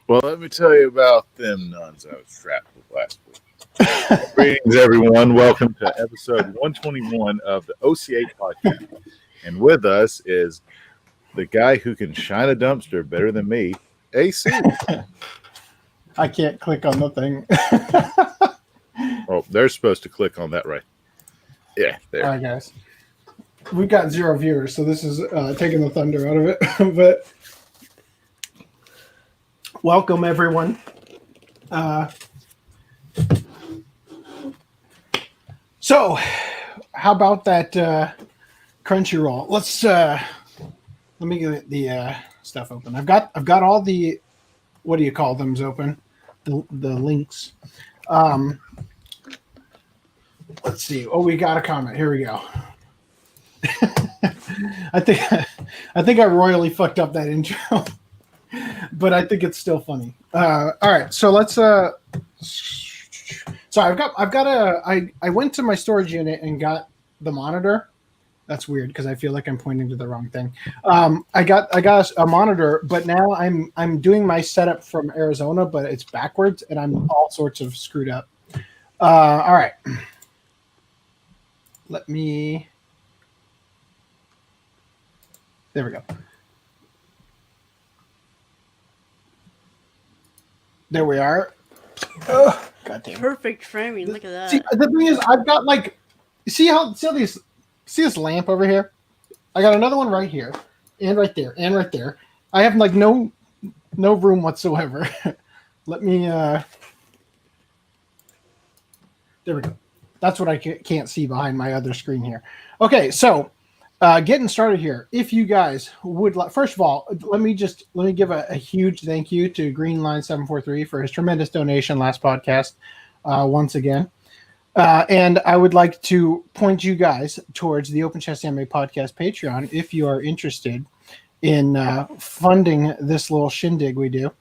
Well, let me tell you about them nuns I was trapped with last week. Greetings, everyone. Welcome to episode 121 of the OCA Podcast. And with us is the guy who can shine a dumpster better than me, AC. I can't click on the thing. Oh, they're supposed to click on that, right? Yeah, there. All right, guys. We've got 0 viewers, so this is taking the thunder out of it. But welcome, everyone. So, how about that Crunchyroll? Let me get the stuff open. I've got all the, what do you call them, open? The links. Let's see. Oh, we got a comment. Here we go. I think I royally fucked up that intro, but I think it's still funny. All right, so let's. So I went to my storage unit and got the monitor. That's weird because I feel like I'm pointing to the wrong thing. I got a monitor, but now I'm doing my setup from Arizona, but it's backwards and I'm all sorts of screwed up. All right. Let me. There we go. There we are. Oh, goddamn. Perfect framing. Look at that. See, the thing is, I've got like, see this lamp over here? I got another one right here, and right there, and right there. I have like no room whatsoever. Let me. There we go. That's what I can't see behind my other screen here. Okay, so getting started here. If you guys would like, first of all, let me give a huge thank you to Greenline743 for his tremendous donation last podcast. Once again, and I would like to point you guys towards the Open Chest Anime Podcast Patreon if you are interested in funding this little shindig we do,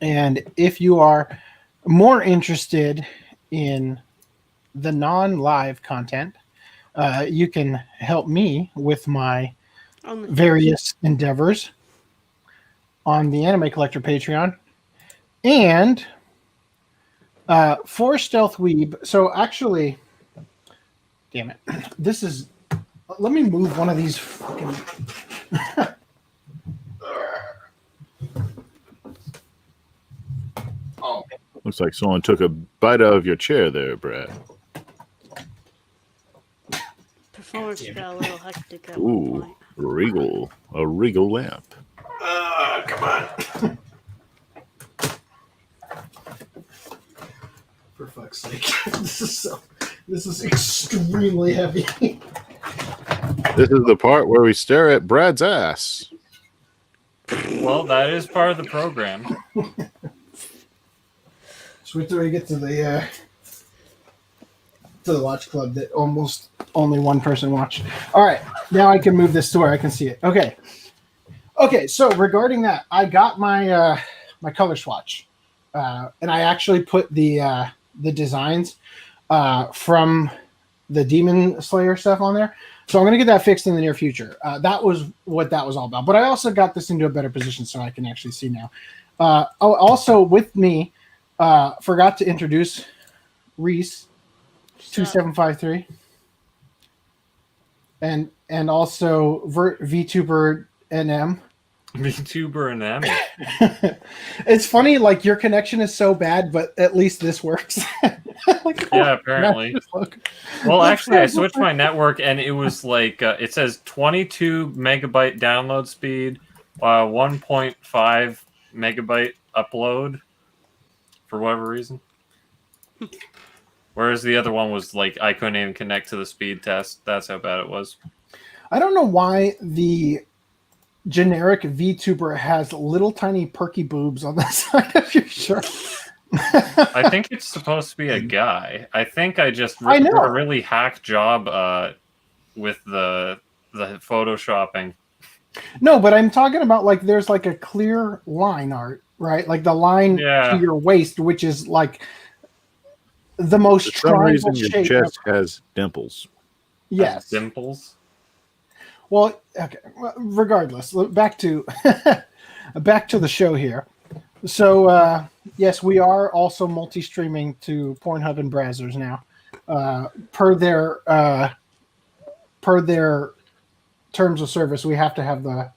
and if you are more interested in the non-live content, you can help me with my various endeavors on the Anime Collector Patreon. And for Stealth Weeb, so actually, damn it, this is, let me move one of these fucking... Oh. Looks like someone took a bite out of your chair there, Brad. Performance got a little hectic at Ooh, one point. a regal lamp. Come on. For fuck's sake. This is extremely heavy. This is the part where we stare at Brad's ass. Well, that is part of the program. So wait till we get to the watch club that almost only one person watched. All right, now I can move this to where I can see it. Okay. So regarding that, I got my my color swatch, and I actually put the designs from the Demon Slayer stuff on there. So I'm gonna get that fixed in the near future. That was what that was all about. But I also got this into a better position so I can actually see now. Also with me. Forgot to introduce RHYS 2753 and also VTuber NM. VTuber NM. It's funny, like your connection is so bad, but at least this works. Like, yeah, apparently. Well, actually, I switched my network and it was like it says 22 megabyte download speed, 1.5 megabyte upload. For whatever reason. Whereas the other one was like, I couldn't even connect to the speed test. That's how bad it was. I don't know why the generic VTuber has little tiny perky boobs on the side of your shirt. I think it's supposed to be a guy. I think I just did a really hack job with the photoshopping. No, but I'm talking about like there's like a clear line art. Right, like the line to your waist, which is like the most triangle shape. Your chest has dimples. Yes, dimples. Well, okay. Well, regardless, back to the show here. So yes, we are also multi-streaming to Pornhub and browsers now, per their terms of service. We have to have the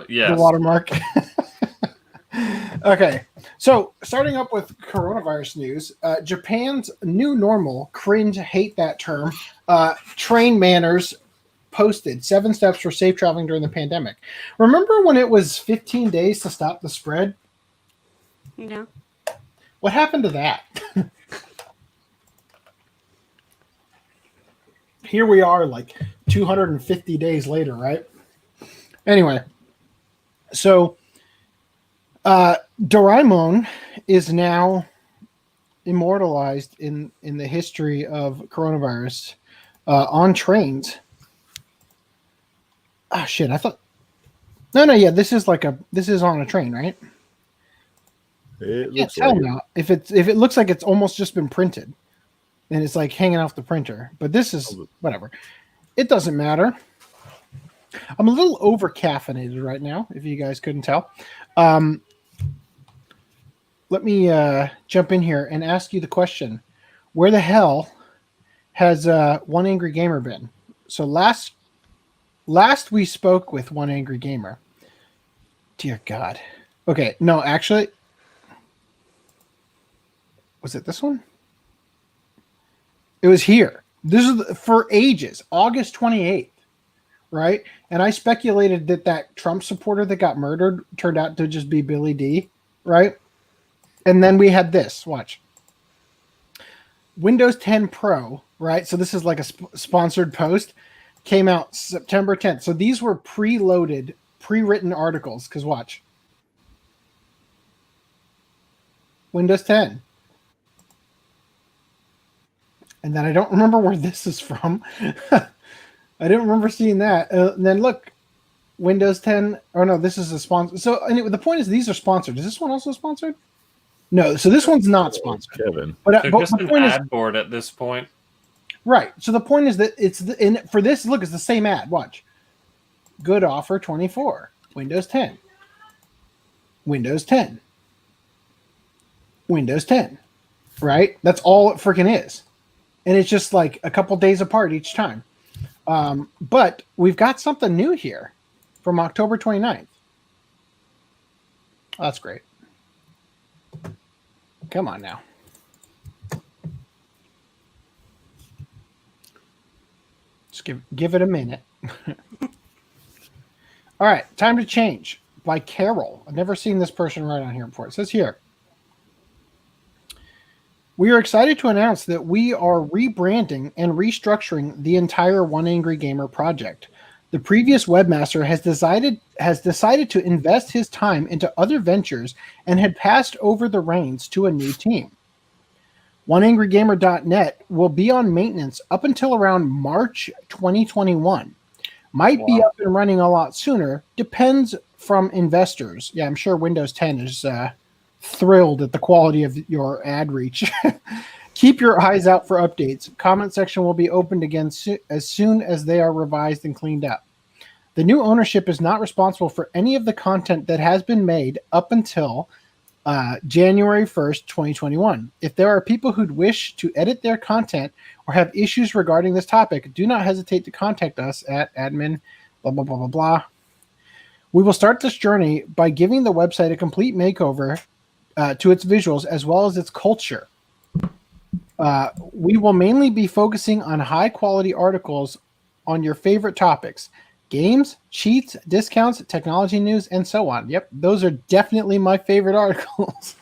yes. watermark. Okay, so starting up with coronavirus news, Japan's new normal, cringe, hate that term, train manners posted 7 steps for safe traveling during the pandemic. Remember when it was 15 days to stop the spread? Yeah. What happened to that? Here we are, like 250 days later, right? Anyway, so Doraemon is now immortalized in the history of coronavirus on trains. Ah, shit! I thought. No, yeah. This is on a train, right? It Yeah, looks tell like now if it looks like it's almost just been printed, and it's like hanging off the printer. But this is whatever. It doesn't matter. I'm a little over caffeinated right now, if you guys couldn't tell. Let me jump in here and ask you the question: where the hell has One Angry Gamer been? So last we spoke with One Angry Gamer. Dear God. Okay, no, actually, was it this one? It was here. This is for ages, August 28th, right? And I speculated that Trump supporter that got murdered turned out to just be Billy D, right? And then we had this. Watch. Windows 10 Pro, right? So this is like a sponsored post. Came out September 10th. So these were preloaded, pre-written articles. Because watch. Windows 10. And then I don't remember where this is from. I didn't remember seeing that. And then look. Windows 10. Oh, no, this is a sponsor. So anyway, the point is these are sponsored. Is this one also sponsored? No, so this one's not sponsored. Kevin. But, They're but just the an point ad is, board at this point. right. So the point is that for this, look, it's the same ad. Watch. Good offer 24. Windows 10. Windows 10. Windows 10. Right? That's all it freaking is. And it's just like a couple days apart each time. But we've got something new here from October 29th. Oh, that's great. Come on now. Just give it a minute. All right, Time to Change by Carol. I've never seen this person write on here before. It says here, we are excited to announce that we are rebranding and restructuring the entire One Angry Gamer project. The previous webmaster has decided to invest his time into other ventures and had passed over the reins to a new team. OneAngryGamer.net will be on maintenance up until around March 2021. Might be up and running a lot sooner. Depends from investors. Yeah, I'm sure Windows 10 is thrilled at the quality of your ad reach. Keep your eyes out for updates. Comment section will be opened again as soon as they are revised and cleaned up. The new ownership is not responsible for any of the content that has been made up until January 1st, 2021. If there are people who'd wish to edit their content or have issues regarding this topic, do not hesitate to contact us at admin blah, blah, blah, blah, blah. We will start this journey by giving the website a complete makeover to its visuals as well as its culture. We will mainly be focusing on high-quality articles on your favorite topics. Games, cheats, discounts, technology news, and so on. Yep, those are definitely my favorite articles.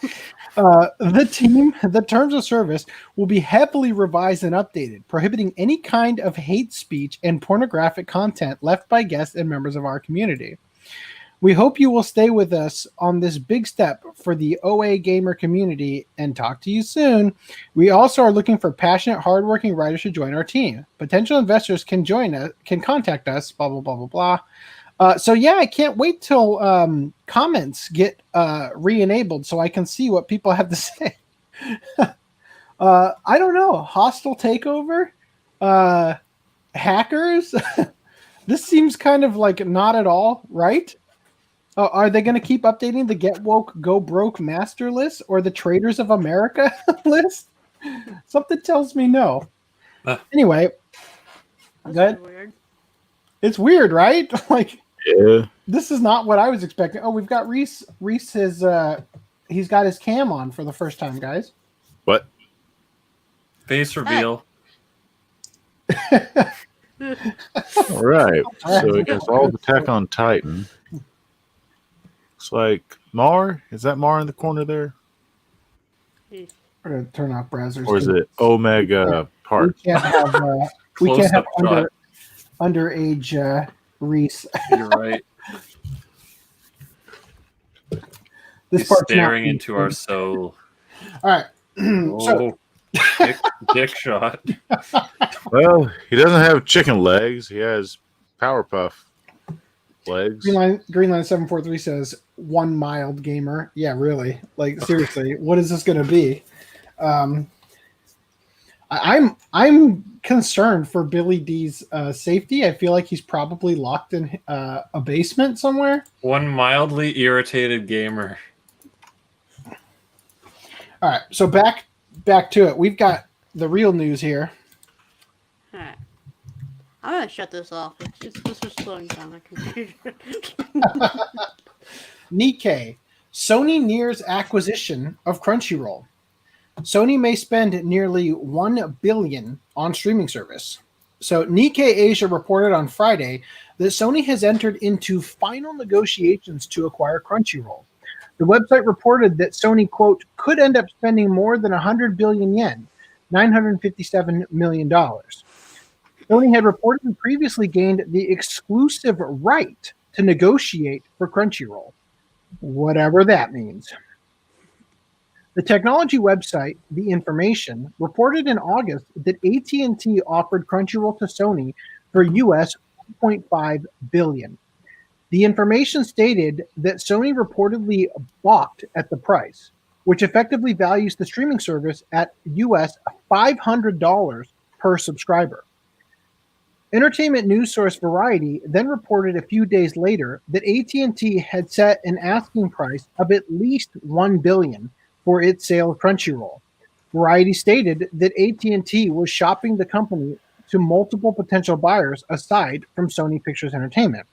The terms of service will be heavily revised and updated, prohibiting any kind of hate speech and pornographic content left by guests and members of our community. We hope you will stay with us on this big step for the OA gamer community and talk to you soon. We also are looking for passionate, hardworking writers to join our team. Potential investors can contact us, blah, blah, blah, blah, blah. So yeah, I can't wait till comments get re-enabled so I can see what people have to say. I don't know. Hostile takeover? Hackers? This seems kind of like not at all, right? Oh, are they going to keep updating the Get Woke, Go Broke master list or the Traders of America list? Something tells me no. Anyway, That's good. weird. It's weird, right? Like, Yeah. this is not what I was expecting. Oh, we've got Reese. Reese has he's got his cam on for the first time, guys. What? Face reveal. All right. So it has all the tech on Titan. Looks like Mar. Is that Mar in the corner there? We're going to turn off browsers. Or is it Omega Park? We can't have, Close-up shot. underage Reese. You're right. This He's part's staring not- into our soul. All right. So, Oh, dick shot. Well, he doesn't have chicken legs. He has Powerpuff legs. Greenline 743 says one mild gamer. Yeah, really. Like, seriously, what is this going to be? I'm concerned for Billy D's safety. I feel like he's probably locked in a basement somewhere. One mildly irritated gamer. All right, so back to it. We've got the real news here. Alright. I'm gonna shut this off. This is slowing down my computer. Nikkei. Sony nears acquisition of Crunchyroll. Sony may spend nearly $1 billion on streaming service. So Nikkei Asia reported on Friday that Sony has entered into final negotiations to acquire Crunchyroll. The website reported that Sony, quote, could end up spending more than 100 billion yen, $957 million. Sony had reportedly previously gained the exclusive right to negotiate for Crunchyroll, whatever that means. The technology website, The Information, reported in August that AT&T offered Crunchyroll to Sony for US $1.5 billion. The Information stated that Sony reportedly balked at the price, which effectively values the streaming service at US $500 per subscriber. Entertainment news source Variety then reported a few days later that AT&T had set an asking price of at least $1 billion for its sale of Crunchyroll. Variety stated that AT&T was shopping the company to multiple potential buyers aside from Sony Pictures Entertainment.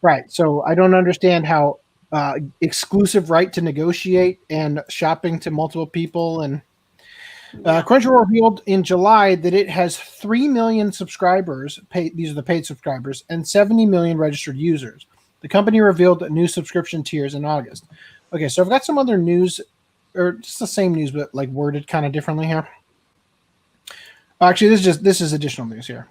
Right, so I don't understand how exclusive right to negotiate and shopping to multiple people. And Crunchyroll revealed in July that it has 3 million subscribers. These are the paid subscribers, and 70 million registered users. The company revealed new subscription tiers in August. Okay, so I've got some other news, or just the same news, but like worded kind of differently here. Actually, this is additional news here.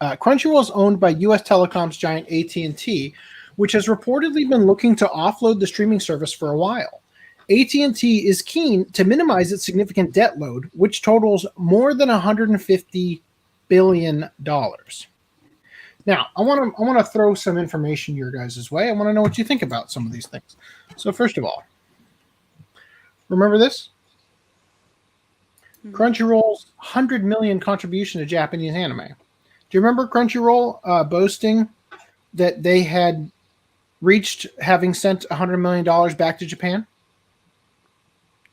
Crunchyroll is owned by U.S. telecoms giant AT&T, which has reportedly been looking to offload the streaming service for a while. AT&T is keen to minimize its significant debt load, which totals more than $150 billion. Now, I want to throw some information your guys' way. I want to know what you think about some of these things. So first of all, remember this? Crunchyroll's 100 million contribution to Japanese anime. Do you remember Crunchyroll boasting that they had reached having sent $100 million back to Japan?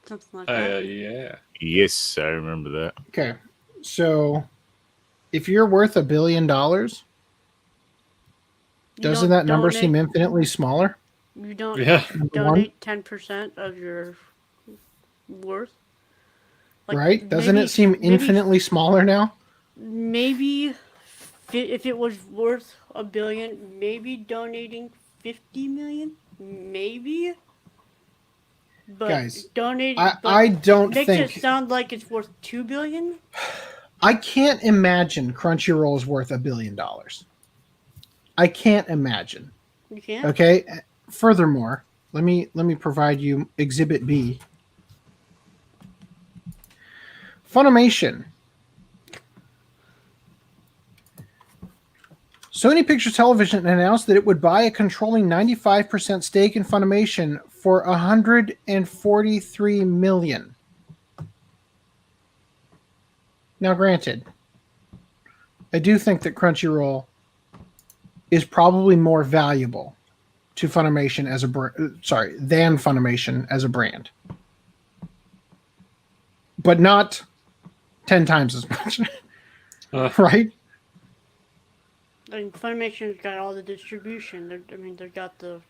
Something like that. Yeah. Yes, I remember that. Okay, so if you're worth $1 billion, doesn't that number seem infinitely smaller? You don't Number one? donate 10% of your worth? Like, Right? Doesn't it seem infinitely smaller now? Maybe if it was worth $1 billion, maybe donating 50 million? Maybe? But Guys, donating I don't makes think it sound like it's worth $2 billion? I can't imagine Crunchyroll is worth $1 billion. I can't imagine. You can't? Okay. Furthermore, let me provide you Exhibit B. Funimation. Sony Pictures Television announced that it would buy a controlling 95% stake in Funimation for $143 million. Now, granted, I do think that Crunchyroll is probably more valuable to Funimation as a than Funimation as a brand, but not 10 times as much, right? I mean, Funimation's got all the distribution. They've got the.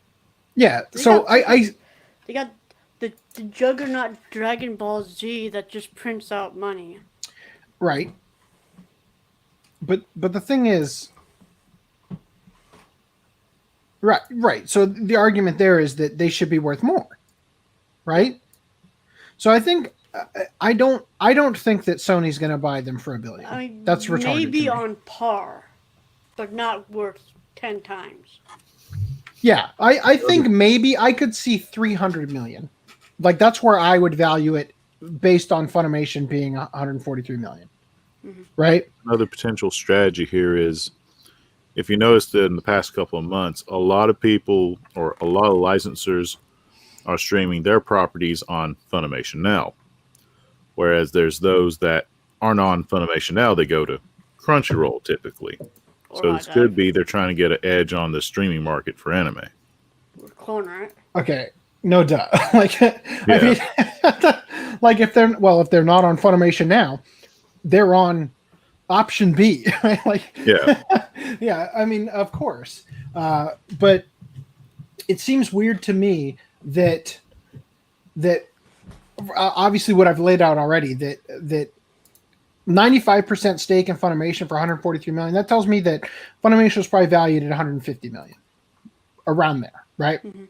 Yeah. They got the juggernaut Dragon Ball Z that just prints out money. Right. But the thing is, right. So the argument there is that they should be worth more, right? So I think I don't think that Sony's going to buy them for $1 billion. I mean, that's retarded. Maybe on par, but not worth 10 times. Yeah, I think maybe I could see 300 million. Like that's where I would value it based on Funimation being 143 million. Mm-hmm. Right? Another potential strategy here is, if you noticed that in the past couple of months, a lot of people or a lot of licensors are streaming their properties on Funimation Now. Whereas there's those that aren't on Funimation Now, they go to Crunchyroll typically. So this could be they're trying to get an edge on the streaming market for anime. Corner it. Okay, no duh. Like, yeah. I mean, like if they're not on Funimation Now, they're on option B. Right? Like, yeah, yeah. I mean, of course, but it seems weird to me that obviously what I've laid out already that 95% stake in Funimation for 143 million. That tells me that Funimation was probably valued at 150 million, around there, right? Mm-hmm.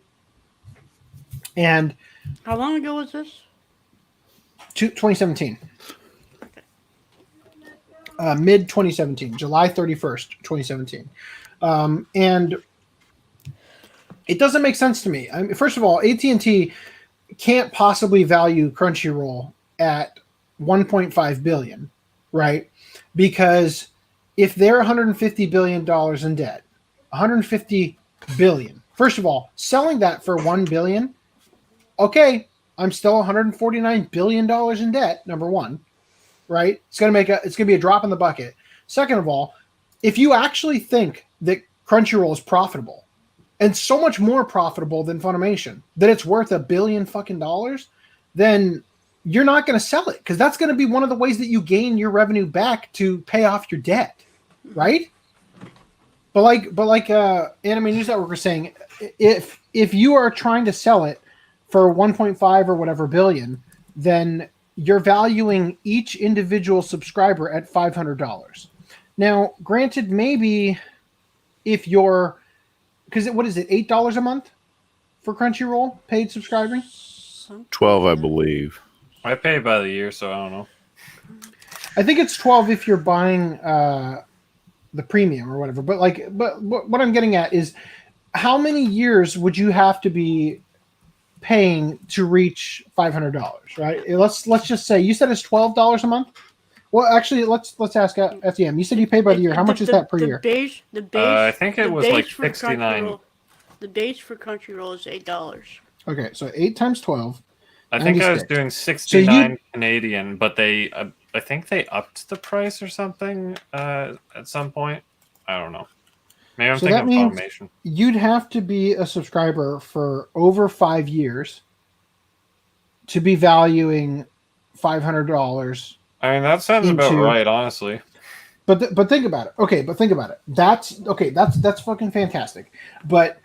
And how long ago was this? 2017. Okay. Mid 2017, July 31st, 2017, and it doesn't make sense to me. I mean, first of all, AT&T can't possibly value Crunchyroll at 1.5 billion. Right? Because if they're $150 billion in debt, 150 billion. First of all, selling that for $1 billion, okay, I'm still $149 billion in debt, number one. Right? It's gonna be a drop in the bucket. Second of all, if you actually think that Crunchyroll is profitable and so much more profitable than Funimation, that it's worth $1 billion fucking dollars, then you're not going to sell it because that's going to be one of the ways that you gain your revenue back to pay off your debt, right? But like Anime News Network was saying, if you are trying to sell it for 1.5 or whatever billion, then you're valuing each individual subscriber at $500. Now, granted, maybe if you're, because what is it, $8 a month for Crunchyroll paid subscribing? 12, I believe. I pay by the year, so I don't know. I think it's 12 if you're buying the premium or whatever. But what I'm getting at is, how many years would you have to be paying to reach $500? Right? Let's just say you said it's $12 a month. Well, actually, let's ask FDM. You said you pay by the year. How much is that per year? The base. I think it was like 69. The base for Crunchyroll is $8. Okay, so 8 times 12. I think I was doing 69 Canadian, but I think they upped the price or something at some point. I don't know. Maybe I'm thinking of Funimation. You'd have to be a subscriber for over 5 years to be valuing $500. I mean, that sounds about right, honestly. But think about it. Okay, but think about it. That's fucking fantastic. But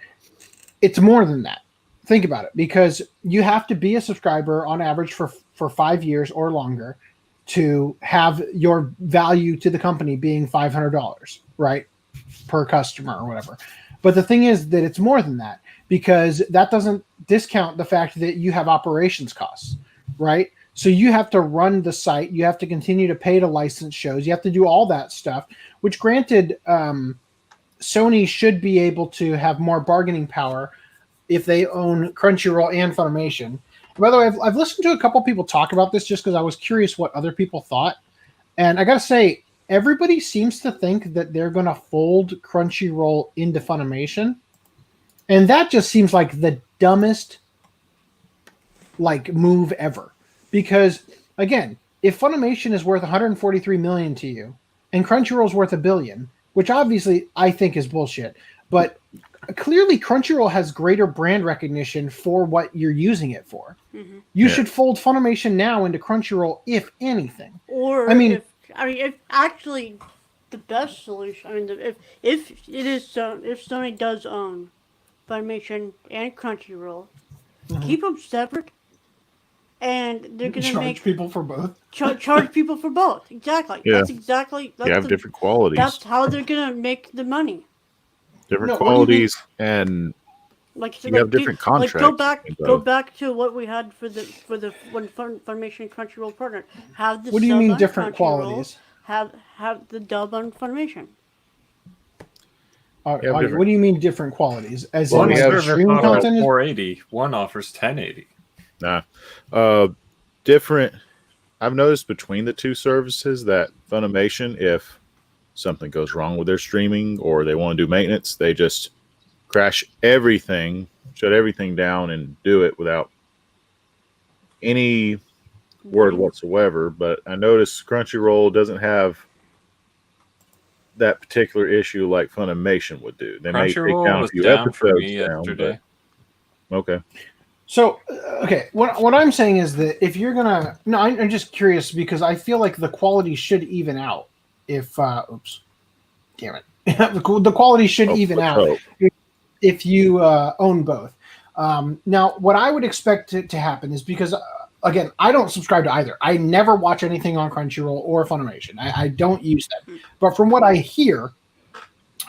it's more than that. Think about it, because you have to be a subscriber on average for 5 years or longer to have your value to the company being $500, right, per customer or whatever. But the thing is that it's more than that, because that doesn't discount the fact that you have operations costs, right? So you have to run the site, you have to continue to pay to license shows, you have to do all that stuff, which granted, Sony should be able to have more bargaining power if they own Crunchyroll and Funimation. By the way, I've listened to a couple people talk about this just because I was curious what other people thought. And I got to say, everybody seems to think that they're going to fold Crunchyroll into Funimation. And that just seems like the dumbest move ever. Because, again, if Funimation is worth $143 million to you and Crunchyroll is worth $1 billion, which obviously I think is bullshit. But clearly Crunchyroll has greater brand recognition for what you're using it for. Mhm. You should fold Funimation now into Crunchyroll, if anything. Or I mean, if actually the best solution. I mean, if it is so, if Sony does own Funimation and Crunchyroll, keep them separate, and they're gonna charge people for both. charge people for both. Exactly. Yeah. That's exactly. You have different qualities. That's how they're gonna make the money. Different No, what do you mean? qualities, and Like you have different contracts. Go back to what we had for the when Funimation and Crunchyroll partnered. Have the What do you sub mean on different Crunchyroll, qualities? Have the dub on Funimation. What different- do you mean different qualities? As Well, in we like have- the streaming offers content? 480. One offers 1080. Different. I've noticed between the two services that Funimation, if something goes wrong with their streaming or they want to do maintenance, they just crash everything, shut everything down, and do it without any word whatsoever. But I noticed Crunchyroll doesn't have that particular issue like Funimation would do. They may take Crunchyroll down a was few down for episodes me down, yesterday. but okay. So, okay, what I'm saying is that if you're gonna, no, I'm just curious because I feel like the quality should even out. If, oops, damn it, the quality should even out if you own both. Now, what I would expect to happen is because, again, I don't subscribe to either. I never watch anything on Crunchyroll or Funimation. I don't use them. But from what I hear,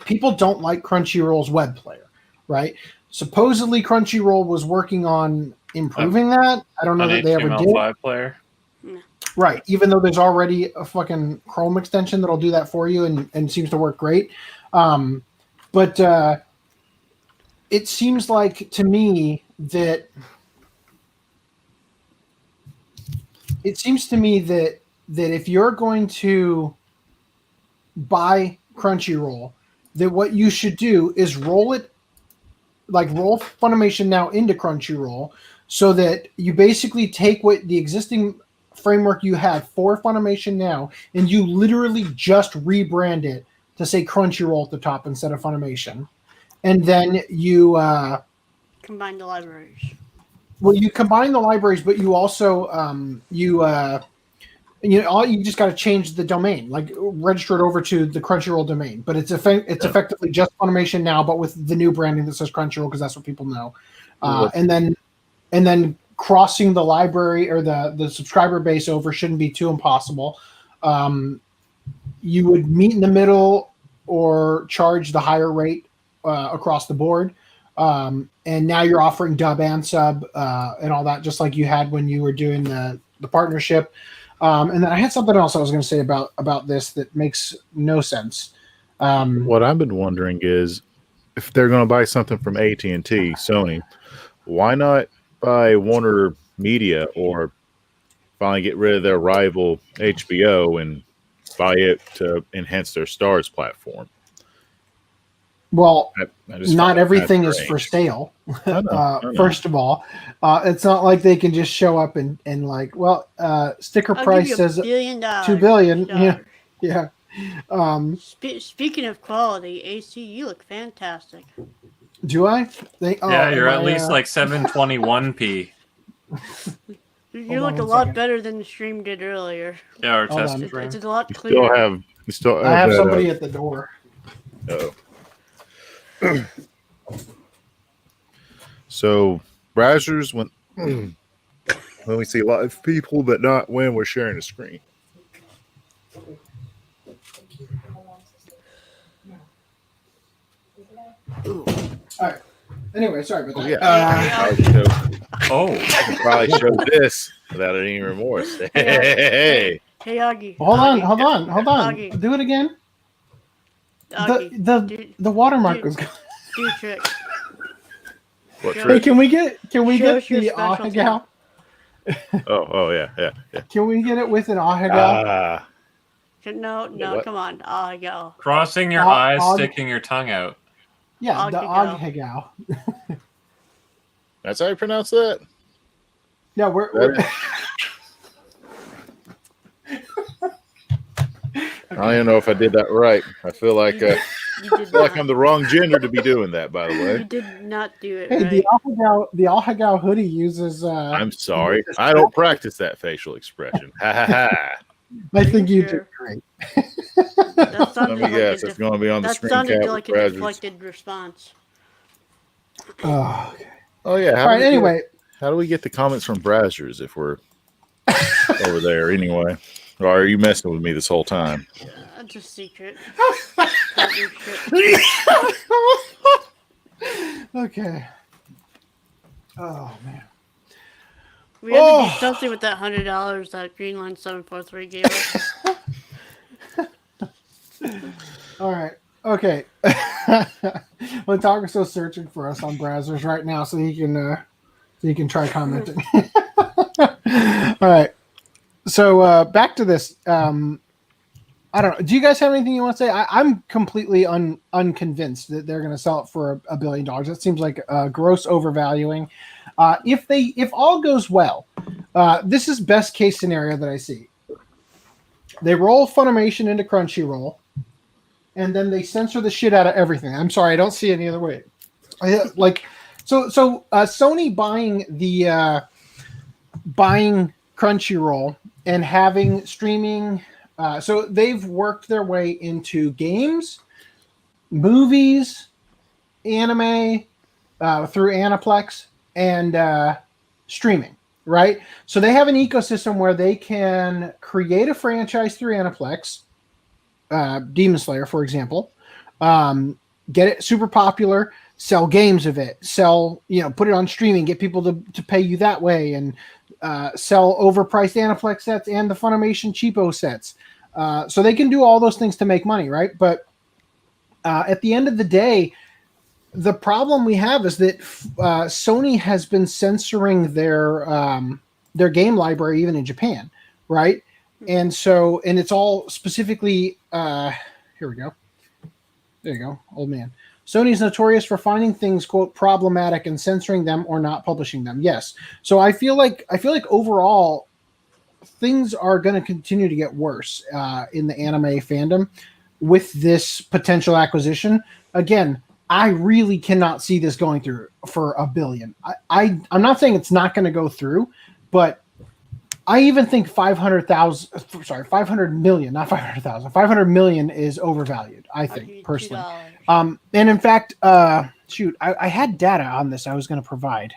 people don't like Crunchyroll's web player, right? Supposedly Crunchyroll was working on improving that. I don't know that they ever did. HTML5 player. Right. Even though there's already a fucking Chrome extension that'll do that for you and seems to work great. But it seems like to me that if you're going to buy Crunchyroll, that what you should do is roll Funimation now into Crunchyroll so that you basically take what the existing framework you have for Funimation now and you literally just rebrand it to say Crunchyroll at the top instead of Funimation. And then you Combine the libraries. well, you combine the libraries, but you also you just got to change the domain, like register it over to the Crunchyroll domain. But it's effectively just Funimation now, but with the new branding that says Crunchyroll because that's what people know. And then crossing the library or the subscriber base over shouldn't be too impossible. You would meet in the middle or charge the higher rate across the board. And now you're offering dub and sub and all that, just like you had when you were doing the partnership. And then I had something else I was going to say about this that makes no sense. What I've been wondering is if they're going to buy something from AT&T, Sony, why not buy Warner Media or finally get rid of their rival HBO and buy it to enhance their Stars platform? Well, I just not find everything that is for strange. sale. I know. First of all, it's not like they can just show up and like, well, sticker I'll price give you says $1 billion. $2 billion. Yeah. Speaking of quality, AC, you look fantastic. Do I? You're at least like 721p. You on look a one lot second. better than the stream did earlier. Yeah, our Hold test on. stream. It's a lot You clearer. still have I have that, somebody at the door. So browsers when we see live people, but not when we're sharing a screen. All right. Anyway, sorry about that. I could probably show this without any remorse. Hey, Hey, Augie. Hold on. Augie. Do it again. Augie, The watermark dude. was gone. do trick. what Show Hey, trick? can we get Show us your the specialty. ahegao? Oh, yeah. Can we get it with an ahegao? No, What? come on. Augie. Crossing your Aug- eyes, Aug- sticking your tongue out. Yeah, the ahegao. ahegao. That's how you pronounce that? Yeah, we're I don't even know if I did that right. I feel like You did not. I'm the wrong gender to be doing that. By the You way, did not do it Hey, right. the Alhagao hoodie uses. I'm sorry. I don't practice that facial expression. Ha ha ha. I think you did Sure. great. That Let sounded me like guess. a It's going to be on the that screen sounded cap. like a with Brazzers. deflected response. Oh, okay. Oh yeah. All right. Anyway, how do we get the comments from Brazzers if we're over there anyway? Or are you messing with me this whole time? That's a secret partnership. okay. Oh man. We had to do something with that $100 that Greenline 743 gave us. All right. Okay. Latago's still searching for us on Brazzers right now, so he can try commenting. All right. So back to this. I don't know. Do you guys have anything you want to say? I'm completely unconvinced that they're going to sell it for $1 billion. That seems like gross overvaluing. If all goes well, this is best case scenario that I see. They roll Funimation into Crunchyroll, and then they censor the shit out of everything. I'm sorry, I don't see any other way. Sony buying Crunchyroll and having streaming. So they've worked their way into games, movies, anime through Aniplex, and streaming, right? So they have an ecosystem where they can create a franchise through Aniplex, Demon Slayer, for example, get it super popular, sell games of it, put it on streaming, get people to pay you that way, and sell overpriced Aniplex sets and the Funimation cheapo sets. So they can do all those things to make money, right? But at the end of the day, the problem we have is that Sony has been censoring their game library even in Japan, right? And it's all specifically here we go. There you go, old man. Sony's notorious for finding things, quote, problematic and censoring them or not publishing them. Yes. So I feel like overall things are going to continue to get worse in the anime fandom with this potential acquisition. Again, I really cannot see this going through for $1 billion. I'm not saying it's not going to go through, but I even think 500 million, not 500,000. 500 million is overvalued, I think, personally. And in fact, I had data on this I was going to provide.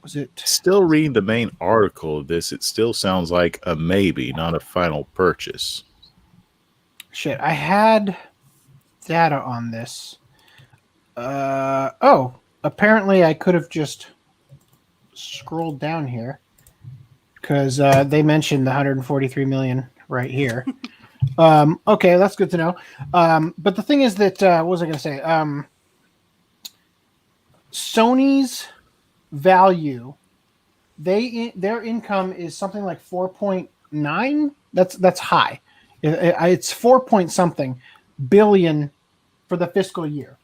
Was it still reading the main article of this? It still sounds like a maybe, not a final purchase. Shit, I had data on this. Apparently I could have just scrolled down here because they mentioned the 143 million right here. Okay, that's good to know. But the thing is that what was I going to say? Sony's value, their income is something like 4.9. That's high. It's 4 point something billion for the fiscal year.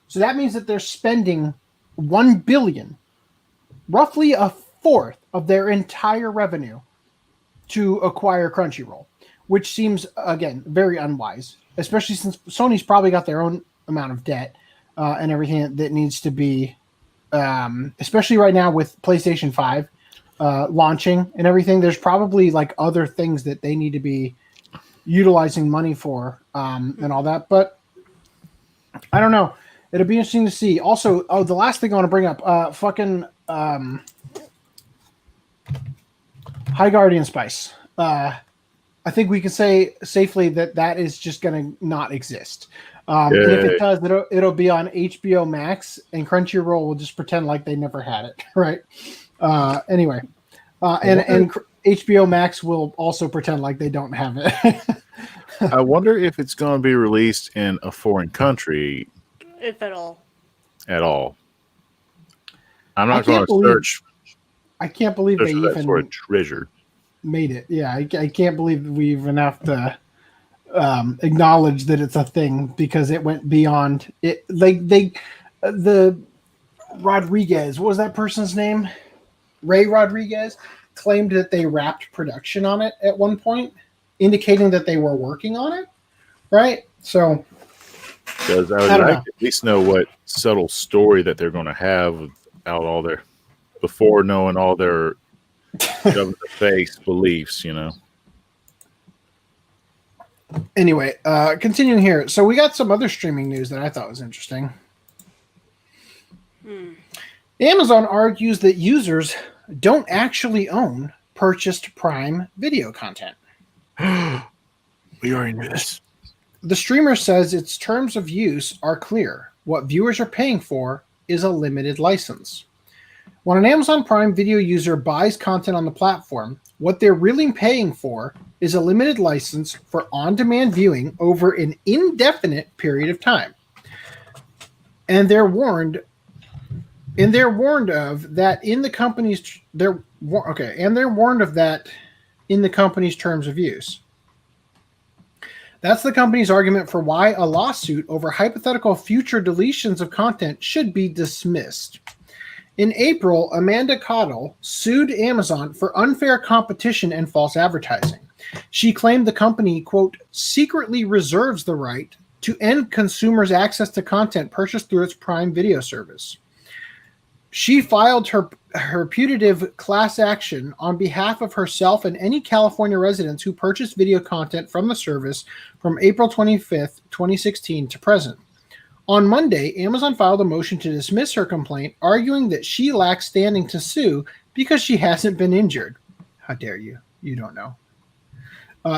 So that means that they're spending $1 billion, roughly a fourth of their entire revenue, to acquire Crunchyroll, which seems, again, very unwise, especially since Sony's probably got their own amount of debt and everything that needs to be, especially right now with PlayStation 5 launching and everything. There's probably like other things that they need to be utilizing money for and all that. But I don't know. It'll be interesting to see. Also, the last thing I want to bring up, High Guardian Spice. I think we can say safely that is just going to not exist. And if it does, it'll be on HBO Max, and Crunchyroll will just pretend like they never had it, right? Anyway, and HBO Max will also pretend like they don't have it. I wonder if it's going to be released in a foreign country. If at all. At all. I'm not going to search. I can't believe they even for a treasure. Made it. Yeah, I can't believe we even have to acknowledge that it's a thing because it went beyond it. Like the Rodriguez, what was that person's name? Ray Rodriguez claimed that they wrapped production on it at one point. indicating that they were working on it, right? So, Because I would I don't like know. to at least know what subtle story that they're going to have out all their before knowing all their face beliefs. Anyway, continuing here. So we got some other streaming news that I thought was interesting. Amazon argues that users don't actually own purchased Prime Video content. We already knew this. The streamer says its terms of use are clear. What viewers are paying for is a limited license. When an Amazon Prime Video user buys content on the platform, what they're really paying for is a limited license for on-demand viewing over an indefinite period of time. And they're warned of that in the company's they're warned of that in the company's terms of use. That's the company's argument for why a lawsuit over hypothetical future deletions of content should be dismissed. In April, Amanda Cottle sued Amazon for unfair competition and false advertising. She claimed the company, quote, secretly reserves the right to end consumers' access to content purchased through its Prime Video service. She filed her putative class action on behalf of herself and any California residents who purchased video content from the service from April 25th, 2016 to present. On Monday, Amazon filed a motion to dismiss her complaint, arguing that she lacks standing to sue because she hasn't been injured. How dare you? You don't know.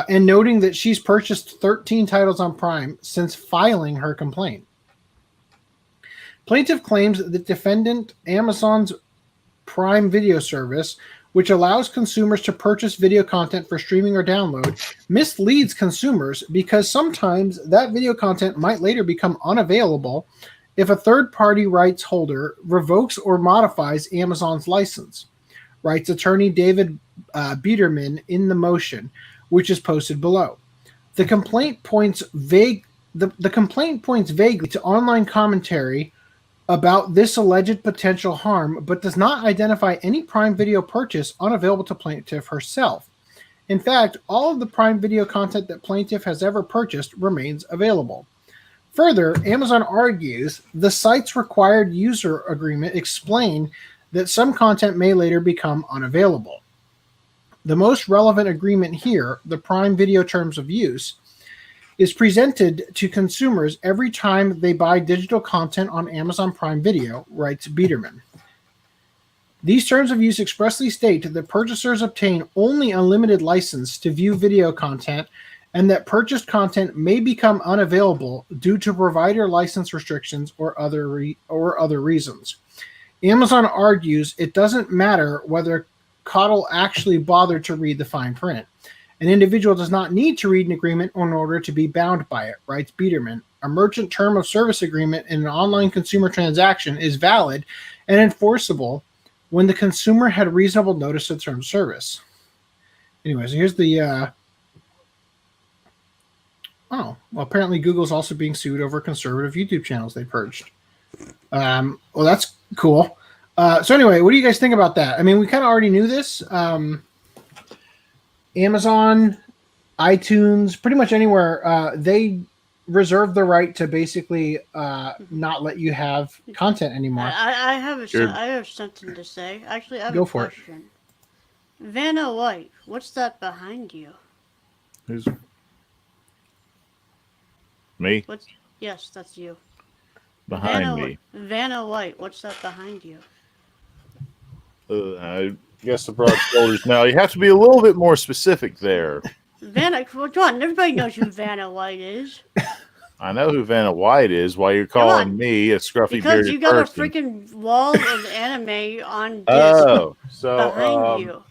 And noting that she's purchased 13 titles on Prime since filing her complaint. Plaintiff claims that defendant Amazon's Prime Video service, which allows consumers to purchase video content for streaming or download, misleads consumers because sometimes that video content might later become unavailable if a third-party rights holder revokes or modifies Amazon's license, writes attorney David Biederman in the motion, which is posted below. The complaint points vaguely to online commentary about this alleged potential harm, but does not identify any Prime Video purchase unavailable to plaintiff herself. In fact, all of the Prime Video content that plaintiff has ever purchased remains available. Further, Amazon argues the site's required user agreement explain that some content may later become unavailable. The most relevant agreement here, the Prime Video Terms of Use, is presented to consumers every time they buy digital content on Amazon Prime Video, writes Biederman. These terms of use expressly state that purchasers obtain only a limited license to view video content and that purchased content may become unavailable due to provider license restrictions or other reasons. Amazon argues it doesn't matter whether Cottle actually bothered to read the fine print. An individual does not need to read an agreement in order to be bound by it, writes Biederman. A merchant term of service agreement in an online consumer transaction is valid and enforceable when the consumer had reasonable notice of term of service. Anyways, here's the... apparently Google's also being sued over conservative YouTube channels they purged. Well, that's cool. So anyway, what do you guys think about that? I mean, we kind of already knew this. Amazon, iTunes, pretty much anywhere, they reserve the right to basically not let you have content anymore. I have something to say. Actually, I have Go a for it. question. Vanna White, what's that behind you? Who's me? Yes, that's you. Behind me. Vanna White, what's that behind you? I guess the broad shoulders. Now you have to be a little bit more specific there. Vanna, come on, everybody knows who Vanna White is. I know who Vanna White is. Why you're calling me a scruffy Because bearded you got person? a freaking wall of anime on disc Oh, so behind you.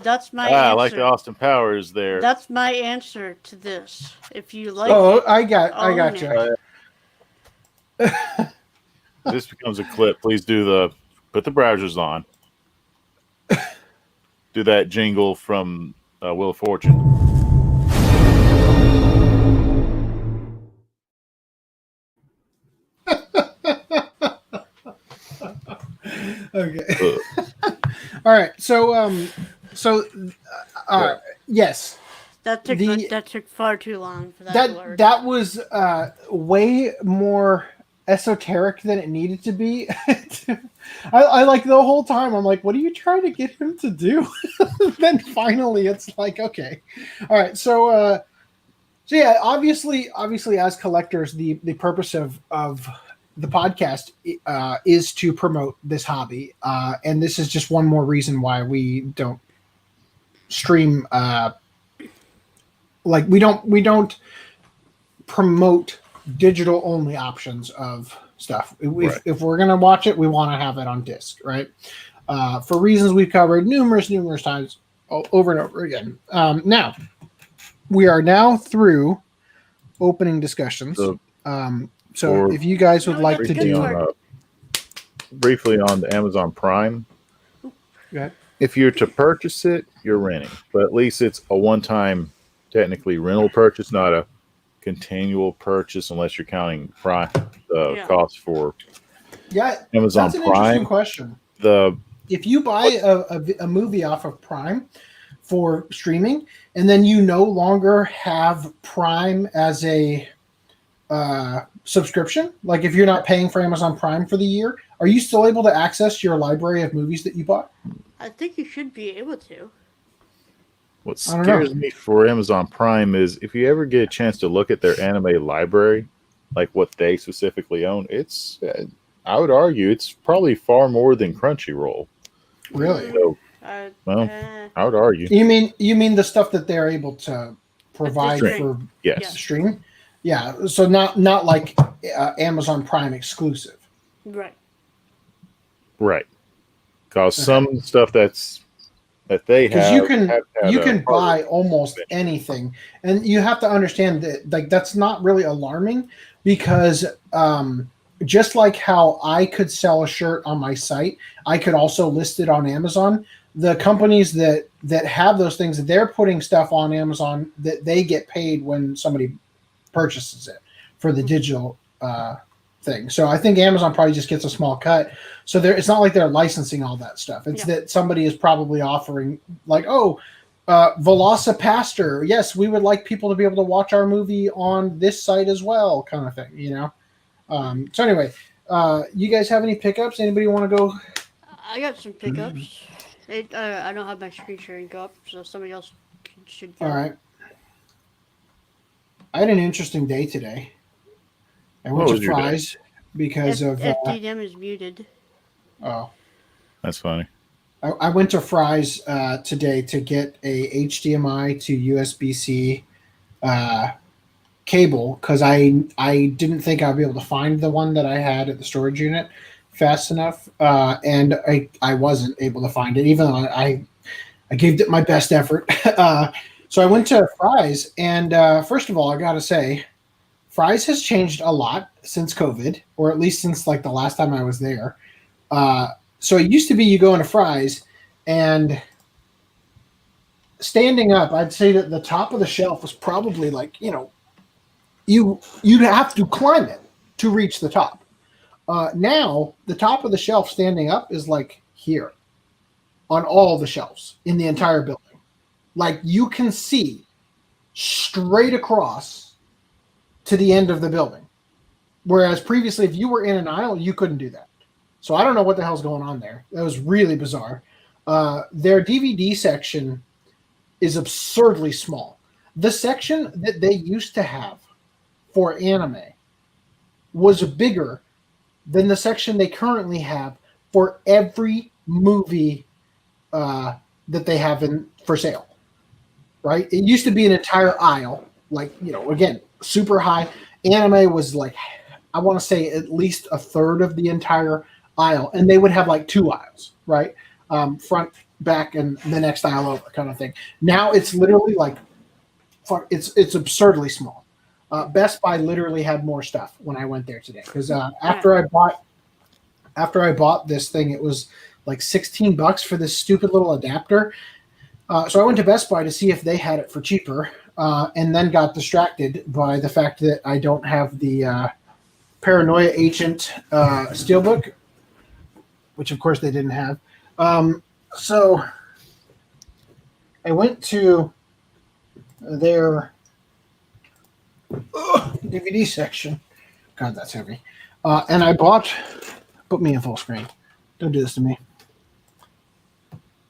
That's my answer. like the Austin Powers there. That's my answer to this. If you like I got you. This becomes a clip. Please put the browsers on. Do that jingle from Wheel of Fortune. Okay. All right. So yes, That took far too long for that to work. That was way more esoteric than it needed to be. I like the whole time I'm like, what are you trying to get him to do? Then finally it's like, okay, all right. So yeah, obviously as collectors, the purpose of the podcast is to promote this hobby, and this is just one more reason why we don't stream. Like we don't promote digital only options of stuff. If we're gonna watch it, we want to have it on disc, right? For reasons we've covered numerous times over and over again. Now we are now through opening discussions. So if you guys would like to do briefly on the Amazon Prime, if you're to purchase it, you're renting, but at least it's a one-time technically rental purchase, not a continual purchase unless you're counting Prime cost for Amazon that's an Prime. Interesting question. If you buy a movie off of Prime for streaming, and then you no longer have Prime as a subscription, like if you're not paying for Amazon Prime for the year, are you still able to access your library of movies that you bought? I think you should be able to. What scares me for Amazon Prime is if you ever get a chance to look at their anime library, like what they specifically own, it's I would argue it's probably far more than Crunchyroll. Really? So, I would argue. You mean the stuff that they're able to provide for stream? Yeah. So not like Amazon Prime exclusive. Right. Right. Because some stuff that they have, you can buy almost anything, and you have to understand that like that's not really alarming because just like how I could sell a shirt on my site, I could also list it on Amazon. The companies that have those things, they're putting stuff on Amazon that they get paid when somebody purchases it for the digital thing. So I think Amazon probably just gets a small cut. So it's not like they're licensing all that stuff. It's that somebody is probably offering like, Velocipaster, yes, we would like people to be able to watch our movie on this site as well, kind of thing, you know? So anyway, you guys have any pickups? Anybody want to go? I got some pickups. I don't have my screen sharing go up, so somebody else should go. All right. I had an interesting day today. I went to FLUFFED because of FDDNM is muted. Oh, that's funny. I went to FLUFFED today to get a HDMI to USB-C cable because I didn't think I'd be able to find the one that I had at the storage unit fast enough, and I wasn't able to find it, even though I gave it my best effort. So I went to FLUFFED, and first of all, I got to say, FLUFFED has changed a lot since COVID, or at least since like the last time I was there. So it used to be you go into FLUFFED, and standing up, I'd say that the top of the shelf was probably like, you'd have to climb it to reach the top. Now, the top of the shelf standing up is like here on all the shelves in the entire building. Like you can see straight across to the end of the building. Whereas previously, if you were in an aisle, you couldn't do that. So I don't know what the hell's going on there. That was really bizarre. Their DVD section is absurdly small. The section that they used to have for anime was bigger than the section they currently have for every movie that they have for sale. Right? It used to be an entire aisle, like, again, super high. Anime was like, I want to say at least a third of the entire aisle, and they would have like two aisles, right? Front, back, and the next aisle over kind of thing. Now it's literally like, it's absurdly small. Best Buy literally had more stuff when I went there today because after I bought this thing, it was like $16 for this stupid little adapter. So I went to Best Buy to see if they had it for cheaper, and then got distracted by the fact that I don't have the Paranoia Agent Steelbook, which of course they didn't have. So I went to their DVD section. God, that's heavy. And I put me in full screen. Don't do this to me.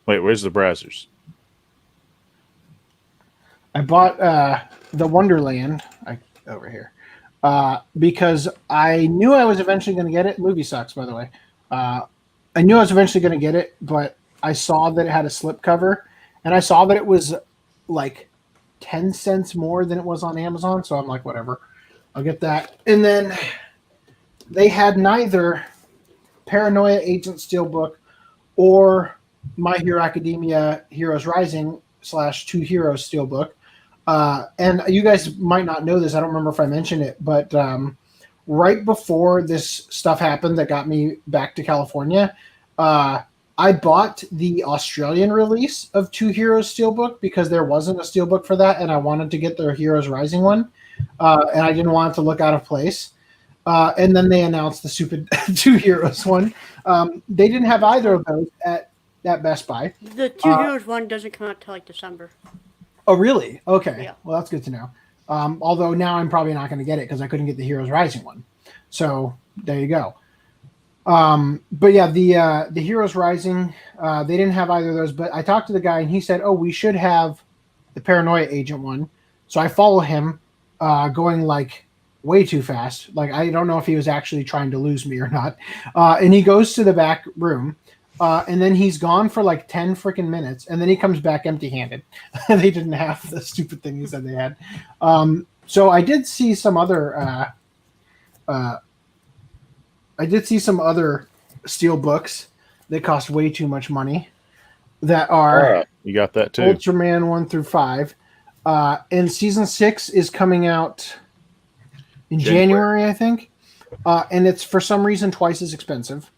Wait, where's the browsers? I bought the Wonderland over here because I knew I was eventually going to get it. Movie sucks, by the way. I knew I was eventually going to get it, but I saw that it had a slipcover, and I saw that it was like 10 cents more than it was on Amazon. So I'm like, whatever, I'll get that. And then they had neither Paranoia Agent Steelbook or My Hero Academia Heroes Rising / Two Heroes Steelbook. And you guys might not know this. I don't remember if I mentioned it, but right before this stuff happened that got me back to California, I bought the Australian release of Two Heroes Steelbook because there wasn't a Steelbook for that, and I wanted to get their Heroes Rising one, and I didn't want it to look out of place. And then they announced the stupid Two Heroes one. They didn't have either of those at Best Buy. The Two Heroes one doesn't come out till like December. Oh, really? Okay. Yeah. Well, that's good to know. Although now I'm probably not going to get it because I couldn't get the Heroes Rising one. So there you go. But yeah, the Heroes Rising, they didn't have either of those. But I talked to the guy and he said, "Oh, we should have the Paranoia Agent one." So I follow him, going like way too fast. Like I don't know if he was actually trying to lose me or not. And he goes to the back room. And then he's gone for like 10 freaking minutes, and then he comes back empty-handed. They didn't have the stupid thing he said they had. So I did see some other steel books that cost way too much money that are you got that too. Ultraman 1 through 5. And season 6 is coming out in January, I think. And it's for some reason twice as expensive.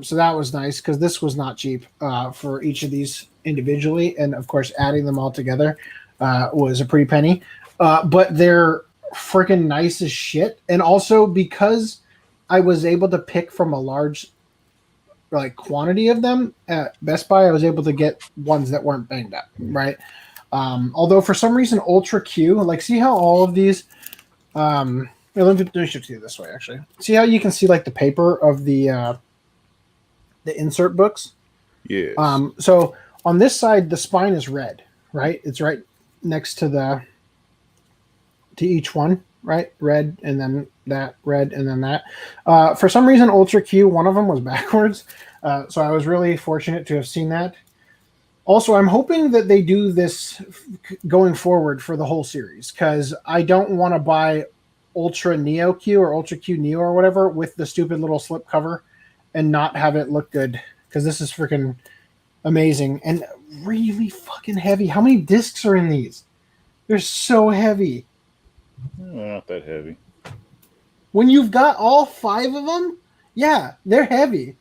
So that was nice because this was not cheap for each of these individually. And of course, adding them all together was a pretty penny. But they're freaking nice as shit. And also because I was able to pick from a large quantity of them at Best Buy, I was able to get ones that weren't banged up, right? Although for some reason, Ultra Q, see how all of these... let me show it to you this way, actually. See how you can see the paper of the insert books? Yes. So on this side, the spine is red, right? It's right next to each one, right? Red, and then that, red, and then that. For some reason, Ultra Q, one of them was backwards. So I was really fortunate to have seen that. Also, I'm hoping that they do this going forward for the whole series, because I don't want to buy Ultra Neo Q or Ultra Q Neo or whatever with the stupid little slip cover and not have it look good, because this is freaking amazing and really fucking heavy. How many discs are in these? They're so heavy. Not that heavy. When you've got all 5 of them, yeah, they're heavy.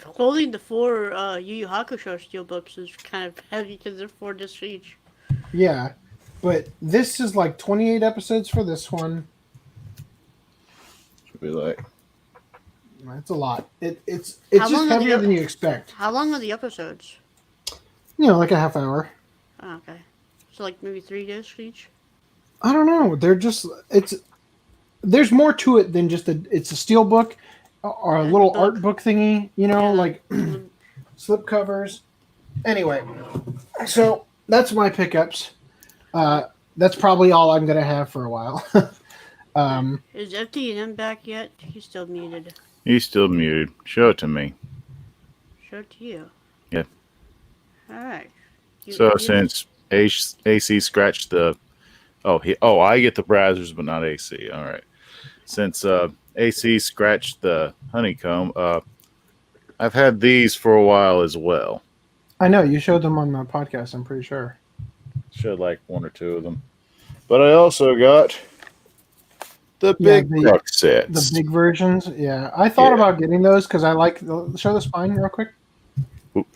Holding the 4 Yu Yu Hakusho steelbooks is kind of heavy because they're 4 discs each. Yeah, but this is 28 episodes for this one. Should be It's a lot. It's just heavier than you expect. How long are the episodes? Like a half hour. Oh, okay. So maybe 3 discs each? I don't know. They're just there's more to it than just it's a steel book or a little art book thingy, slip covers. Anyway, so that's my pickups. That's probably all I'm gonna have for a while. Is FDDNM back yet? He's still muted. He's still muted. Show it to me. Show it to you. Yeah. All right. Since AC scratched the... I get the browsers, but not AC. All right. Since AC scratched the honeycomb, I've had these for a while as well. I know. You showed them on my podcast, I'm pretty sure. Showed 1 or 2 of them. But I also got the big book sets. The big versions, yeah. I thought about getting those because I like... Show the spine real quick.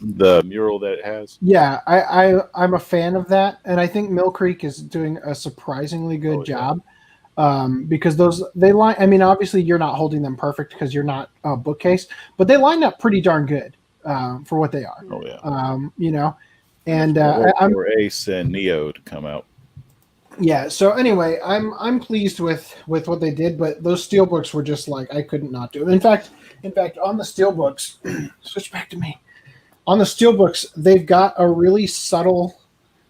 The mural that it has? Yeah, I'm a fan of that. And I think Mill Creek is doing a surprisingly good job. Because they line... I mean, obviously you're not holding them perfect because you're not a bookcase. But they line up pretty darn good for what they are. Oh, yeah. And for Ace and Neo to come out. yeah. So anyway, I'm pleased with what they did, but those steelbooks were just like I couldn't not do it. In fact, on the steelbooks, switch back to me. On the steelbooks, they've got a really subtle.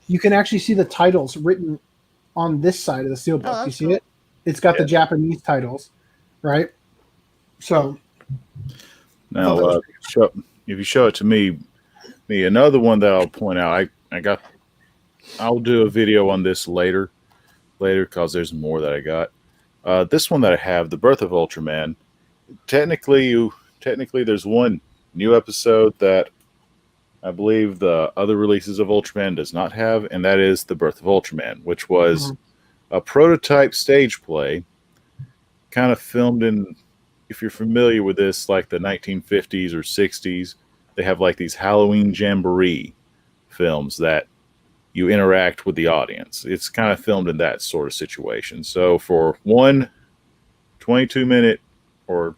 You can actually see the titles written on this side of the steelbook. Oh, You see cool. it? It's got the Japanese titles, right? So now, if you show it to me, another one that I'll point out. I'll do a video on this later because there's more that I got. This one that I have, The Birth of Ultraman. Technically, there's one new episode that I believe the other releases of Ultraman does not have, and that is The Birth of Ultraman, which was a prototype stage play, kind of filmed in, if you're familiar with this, like the 1950s or 60s. They have like these Halloween jamboree films that you interact with the audience. It's kind of filmed in that sort of situation. So for one 22-minute or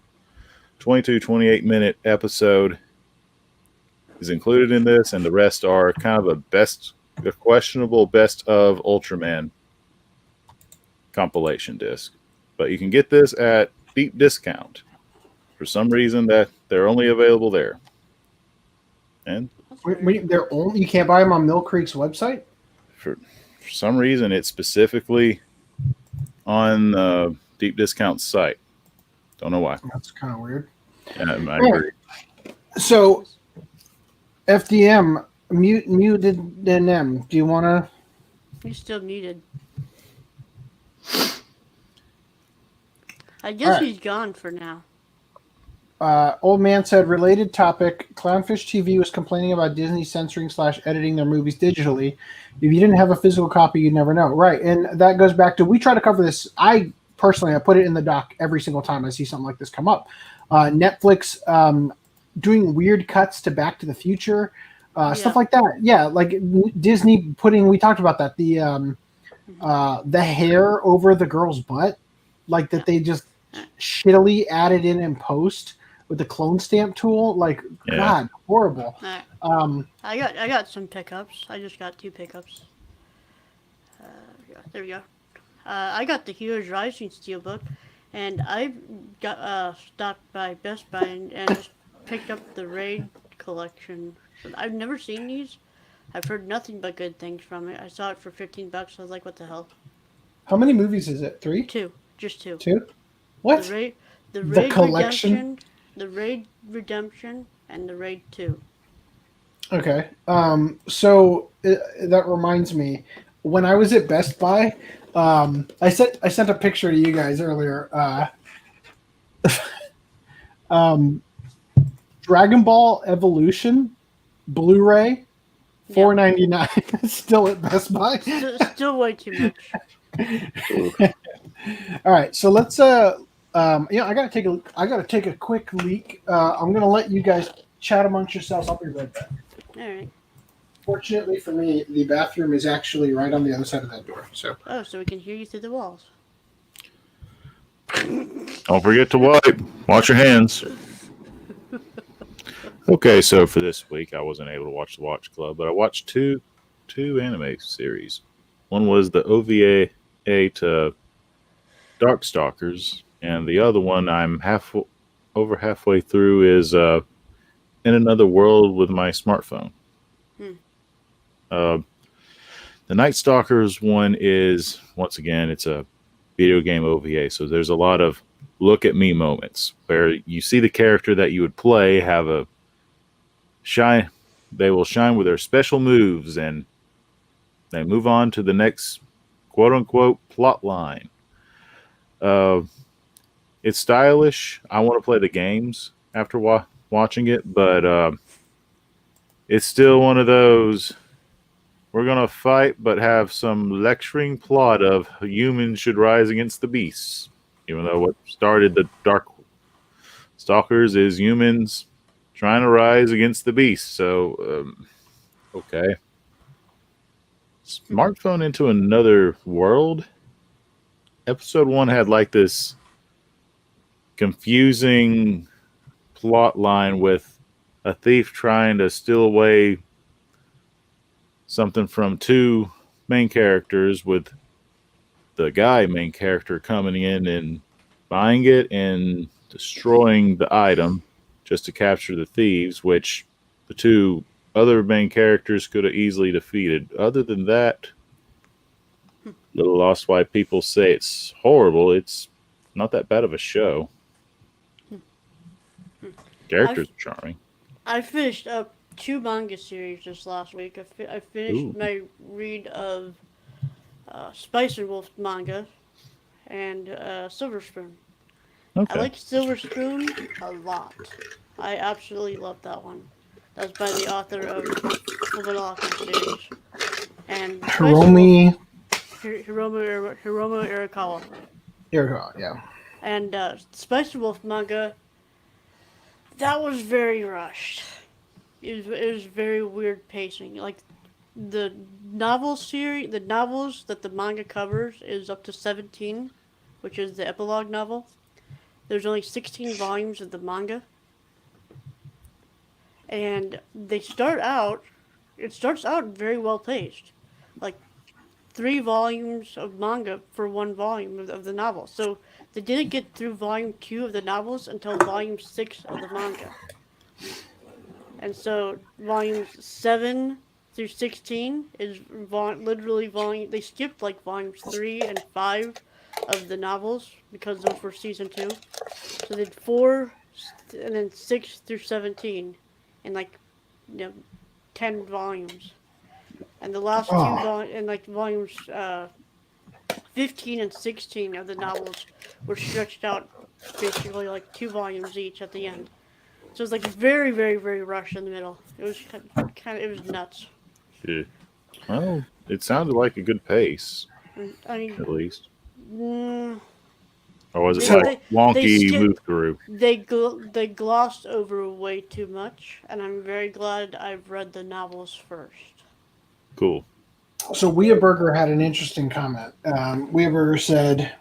28-minute episode is included in this, and the rest are kind of a questionable best of Ultraman compilation disc. But you can get this at deep discount. For some reason that they're only available there. And you can't buy them on Mill Creek's website? For some reason it's specifically on Deep Discount's site. Don't know why. That's kind of weird. I agree. So FDM, muted NM. Do you want to? He's still muted. I guess he's gone for now. Old man said, related topic, Clownfish TV was complaining about Disney censoring / editing their movies digitally. If you didn't have a physical copy, you'd never know. Right, and that goes back to, we try to cover this. I put it in the doc every single time I see something like this come up. Netflix doing weird cuts to Back to the Future, stuff like that. Yeah, like Disney we talked about that, the hair over the girl's butt, like that they just shittily added in post with the clone stamp tool. Like, God, horrible. I got some pickups. I just got 2 pickups. There we go. I got the Heroes Rising Steelbook, and I got stopped by Best Buy and just picked up the Raid collection. I've never seen these. I've heard nothing but good things from it. I saw it for $15. I was like, what the hell? How many movies is it? 3? 2. Just 2. 2? What? The Raid collection? Redemption, the Raid Redemption, and the Raid 2. Okay. So that reminds me, when I was at Best Buy, I sent a picture to you guys earlier. Dragon Ball Evolution Blu-ray, $4.99. Still at Best Buy. Still way too much. All right, so let's. I gotta take a quick leak. I'm gonna let you guys chat amongst yourselves. I'll be right back. All right. Fortunately for me, the bathroom is actually right on the other side of that door. So we can hear you through the walls. Don't forget to wipe. Wash your hands. Okay, so for this week, I wasn't able to watch the Watch Club, but I watched two anime series. One was the OVA to Darkstalkers, and the other one I'm halfway through is In Another World with my smartphone. The Night Stalkers one is, once again, it's a video game OVA, so there's a lot of look at me moments where you see the character that you would play have a shine. They will shine with their special moves, and they move on to the next quote unquote plot line. It's stylish. I want to play the games after watching it, but it's still one of those, we're going to fight, but have some lecturing plot of humans should rise against the beasts. Even though what started the Dark Stalkers is humans trying to rise against the beasts. So, okay. Smartphone into Another World. Episode 1 had like this confusing plot line with a thief trying to steal away something from two main characters with the guy main character coming in and buying it and destroying the item just to capture the thieves, which the two other main characters could have easily defeated. Other than that, little lost why people say it's horrible. It's not that bad of a show. Characters are charming. I finished up 2 manga series this last week. I finished my read of Spice and Wolf manga and Silver Spoon. Okay. I like Silver Spoon a lot. I absolutely love that one. That's by the author of Fullmetal Alchemist series. And Hiromi Arakawa. Arakawa, yeah. And Spice Wolf manga, that was very rushed. It was very weird pacing. Like the novels that the manga covers is up to 17, which is the epilogue novel. There's only 16 volumes of the manga. And it starts out very well paced. Like 3 volumes of manga for 1 volume of the novel. So they didn't get through volume 2 of the novels until volume 6 of the manga. And so volumes 7 through 16 is literally volume. They skipped like volumes 3 and 5 of the novels because those were season 2. So they did 4 and then 6 through 17 in 10 volumes. And the last 2 volumes 15 and 16 of the novels were stretched out basically like 2 volumes each at the end. So it was like very, very, very rushed in the middle. It was it was nuts. Yeah. Well, it sounded like a good pace, I mean, at least. Mm, Or was it They- like wonky skip- move through? they glossed over way too much, and I'm very glad I've read the novels first. Cool. So Weaberger had an interesting comment. Weaberger said,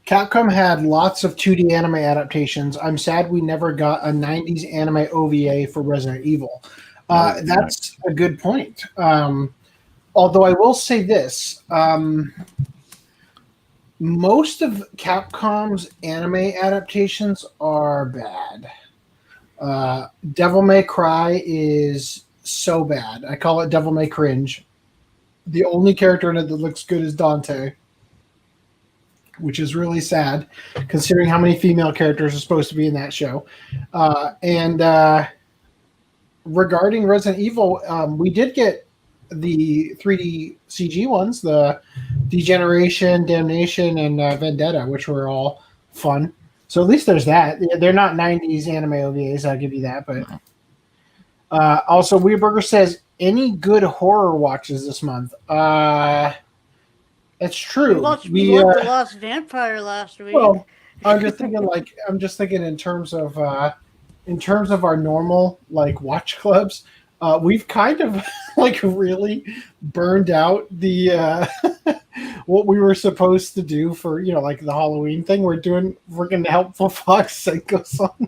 Capcom had lots of 2D anime adaptations. I'm sad we never got a 90s anime OVA for Resident Evil. That's a good point. Although I will say this. Most of Capcom's anime adaptations are bad. Devil May Cry is so bad. I call it Devil May Cringe. The only character in it that looks good is Dante, which is really sad considering how many female characters are supposed to be in that show. Regarding Resident Evil, we did get the 3D CG ones, the Degeneration, Damnation, and Vendetta, which were all fun. So at least there's that. They're not 90s anime OVAs, I'll give you that. But also, Weirburger says, any good horror watches this month? It's true. We watched The Lost Vampire last week. Well, I'm just thinking in terms of our normal watch clubs. We've kind of really burned out the what we were supposed to do for the Halloween thing. We're going to help Fox Senko-San.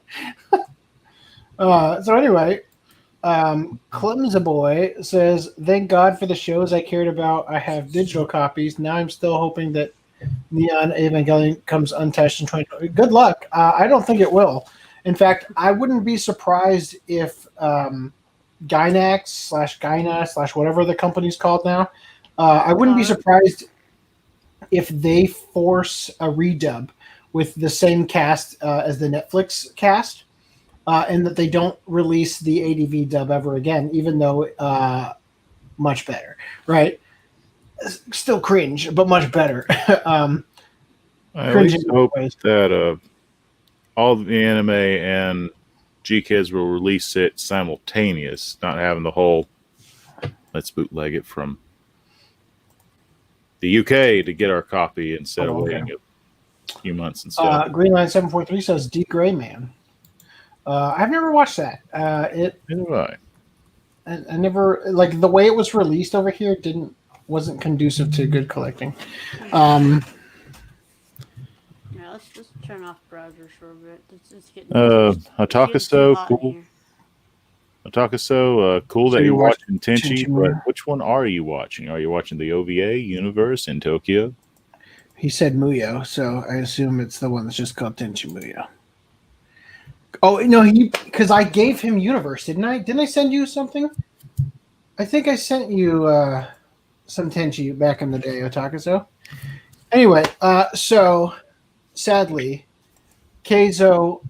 So anyway, Clemza Boy says, "Thank God for the shows I cared about. I have digital copies. Now I'm still hoping that Neon Evangelion comes untouched in 2020. Good luck. I don't think it will. In fact, I wouldn't be surprised if Gainax / whatever the company's called now. I wouldn't be surprised if they force a redub with the same cast as the Netflix cast, and that they don't release the ADV dub ever again, even though much better, right? Still cringe, but much better. I at least hope that all the anime and G-Kids will release it simultaneous, not having the whole let's bootleg it from the UK to get our copy instead of waiting a few months instead. Greenline 743 says Deep Gray Man. I've never watched that. Neither have I never the way it was released over here wasn't conducive to good collecting. Yeah, let's just turn off browsers for a bit. It's getting Hatakaso, hot in cool. here. Takaso, cool So that you're you're watching Tenchi, Tenchi but Muyo? which one are you watching? Are you watching the OVA universe in Tokyo? He said Muyo, so I assume it's the one that's just called Tenchi Muyo. Oh no, because I gave him Universe, didn't I? Didn't I send you something? I think I sent you some Tenchi back in the day, Otakaso. Anyway, so sadly, Keizo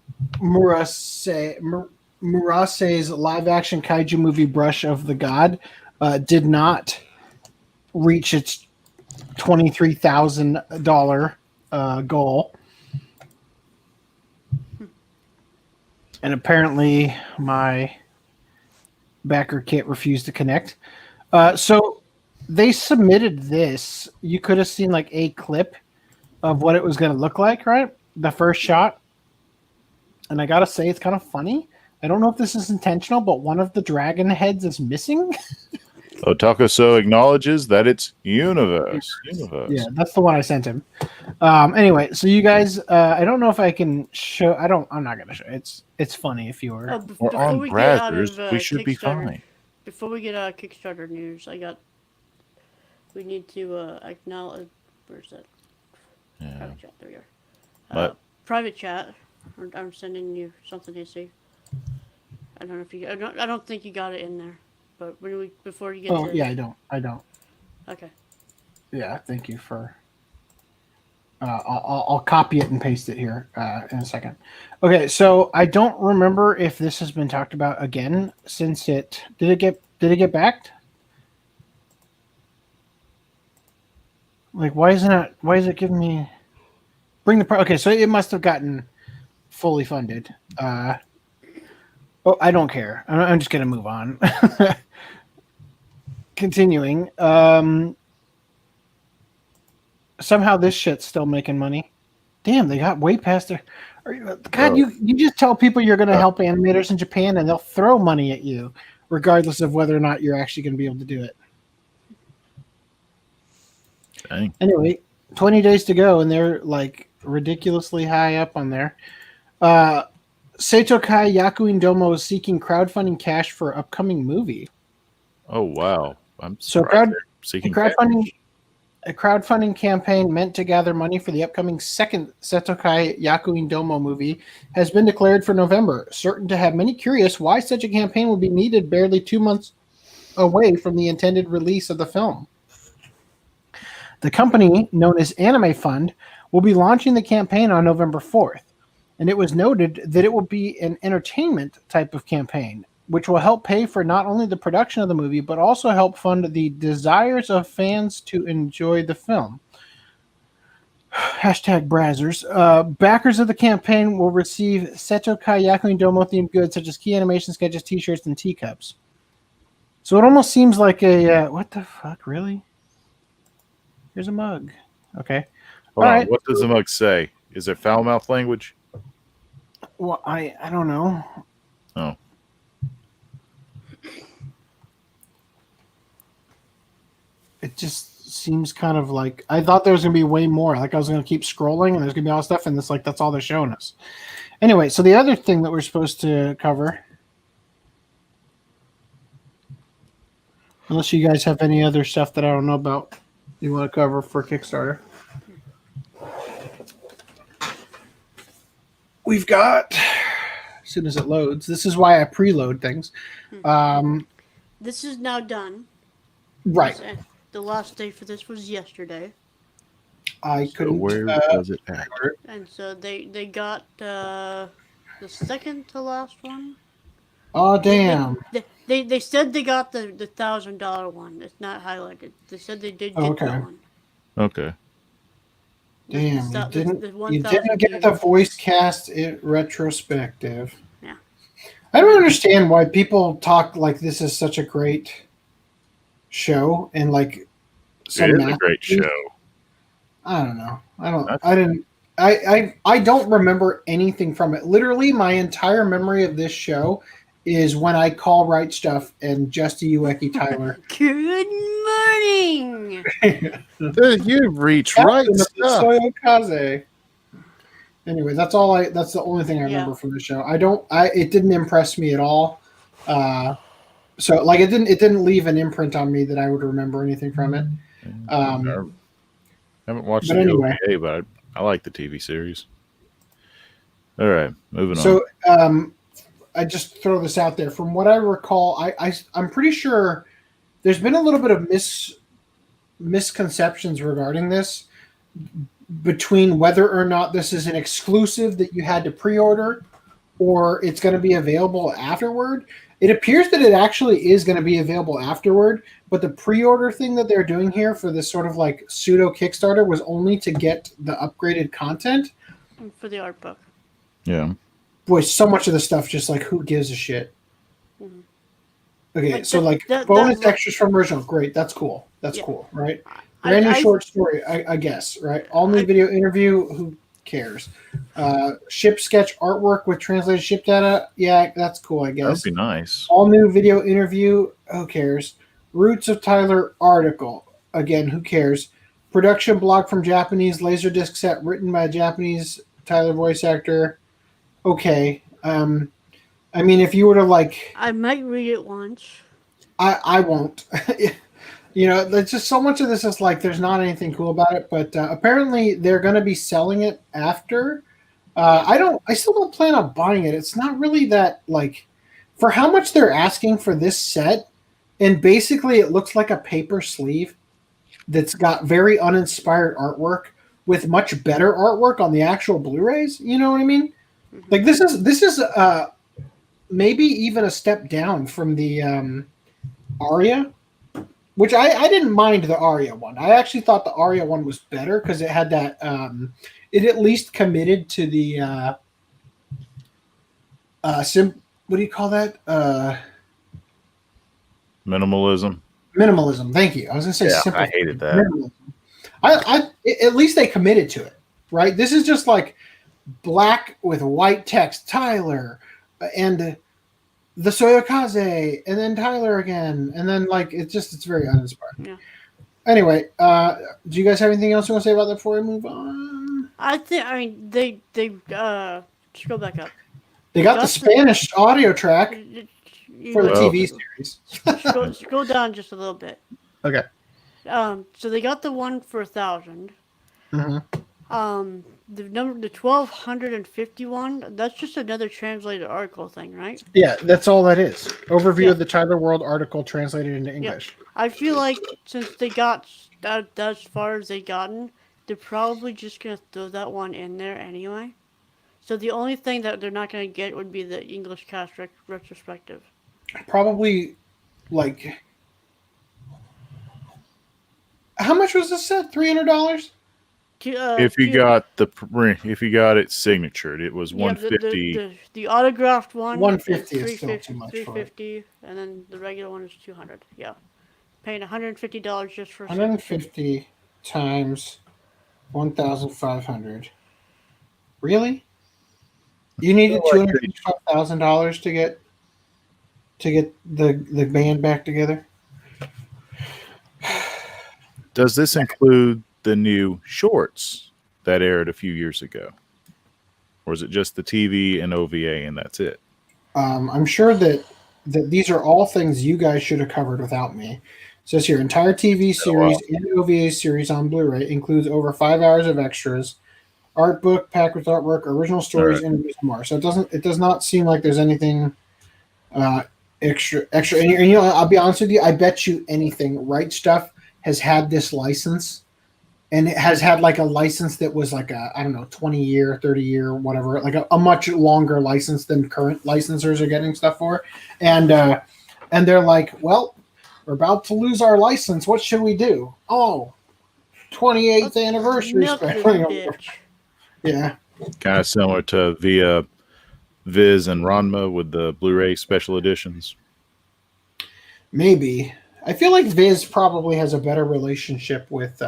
Murase's live-action kaiju movie Brush of the God did not reach its $23,000 goal. And apparently my backer kit refused to connect. So they submitted this. You could have seen like a clip of what it was going to look like, right? The first shot. And I got to say, it's kind of funny. I don't know if this is intentional, but one of the dragon heads is missing. Takaso acknowledges that it's universe. Yeah, that's the one I sent him. Anyway, so you guys, I don't know if I can show. I'm not gonna show. It's funny if you were. We're on Brazzers. We should be fine. Before we get Kickstarter news, we need to acknowledge. Where's that? Yeah. Private chat. There we are. Private chat. I'm sending you something to see. I don't know if you. I don't think you got it in there. But before you get to... yeah, I don't. Okay. Yeah, thank you for... I'll copy it and paste it here in a second. Okay, so I don't remember if this has been talked about again since it... Did it get backed? Like, why is it giving me... Okay, so it must have gotten fully funded. I don't care. I'm just going to move on. Continuing. Somehow this shit's still making money. Damn, they got way past their... God, you just tell people you're going to help animators in Japan and they'll throw money at you, regardless of whether or not you're actually going to be able to do it. Dang. Anyway, 20 days to go, and they're like ridiculously high up on there. Seitokai Yakuin Domo is seeking crowdfunding cash for upcoming movie. Oh wow! I'm so a crowdfunding campaign meant to gather money for the upcoming second Seitokai Yakuin Domo movie has been declared for November, certain to have many curious why such a campaign will be needed barely 2 months away from the intended release of the film. The company, known as Anime Fund, will be launching the campaign on November 4th. And it was noted that it will be an entertainment type of campaign, which will help pay for not only the production of the movie, but also help fund the desires of fans to enjoy the film. Hashtag Brazzers. Backers of the campaign will receive Seitokai Yakuin Domo themed goods such as key animation sketches, t-shirts, and teacups. So it almost seems like a... what the fuck, really? Here's a mug. Okay. Hold on. What does the mug say? Is it foul mouth language? Well, I don't know. Oh. It just seems kind of like... I thought there was going to be way more. Like I was going to keep scrolling and there's going to be all this stuff and it's like that's all they're showing us. Anyway, so the other thing that we're supposed to cover... Unless you guys have any other stuff that I don't know about you want to cover for Kickstarter. We've got, as soon as it loads, this is why I preload things. This is now done. Right. The last day for this was yesterday. I couldn't. Where does it at? And so they got the second to last one. Oh damn! They said they got the $1,000 one. It's not highlighted. They said they did get that one. Okay. Damn, you didn't get the voice cast retrospective. Yeah. I don't understand why people talk like this is such a great show and like it is a great show. I don't know. I don't remember anything from it. Literally, my entire memory of this show is when I call Right Stuff and Justy Ueki Tyler. Good morning. You've reached Right Stuff. Soyokaze. Anyway, that's the only thing I remember from the show. It didn't impress me at all. So like it didn't leave an imprint on me that I would remember anything from it. I haven't watched but the anyway. OVA, but I like the TV series. All right, moving on. So I just throw this out there. From what I recall, I'm pretty sure there's been a little bit of misconceptions regarding this between whether or not this is an exclusive that you had to pre-order or it's going to be available afterward. It appears that it actually is going to be available afterward, but the pre-order thing that they're doing here for this sort of like pseudo Kickstarter was only to get the upgraded content. For the art book. Yeah. Boy, so much of the stuff just like who gives a shit. Mm-hmm. Okay, like so like bonus extras from original, great, that's cool. That's cool, right? Brand new short story, I guess, right? All new video interview, who cares? Ship sketch artwork with translated ship data, yeah, that's cool, I guess. That'd be nice. All new video interview, who cares? Roots of Tyler article, again, who cares? Production blog from Japanese Laserdisc set written by a Japanese Tyler voice actor. Okay. I mean, if you were to like... I might read it once. I won't. You know, there's just so much of this is like there's not anything cool about it, but apparently they're going to be selling it after. I still don't plan on buying it. It's not really that, like, for how much they're asking for this set, and basically it looks like a paper sleeve that's got very uninspired artwork with much better artwork on the actual Blu-rays. You know what I mean? Mm-hmm. Like this is maybe even a step down from the Aria, which I didn't mind the Aria one. I actually thought the Aria one was better because it had that it at least committed to the what do you call that? Minimalism. Minimalism. Thank you. I was gonna say simple. I hated that. Minimalism. At least they committed to it, right? This is just like black with white text, Tyler, and the Soyokaze, and then Tyler again, and then like it's very uninspired. Yeah. Anyway, do you guys have anything else you want to say about that before we move on? They just go back up. They got the Spanish audio track for the TV series. Scroll down just a little bit. Okay. So they got the one for 1,000. Mm-hmm. The 1,251. That's just another translated article thing, right? Yeah, that's all that is. Overview of the Tyler World article translated into English. Yeah. I feel like since they got that as far as they gotten, they're probably just gonna throw that one in there anyway. So the only thing that they're not gonna get would be the English cast retrospective. Probably, like, how much was this set? $300. If you got it signatured, it was $150. The autographed one, $150 is still too much. $350, and then the regular one is $200. Yeah, paying $150 just for 150 times 1,500. Really? You needed $255,000 to get the band back together. Does this include the new shorts that aired a few years ago, or is it just the TV and OVA and that's it? I'm sure that these are all things you guys should have covered without me. It says here, entire TV series and OVA series on Blu-ray includes over 5 hours of extras, art book packed with artwork, original stories, interviews, and more. So it does not seem like there's anything extra. And you know, I'll be honest with you, I bet you anything, Right Stuff has had this license. And it has had like a license that was like a, I don't know, 20-year, 30-year, whatever, like a much longer license than current licensors are getting stuff for. And they're like, well, we're about to lose our license. What should we do? Oh, 28th anniversary special. Yeah. Kind of similar to via Viz and Ranma with the Blu-ray special editions. Maybe. I feel like Viz probably has a better relationship with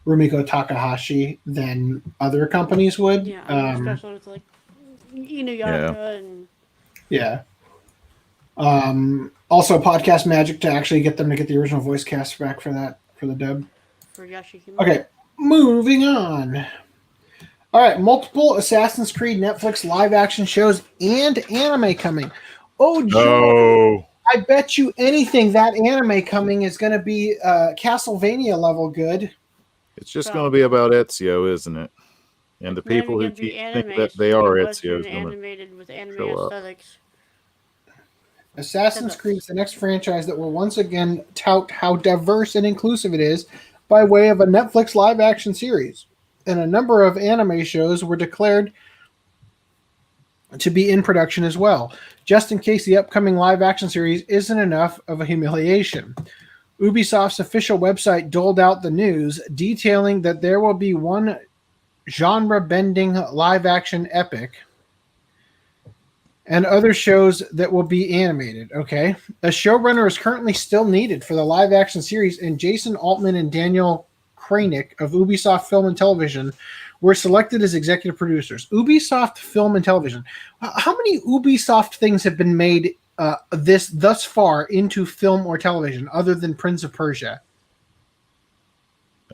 Rumiko Takahashi than other companies would. Yeah, especially with like Inuyasha and also Podcast Magic to actually get them to get the original voice cast back for the dub. For Yashihime. Okay, moving on. All right, multiple Assassin's Creed Netflix live action shows and anime coming. Oh, Joe, No. I bet you anything that anime coming is going to be Castlevania level good. It's just going to be about Ezio, isn't it? And the It's not even people who gonna be keep anime, thinking that it's they gonna are be Ezio Western is going to animated with anime show up. aesthetics. Assassin's Creed is the next franchise that will once again tout how diverse and inclusive it is by way of a Netflix live-action series. And a number of anime shows were declared to be in production as well, just in case the upcoming live-action series isn't enough of a humiliation. Ubisoft's official website doled out the news, detailing that there will be one genre-bending live-action epic and other shows that will be animated. Okay. A showrunner is currently still needed for the live-action series, and Jason Altman and Daniel Kranick of Ubisoft Film and Television were selected as executive producers. Ubisoft Film and Television. How many Ubisoft things have been made thus far into film or television other than Prince of Persia?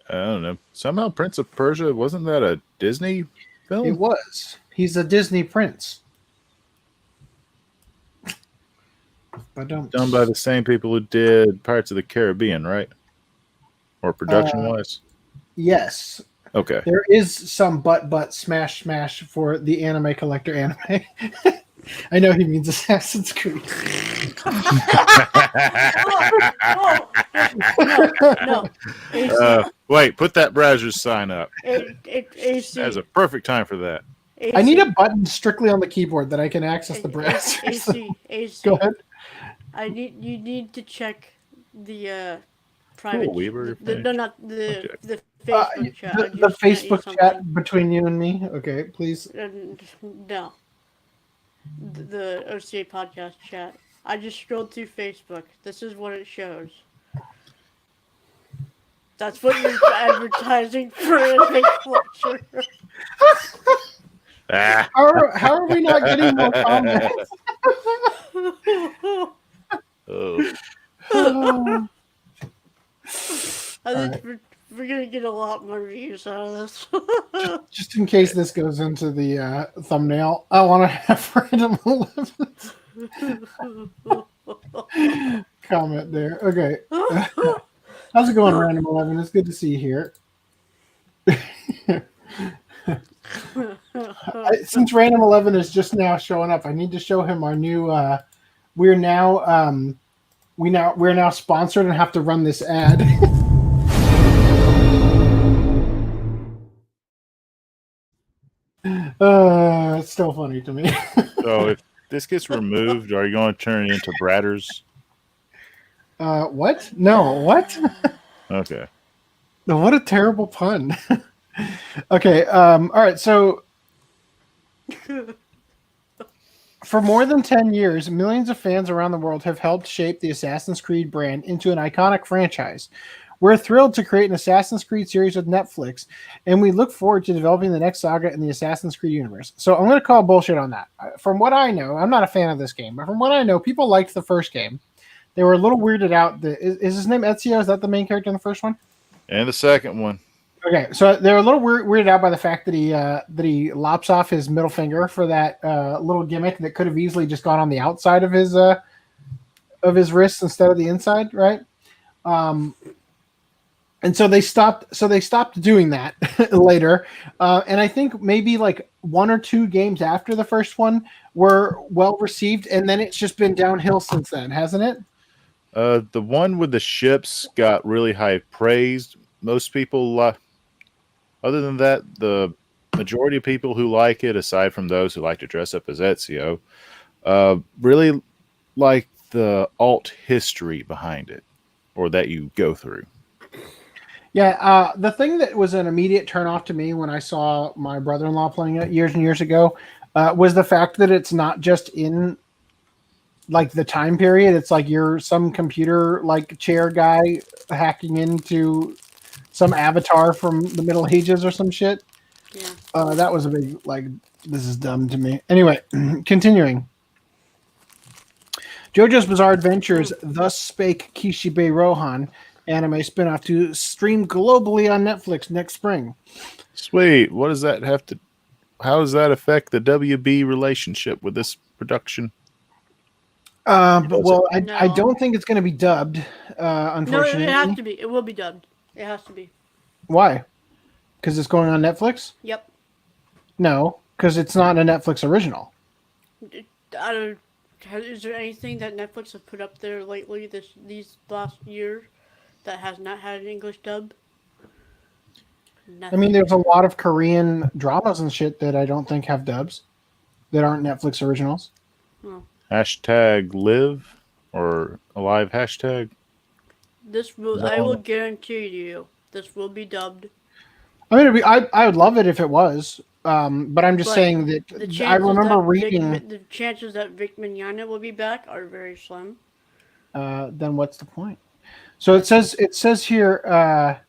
I don't know. Somehow Prince of Persia, wasn't that a Disney film? It was. He's a Disney prince. But Done by the same people who did Pirates of the Caribbean, right? Or production-wise? Yes. Okay. There is some butt smash for the anime collector anime. I know he means Assassin's Creed. No. Wait, put that browser sign up. AC. That's a perfect time for that. I need a button strictly on the keyboard that I can access the browser. AC. Go ahead. You need to check the private. Cool, Weaver, not the Facebook chat. The Facebook chat between you and me. Okay, please. No. The OCA Podcast chat. I just scrolled through Facebook. This is what it shows. That's what you're advertising for Anime Culture. How are we not getting more comments? I think we're going to get a lot more views out of this. Just in case this goes into the thumbnail, I want to have Random 11 comment there. Okay. How's it going, Random 11? It's good to see you here. Since Random 11 is just now showing up, I need to show him our new. We're now sponsored and have to run this ad. It's still funny to me. So if this gets removed, are you going to turn it into Bratters? What? No, what? Okay. No, what a terrible pun. Okay, all right, so for more than 10 years, millions of fans around the world have helped shape the Assassin's Creed brand into an iconic franchise. We're thrilled to create an Assassin's Creed series with Netflix, and we look forward to developing the next saga in the Assassin's Creed universe. So I'm going to call bullshit on that. From what I know, I'm not a fan of this game, but from what I know, people liked the first game. They were a little weirded out. Is his name Ezio? Is that the main character in the first one? And the second one. Okay, so they're a little weirded out by the fact that he lops off his middle finger for that little gimmick that could have easily just gone on the outside of his wrist instead of the inside, right? And so they stopped doing that later. And I think maybe like one or two games after the first one were well received, and then it's just been downhill since then, hasn't it? The one with the ships got really high praise. Most people, other than that, the majority of people who like it, aside from those who like to dress up as Ezio, really like the alt history behind it, or that you go through. Yeah, the thing that was an immediate turnoff to me when I saw my brother-in-law playing it years and years ago was the fact that it's not just in like the time period. It's like you're some computer like chair guy hacking into some avatar from the Middle Ages or some shit. Yeah. That was a big like, this is dumb to me. Anyway, continuing. JoJo's Bizarre Adventures, Thus Spake Kishibe Rohan, anime spinoff to stream globally on Netflix next spring. Sweet. What does that have to? How does that affect the WB relationship with this production? But well, I No. don't think it's going to be dubbed. No, Unfortunately, it has to be. It will be dubbed. It has to be. Why? Because it's going on Netflix? Yep. No, because it's not a Netflix original. I don't. Is there anything that Netflix has put up there lately these last years that has not had an English dub? Nothing. I mean, there's a lot of Korean dramas and shit that I don't think have dubs that aren't Netflix originals. Oh. Hashtag live or alive hashtag. This will. I will guarantee you, this will be dubbed. I mean, I would love it if it was, but I'm just But saying that The chances I remember that reading. the chances that Vic Mignogna will be back are very slim. Then what's the point? So it says here,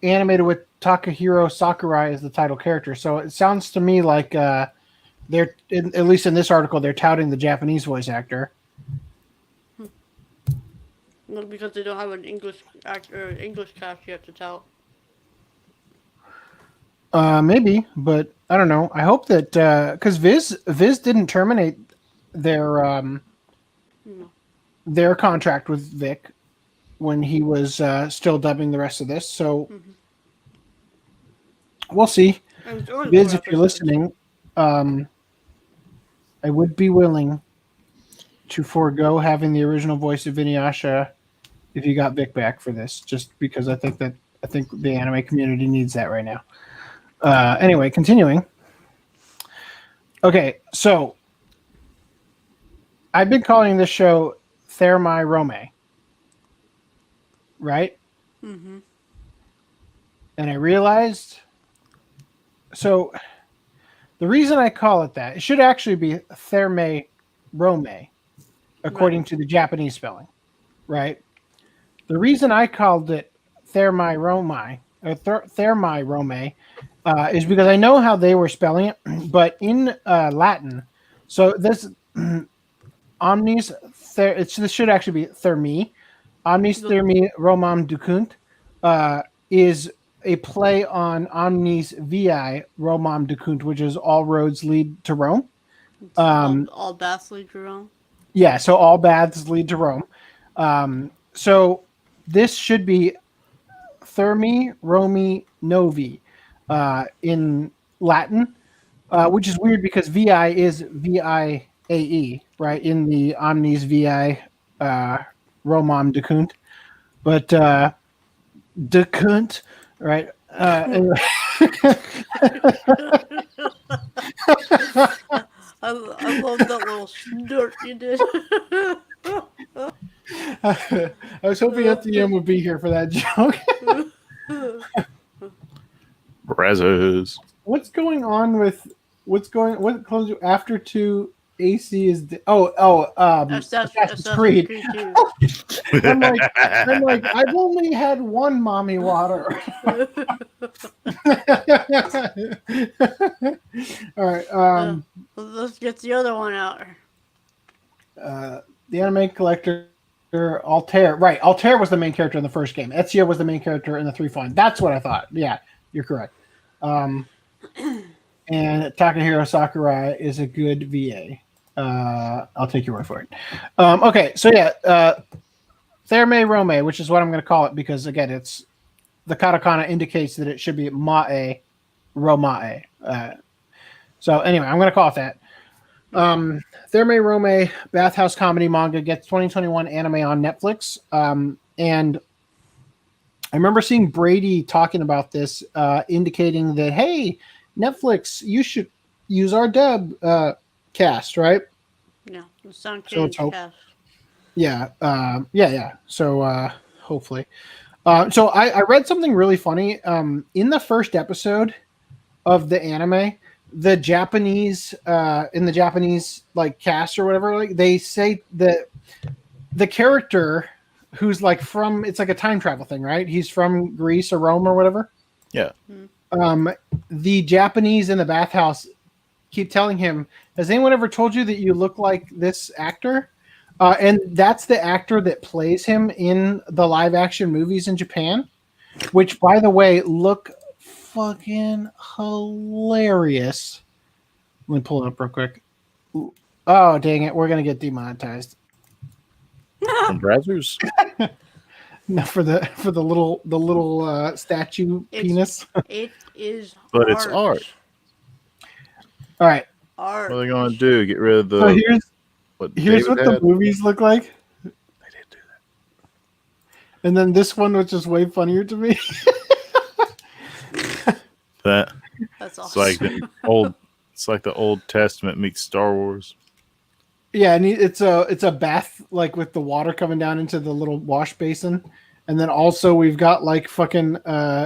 animated with Takahiro Sakurai as the title character. So it sounds to me like they're at least in this article they're touting the Japanese voice actor. Well, because they don't have an English actor or English cast yet to tell. Maybe, but I don't know. I hope that because Viz didn't terminate their contract with Vic when he was still dubbing the rest of this. So we'll see. Viz, if you're listening, I would be willing to forego having the original voice of Inuyasha if you got Vic back for this, just because I think the anime community needs that right now. Anyway, continuing. Okay, so I've been calling this show Thermi Rome, right? Mm-hmm. And I realized, so the reason I call it that, it should actually be Therme Rome, according to the Japanese spelling, right? The reason I called it Thermi Rome, Thermi Rome, is because I know how they were spelling it, but in Latin, so this omnis, this should actually be thermi, omnis thermi Romam ducunt, is a play on omnis viae Romam ducunt, which is all roads lead to Rome. All paths lead to Rome. Yeah, so all paths lead to Rome. So this should be Thermi Romi Novi in Latin, which is weird because VI is VIAE, right, in the Omnis VI Romam Decunt. But Decunt, right? Anyway. I love that little snort you did. I was hoping FDM would be here for that joke. What Brazzers. what comes after 2 AC is Assassin's Creed. I'm like I've only had one mommy water. All right. Let's get the other one out. The anime collector Altair. Right. Altair was the main character in the first game. Ezio was the main character in the 3 That's what I thought. Yeah, you're correct. And Takahiro Sakurai is a good VA. I'll take your word for it. Okay, so yeah, Therme Rome, which is what I'm going to call it because again, it's the katakana indicates that it should be Mae Romae. So anyway, I'm going to call it that. Therme Rome bathhouse comedy manga gets 2021 anime on Netflix. And I remember seeing Brady talking about this, indicating that, hey, Netflix, you should use our dub cast, right? Yeah, the sound So let's change hope. cast. Yeah. So hopefully. So I read something really funny. In the first episode of the anime, the Japanese in the Japanese like cast or whatever, like they say that the character who's like from, it's like a time travel thing, right? He's from Greece or Rome or whatever. Yeah. The Japanese in the bathhouse keep telling him, has anyone ever told you that you look like this actor? And that's the actor that plays him in the live action movies in Japan, which, by the way, look fucking hilarious. Let me pull it up real quick. Oh, dang it. We're going to get demonetized. From Brazzers? No, for the little statue penis. It is But it's art. All right. Art. What are they going to do? Get rid of the... So here's David what had? the movies look like. They did do that. And then this one, which is way funnier to me. That That's it's awesome. like the old. It's like the Old Testament meets Star Wars. Yeah, and it's a bath, like with the water coming down into the little wash basin. And then also we've got like fucking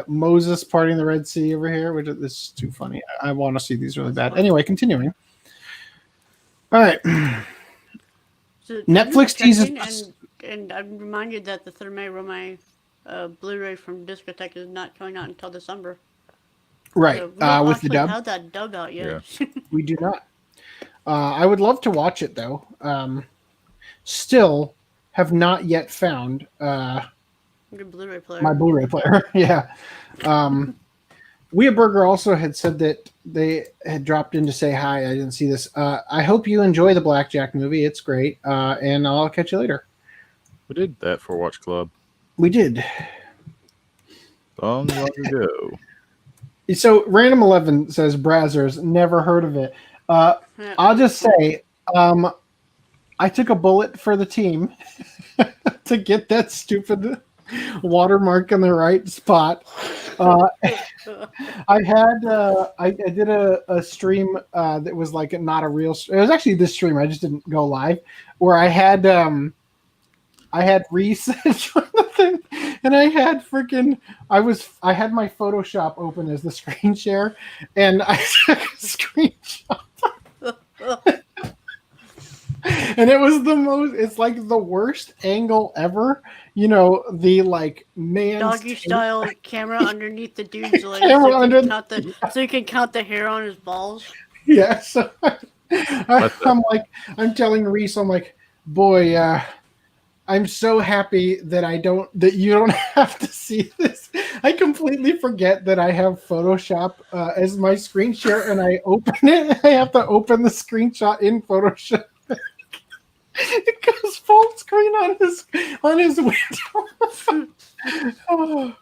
Moses parting the Red Sea over here, which this is too funny. I want to see these really bad. Anyway, continuing. All right. So Netflix I'm just teases- checking, and I'm reminded that the Therme Rome Blu-ray from Discotheque is not coming out until December. Right. So we don't With the actually dub. have that dub out yet. We do not. I would love to watch it though. Still have not yet found Your Blu-ray player. my Blu-ray player. Yeah. Wea Burger also had said that they had dropped in to say hi. I didn't see this. I hope you enjoy the Blackjack movie. It's great. And I'll catch you later. We did that for Watch Club We did. long ago. So Random 11 says Brazzers. Never heard of it. Yeah. I'll just say, I took a bullet for the team to get that stupid watermark in the right spot. I did a stream that was like not a real. It was actually this stream. I just didn't go live, where I had RHYS join the thing, and I had I had my Photoshop open as the screen share, and I took a screenshot. And it was it's like the worst angle ever. You know, the like man Doggy style camera underneath the dude's legs so you can count the hair on his balls. Yeah, so I'm telling RHYS, I'm like, boy, I'm so happy that you don't have to see this. I completely forget that I have Photoshop as my screen share, and I open it. I have to open the screenshot in Photoshop. It goes full screen on his window. Oh,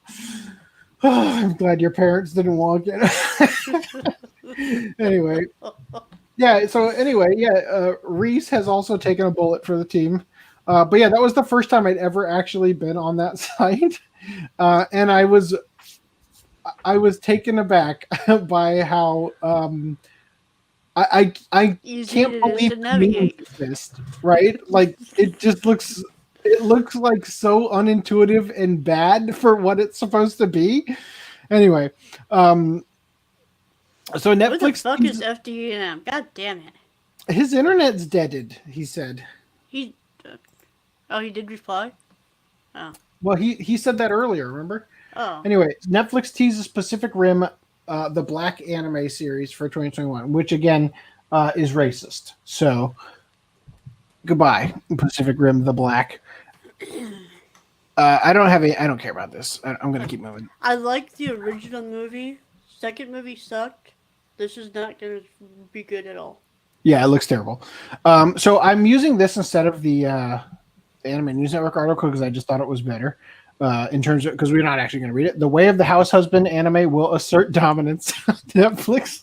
I'm glad your parents didn't walk in. Anyway, RHYS has also taken a bullet for the team. But yeah, that was the first time I'd ever actually been on that site, and I was taken aback by how I can't believe it exists, right? Like it looks like so unintuitive and bad for what it's supposed to be. Anyway, so Netflix. What the fuck is FDDNM? God damn it! His internet's deaded. He said. He did reply. Oh. Well, he said that earlier. Remember? Oh. Anyway, Netflix teases Pacific Rim, the Black anime series for 2021, which again is racist. So, goodbye, Pacific Rim, the Black. I don't care about this. I'm gonna keep moving. I like the original movie. Second movie sucked. This is not gonna be good at all. Yeah, it looks terrible. So I'm using this instead of the Anime News Network article because I just thought it was better. In terms of, because we're not actually going to read it. The Way of the House Husband anime will assert dominance. Netflix.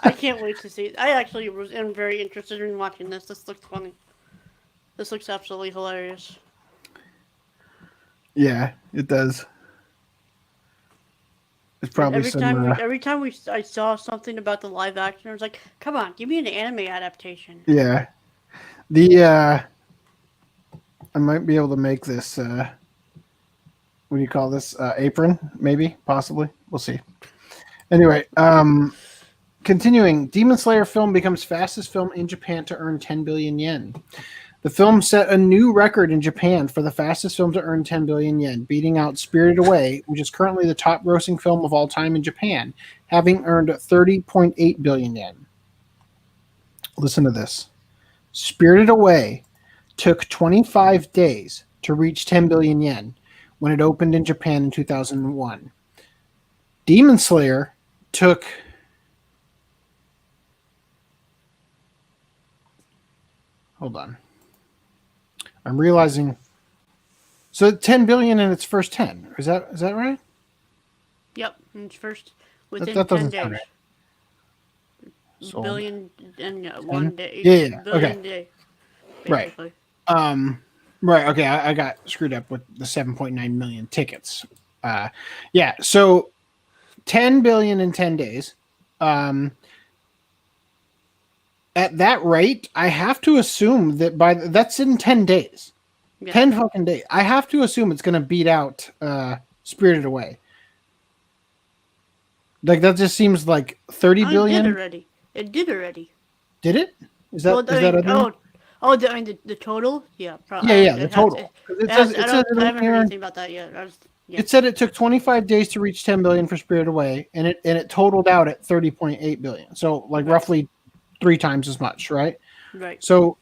I can't wait to see it. I actually am very interested in watching this. This looks funny. This looks absolutely hilarious. Yeah, it does. It's probably every time I saw something about the live action, I was like, "Come on, give me an anime adaptation." Yeah, I might be able to make this. What do you call this? Apron, maybe, possibly. We'll see. Anyway, continuing. Demon Slayer film becomes fastest film in Japan to earn 10 billion yen. The film set a new record in Japan for the fastest film to earn 10 billion yen, beating out Spirited Away, which is currently the top grossing film of all time in Japan, having earned 30.8 billion yen. Listen to this. Spirited Away took 25 days to reach 10 billion yen when it opened in Japan in 2001. Demon Slayer took hold on. I'm realizing. So 10 billion in its first 10. Is that right? Yep, in its first within that 10 doesn't days. sound right. Sold. Billion and 1 day. Yeah. Billion Okay. day. Right. Basically. Right. Okay. I got screwed up with the 7.9 million tickets. Yeah. So 10 billion in 10 days. At that rate, I have to assume that that's in 10 days. Yeah. 10 fucking days. I have to assume it's going to beat out Spirited Away. Like, that just seems like 30 billion. It did already. Did it? Is that the total? Yeah, probably. Yeah, the total. I haven't heard anything about that yet. Yeah. It said it took 25 days to reach 10 billion for Spirited Away, and it totaled out at 30.8 billion. So, like, roughly 3 times as much, right? Right. So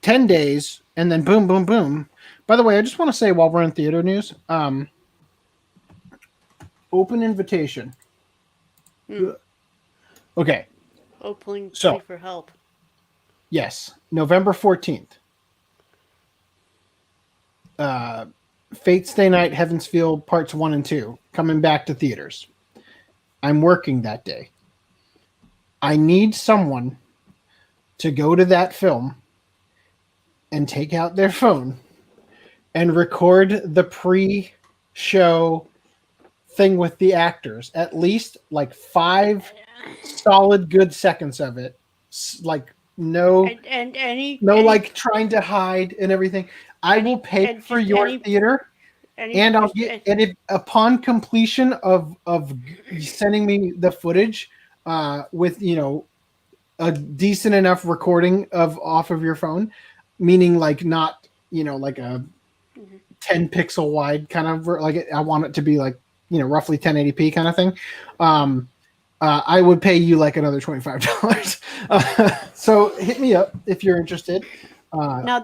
10 days, and then boom, boom, boom. By the way, I just want to say while we're in theater news, open invitation. Okay. Opening plea for help. Yes. November 14th. Fate's Stay Night, Heaven's Feel Parts 1 and 2 coming back to theaters. I'm working that day. I need someone to go to that film and take out their phone and record the pre-show thing with the actors. At least like 5 solid good seconds of it. Like no like trying to hide and everything. I will pay for your theater, and I'll get if upon completion of sending me the footage with a decent enough recording off of your phone, meaning like not like a 10 pixel wide kind of like I want it to be like roughly 1080p kind of thing. I would pay you like another $25. So hit me up if you're interested. Now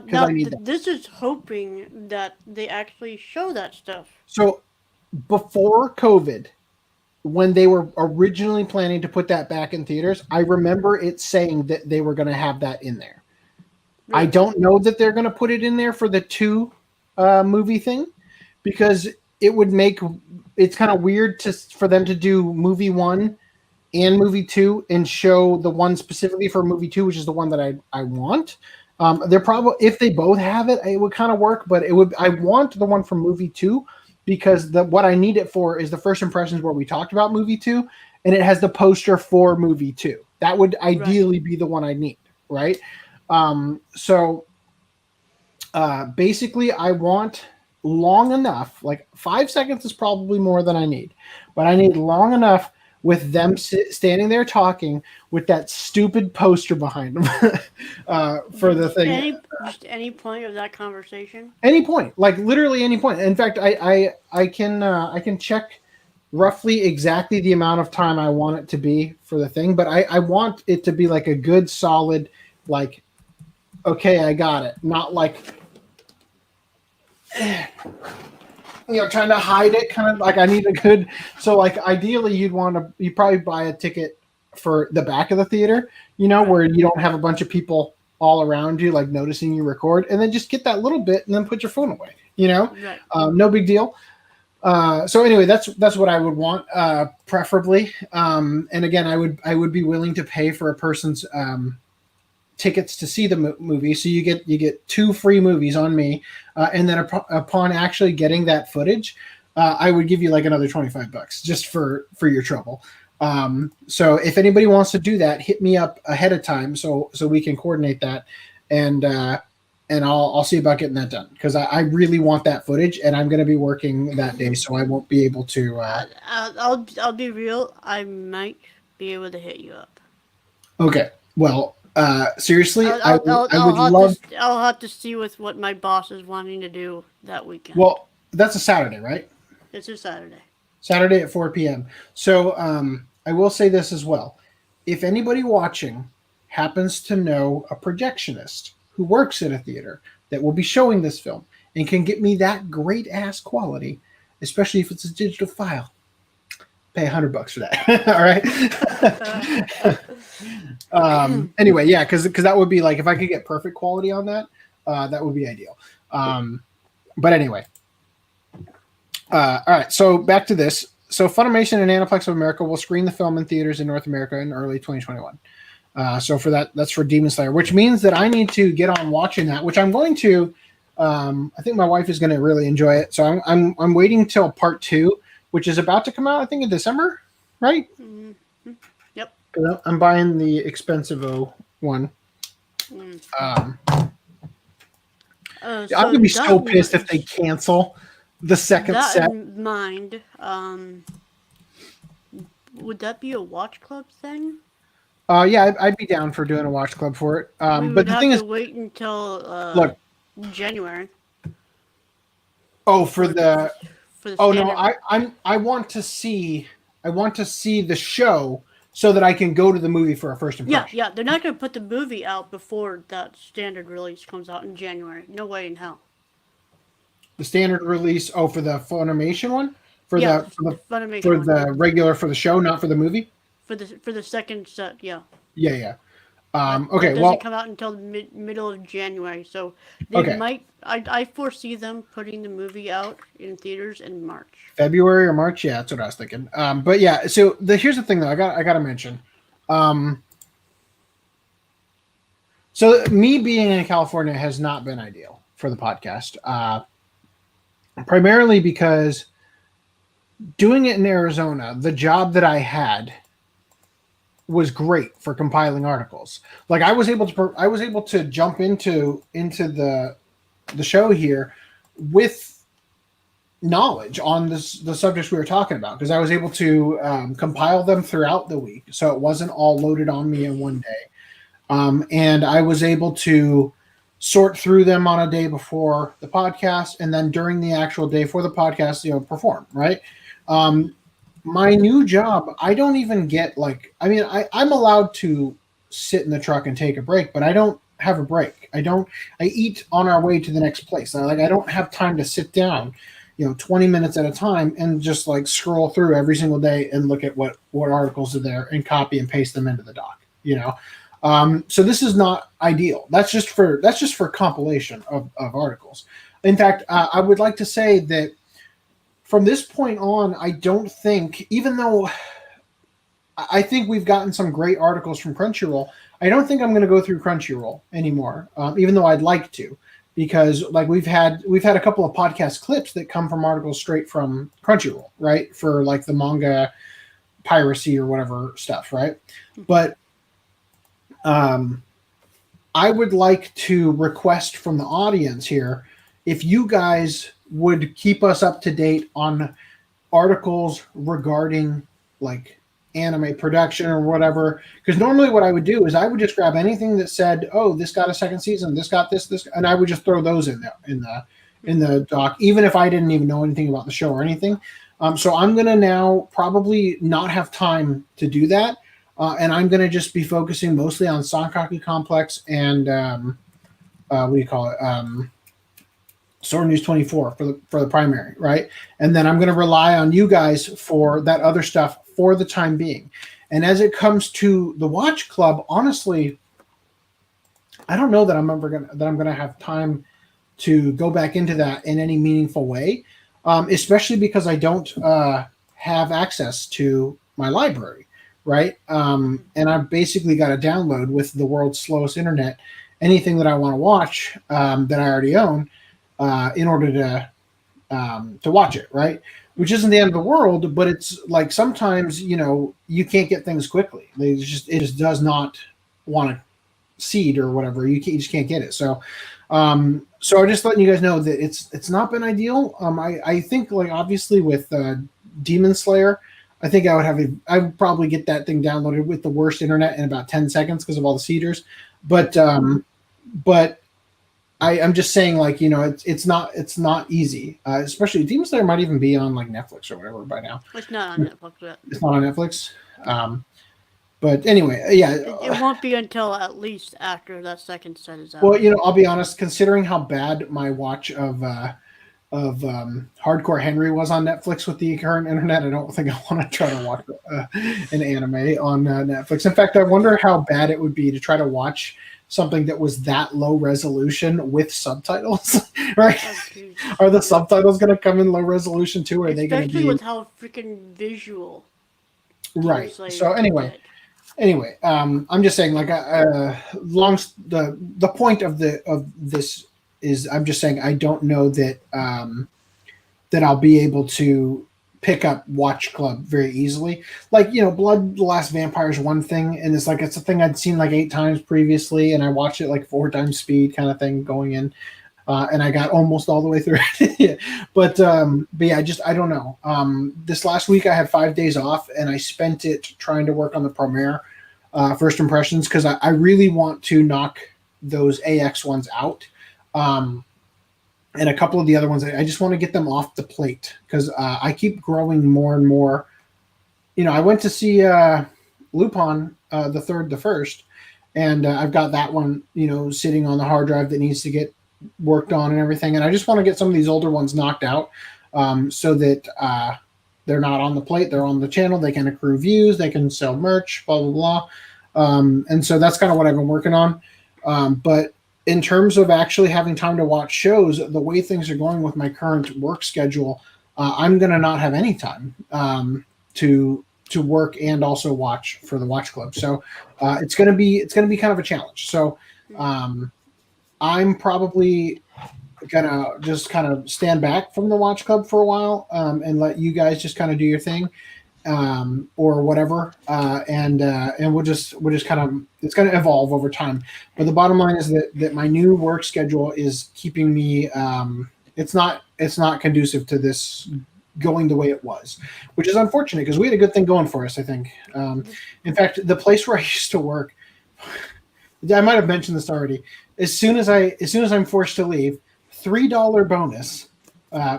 this is hoping that they actually show that stuff. So before COVID, when they were originally planning to put that back in theaters, I remember it saying that they were going to have that in there. Right. I don't know that they're going to put it in there for the 2 movie thing, because it would make it's kind of weird for them to do movie 1 and movie 2 and show the one specifically for movie 2, which is the one that I want. They're probably, if they both have it, it would kind of work, but I want the one from movie 2 because what I need it for is the first impressions where we talked about movie 2, and it has the poster for movie 2. That would ideally be the one I need, right? Basically I want long enough, like 5 seconds is probably more than I need, but I need long enough with them standing there talking with that stupid poster behind them for the thing. Any point of that conversation? Any point, like literally any point. In fact, I can check roughly exactly the amount of time I want it to be for the thing, but I want it to be like a good solid, like, okay, I got it. Not like, trying to hide it, kind of like I need a good. So like ideally you'd probably buy a ticket for the back of the theater, where you don't have a bunch of people all around you, like noticing you record, and then just get that little bit and then put your phone away, Right. No big deal. So anyway, that's what I would want, preferably. And again, I would be willing to pay for a person's tickets to see the movie, so you get 2 free movies on me, and then upon actually getting that footage, I would give you like another $25 just for your trouble. So if anybody wants to do that, hit me up ahead of time so we can coordinate that, and I'll see about getting that done, because I really want that footage, and I'm going to be working that day, so I won't be able to. I'll be real. I might be able to hit you up. Okay. Well. Seriously, I'll have to see with what my boss is wanting to do that weekend. Well, that's a Saturday, right? It's a Saturday. Saturday at 4 p.m. So I will say this as well. If anybody watching happens to know a projectionist who works at a theater that will be showing this film and can get me that great ass quality, especially if it's a digital file, pay $100 for that. All right. Anyway, yeah, because that would be like if I could get perfect quality on that, that would be ideal. But anyway, all right. So back to this. So Funimation and Aniplex of America will screen the film in theaters in North America in early 2021. So for that's for Demon Slayer, which means that I need to get on watching that, which I'm going to. I think my wife is going to really enjoy it. So I'm waiting till part 2, which is about to come out, I think in December, right? Mm-hmm. Yep. I'm buying the expensive one. I'm gonna be so pissed if they cancel the second that set. In mind, would that be a watch club thing? Yeah, I'd be down for doing a watch club for it. But the thing is, wait until look, January. Oh, for the oh no, standard. I want to see the show so that I can go to the movie for a first impression. Yeah, they're not going to put the movie out before that standard release comes out in January. No way in hell. The standard release, for the Funimation one, for the Funimation for one. the regular for the show, not for the movie. For the second set, yeah. Yeah. It Okay, doesn't come out until the middle of January, so they might. I foresee them putting the movie out in theaters in March. February or March, yeah, that's what I was thinking. But yeah, so here's the thing though, I got to mention. So me being in California has not been ideal for the podcast, primarily because doing it in Arizona, the job that I had was great for compiling articles. Like I was able to jump into the show here with knowledge on the subjects we were talking about, because I was able to compile them throughout the week, so it wasn't all loaded on me in one day. And I was able to sort through them on a day before the podcast, and then during the actual day for the podcast, perform, right? My new job, I don't even get I'm allowed to sit in the truck and take a break, but I don't have a break. I eat on our way to the next place. I don't have time to sit down, 20 minutes at a time and just scroll through every single day and look at what articles are there and copy and paste them into the doc, So this is not ideal. That's just for compilation of articles. In fact, I would like to say that from this point on, I don't think, even though I think we've gotten some great articles from Crunchyroll, I don't think I'm going to go through Crunchyroll anymore, even though I'd like to, because we've had a couple of podcast clips that come from articles straight from Crunchyroll, right? For the manga piracy or whatever stuff, right? But I would like to request from the audience here, if you guys would keep us up to date on articles regarding anime production or whatever, because normally what I would do is I would just grab anything that said, oh, this got a second season, this got this, and I would just throw those in the doc, even if I didn't even know anything about the show or anything. So I'm gonna now probably not have time to do that, and I'm gonna just be focusing mostly on Sankaku Complex and Sword News 24 for the primary, right? And then I'm going to rely on you guys for that other stuff for the time being. And as it comes to the watch club, honestly, I don't know that I'm going to have time to go back into that in any meaningful way, especially because I don't have access to my library, right? And I've basically got to download with the world's slowest internet anything that I want to watch that I already own. In order to watch it, right? Which isn't the end of the world, but it's sometimes you can't get things quickly. It just does not want to seed or whatever. You just can't get it. So I'm just letting you guys know that it's not been ideal. I think obviously with Demon Slayer, I think I would probably get that thing downloaded with the worst internet in about 10 seconds because of all the seeders, but I'm just saying, it's not easy. Especially Demon Slayer might even be on Netflix or whatever by now. It's not on Netflix yet. It's not on Netflix. But anyway, yeah. It won't be until at least after that second set is out. Well, I'll be honest. Considering how bad my watch of Hardcore Henry was on Netflix with the current internet. I don't think I want to try to watch an anime on Netflix. In fact, I wonder how bad it would be to try to watch something that was that low resolution with subtitles, right? Oh, are the subtitles going to come in low resolution too? Or are they going to especially be with how freaking visual? right? Slayer So anyway, did. I'm just saying, like, the point of this is, I'm just saying I don't know that that I'll be able to pick up Watch Club very easily. Like, Blood the Last Vampire is one thing, and it's a thing I'd seen like 8 times previously, and I watched it like 4 times speed kind of thing going in, and I got almost all the way through it. but yeah, I don't know. This last week I had 5 days off, and I spent it trying to work on the Premiere first impressions, because I really want to knock those AX ones out. And a couple of the other ones, I just want to get them off the plate, because I keep growing more and more. I went to see Lupin, the third, the first, and I've got that one, sitting on the hard drive that needs to get worked on and everything. And I just want to get some of these older ones knocked out, so that they're not on the plate. They're on the channel. They can accrue views. They can sell merch, blah, blah, blah. And so that's kind of what I've been working on. But in terms of actually having time to watch shows, the way things are going with my current work schedule, I'm going to not have any time to work and also watch for the Watch Club. So it's going to be kind of a challenge. So I'm probably gonna just kind of stand back from the Watch Club for a while, and let you guys just kind of do your thing, or whatever, and we'll just kind of, it's going to evolve over time. But the bottom line is that my new work schedule is keeping me, it's not conducive to this going the way it was, which is unfortunate, because we had a good thing going for us, I think. In fact, the place where I used to work, I might have mentioned this already. As soon as I'm forced to leave, $3 bonus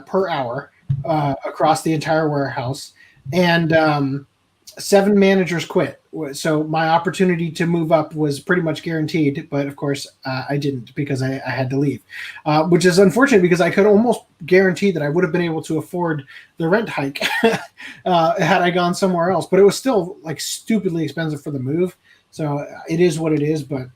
per hour across the entire warehouse, and 7 managers quit. So my opportunity to move up was pretty much guaranteed, but of course I didn't, because I had to leave, which is unfortunate, because I could almost guarantee that I would have been able to afford the rent hike had I gone somewhere else. But it was still like stupidly expensive for the move. So it is what it is. But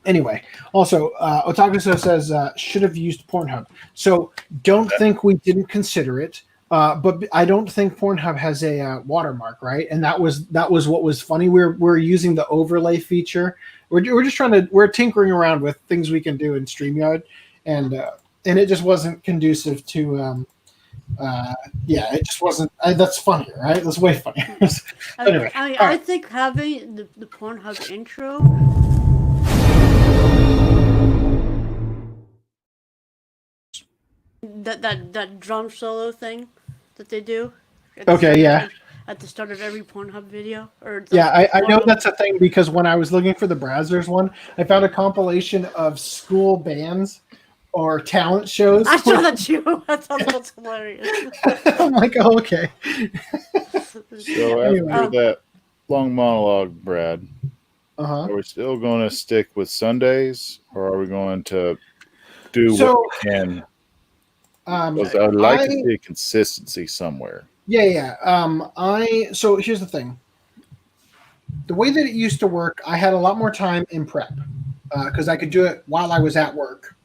anyway, also, Otakuso says, should have used Pornhub. So don't think we didn't consider it. But I don't think Pornhub has a watermark, right? And that was what was funny. We're using the overlay feature. We're just we're tinkering around with things we can do in StreamYard, and it just wasn't conducive to. It just wasn't. That's funnier, right? That's way funnier. Anyway, I think having the Pornhub intro. That drum solo thing that they do. Okay, yeah. At the start of every Pornhub video, I know that's a thing, because when I was looking for the Brazzers one, I found a compilation of school bands or talent shows. I saw that too. I thought that's hilarious. I'm like, oh, okay. So after that long monologue, Brad, are we still going to stick with Sundays, or are we going to do what we can? Because I'd like to see a consistency somewhere. Yeah. So here's the thing. The way that it used to work, I had a lot more time in prep, because I could do it while I was at work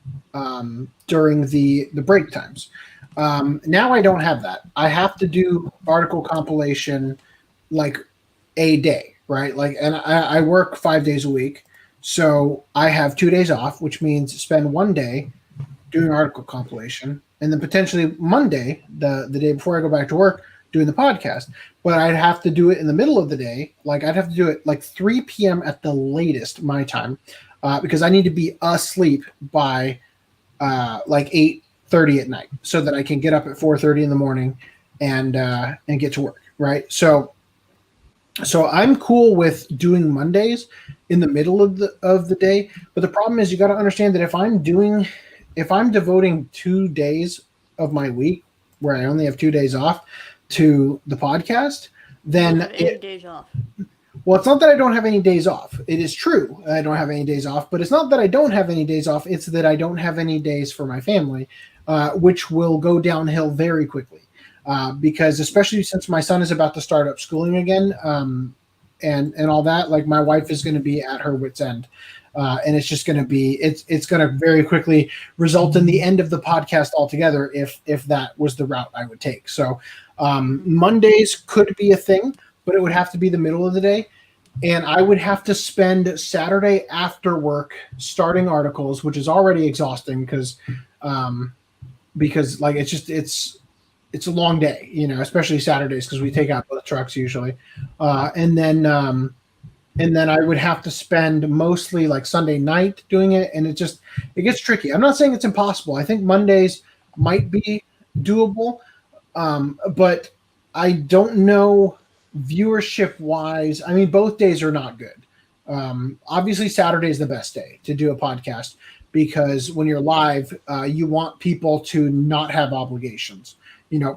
during the break times. Now I don't have that. I have to do article compilation like a day, right? And I work 5 days a week, so I have 2 days off, which means spend 1 day doing article compilation, and then potentially Monday, the day before I go back to work, doing the podcast. But I'd have to do it in the middle of the day. Like, I'd have to do it like 3 p.m. at the latest, my time, because I need to be asleep by like 8:30 at night, so that I can get up at 4:30 in the morning and get to work, right? So I'm cool with doing Mondays in the middle of the day. But the problem is, you got to understand that if I'm devoting 2 days of my week, where I only have 2 days off, to the podcast, then days off. Well, it's not that I don't have any days off. It is true I don't have any days off, but it's not that I don't have any days off. It's that I don't have any days for my family, which will go downhill very quickly. Because especially since my son is about to start up schooling again, and all that, like my wife is going to be at her wit's end. And it's just going to be, it's going to very quickly result in the end of the podcast altogether if that was the route I would take. So Mondays could be a thing, but it would have to be the middle of the day. And I would have to spend Saturday after work starting articles, which is already exhausting because like it's a long day, especially Saturdays because we take out both trucks usually. And then I would have to spend mostly like Sunday night doing it. And it gets tricky. I'm not saying it's impossible. I think Mondays might be doable. But I don't know viewership wise. I mean, both days are not good. Obviously Saturday is the best day to do a podcast because when you're live, you want people to not have obligations.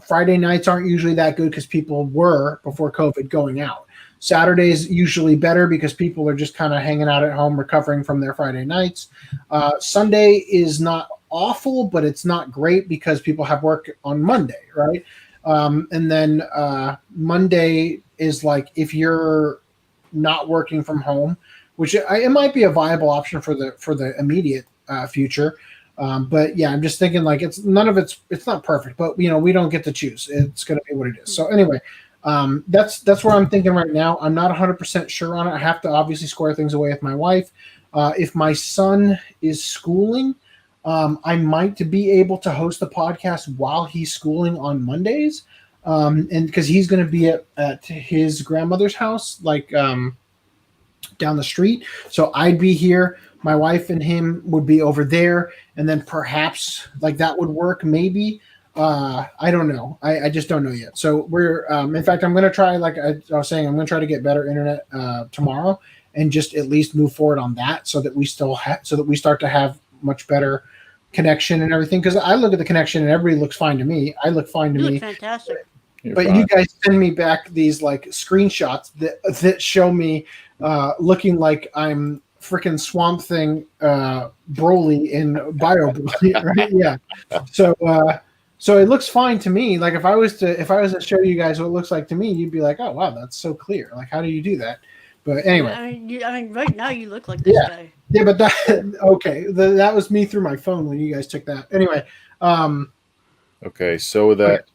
Friday nights aren't usually that good because people were before COVID going out. Saturday's usually better because people are just kind of hanging out at home, recovering from their Friday nights. Sunday is not awful, but it's not great because people have work on Monday, right? And then Monday is like if you're not working from home, which it might be a viable option for the immediate future. But yeah, I'm just thinking like it's not perfect, but we don't get to choose. It's going to be what it is. So anyway, that's where I'm thinking right now. I'm not 100% sure on it. I have to obviously square things away with my wife. If my son is schooling, I might be able to host the podcast while he's schooling on Mondays. And because he's going to be at his grandmother's house, like down the street. So I'd be here. My wife and him would be over there, and then perhaps like that would work. Maybe I don't know. I just don't know yet. So we're in fact, I'm going to try. Like I was saying, I'm going to try to get better internet tomorrow, and just at least move forward on that, so that we start to have much better connection and everything. Because I look at the connection, and everybody looks fine to me. I look fine to You me. look fantastic. But you guys send me back these like screenshots that show me looking like I'm freaking Swamp Thing Broly in Bio Broly, right? Yeah. So it looks fine to me. Like if I was to show you guys what it looks like to me, you'd be like, oh wow, that's so clear. Like how do you do that? But anyway, I mean, right now you look like this guy. Yeah, but that was me through my phone when you guys took that. Anyway, okay. So with that,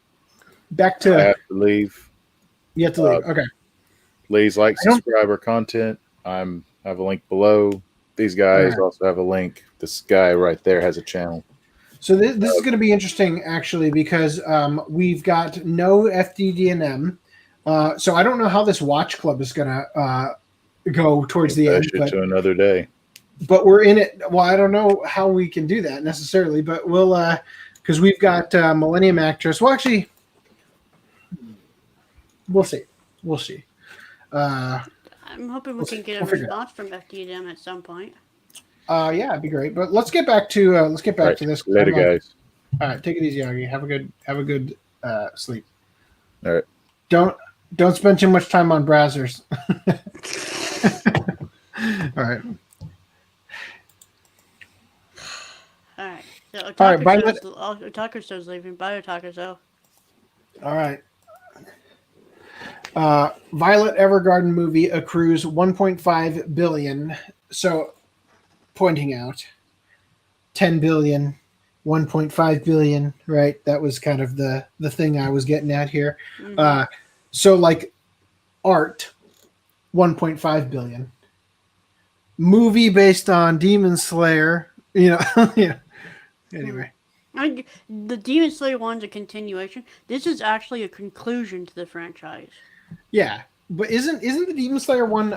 back to I have to leave. You have to leave. Okay. Please like, subscribe our content. I have a link below. These guys also have a link. This guy right there has a channel. So this is going to be interesting, actually, because we've got no FDDNM. So I don't know how this watch club is going to go towards the end. To another day. But we're in it. Well, I don't know how we can do that necessarily, but we'll because we've got Millennium Actress. Well, actually, we'll see. We'll see. I'm hoping we can get a response from FDDNM at some point. Yeah, it'd be great. But let's get back to to this. Later, guys. All right, take it easy, Augie. Have a good sleep. All right. Don't spend too much time on browsers. All right. All right. So Violet. Show's leaving. Bye, Otaku Show. All right. Violet Evergarden movie accrues 1.5 billion. So, pointing out 10 billion, 1.5 billion, right? That was kind of the thing I was getting at here. Mm-hmm. So like art, 1.5 billion. Movie based on Demon Slayer, yeah. Anyway. The Demon Slayer one's a continuation. This is actually a conclusion to the franchise. Yeah, but isn't the Demon Slayer one?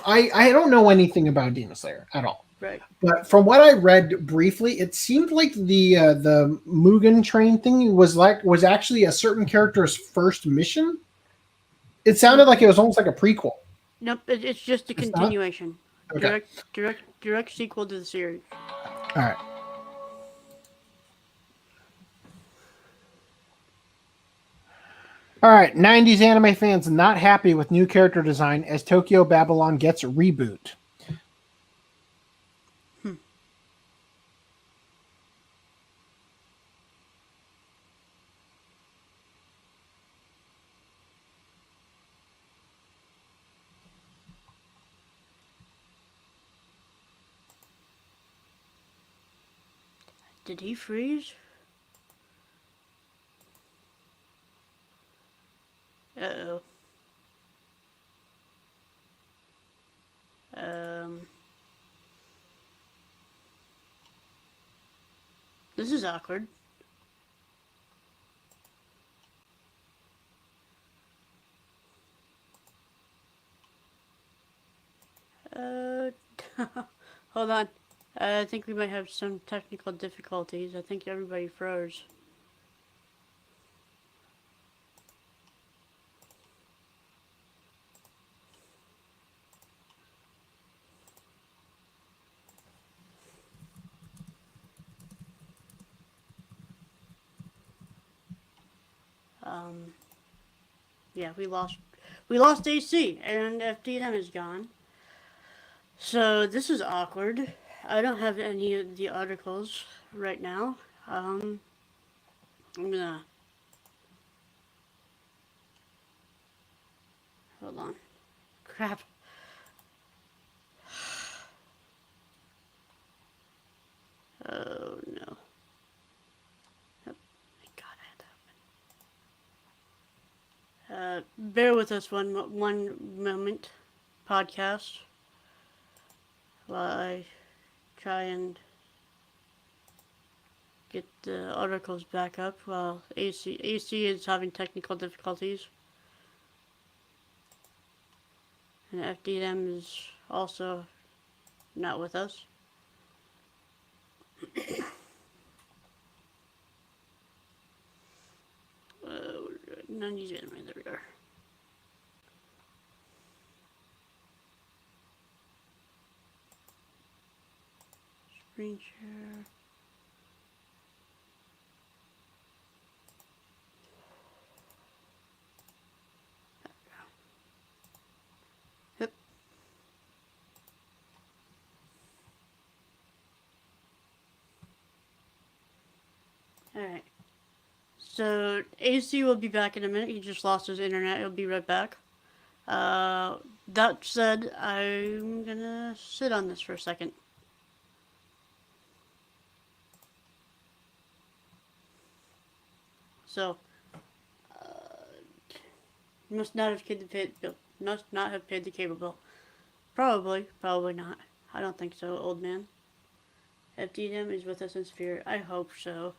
I don't know anything about Demon Slayer at all. Right. But from what I read briefly, it seemed like the Mugen Train thing was actually a certain character's first mission. It sounded like it was almost like a prequel. Nope, it's just a continuation. Okay. Direct sequel to the series. All right. All right, 90s anime fans not happy with new character design as Tokyo Babylon gets a reboot. Did he freeze? Uh-oh. This is awkward. Hold on. I think we might have some technical difficulties. I think everybody froze. Yeah, we lost AC and FDDNM is gone. So this is awkward. I don't have any of the articles right now. I'm gonna hold on. Crap. Oh no. Yep. Thank God I had that. Bear with us one moment, podcast, while I try and get the articles back up while AC is having technical difficulties. And FDDNM is also not with us. None of these there we are. Screen share. Yep. Alright. So AC will be back in a minute. He just lost his internet. He'll be right back. That said, I'm gonna sit on this for a second. So, must not have paid the cable bill. Probably not. I don't think so, old man. FDDNM is with us in spirit. I hope so.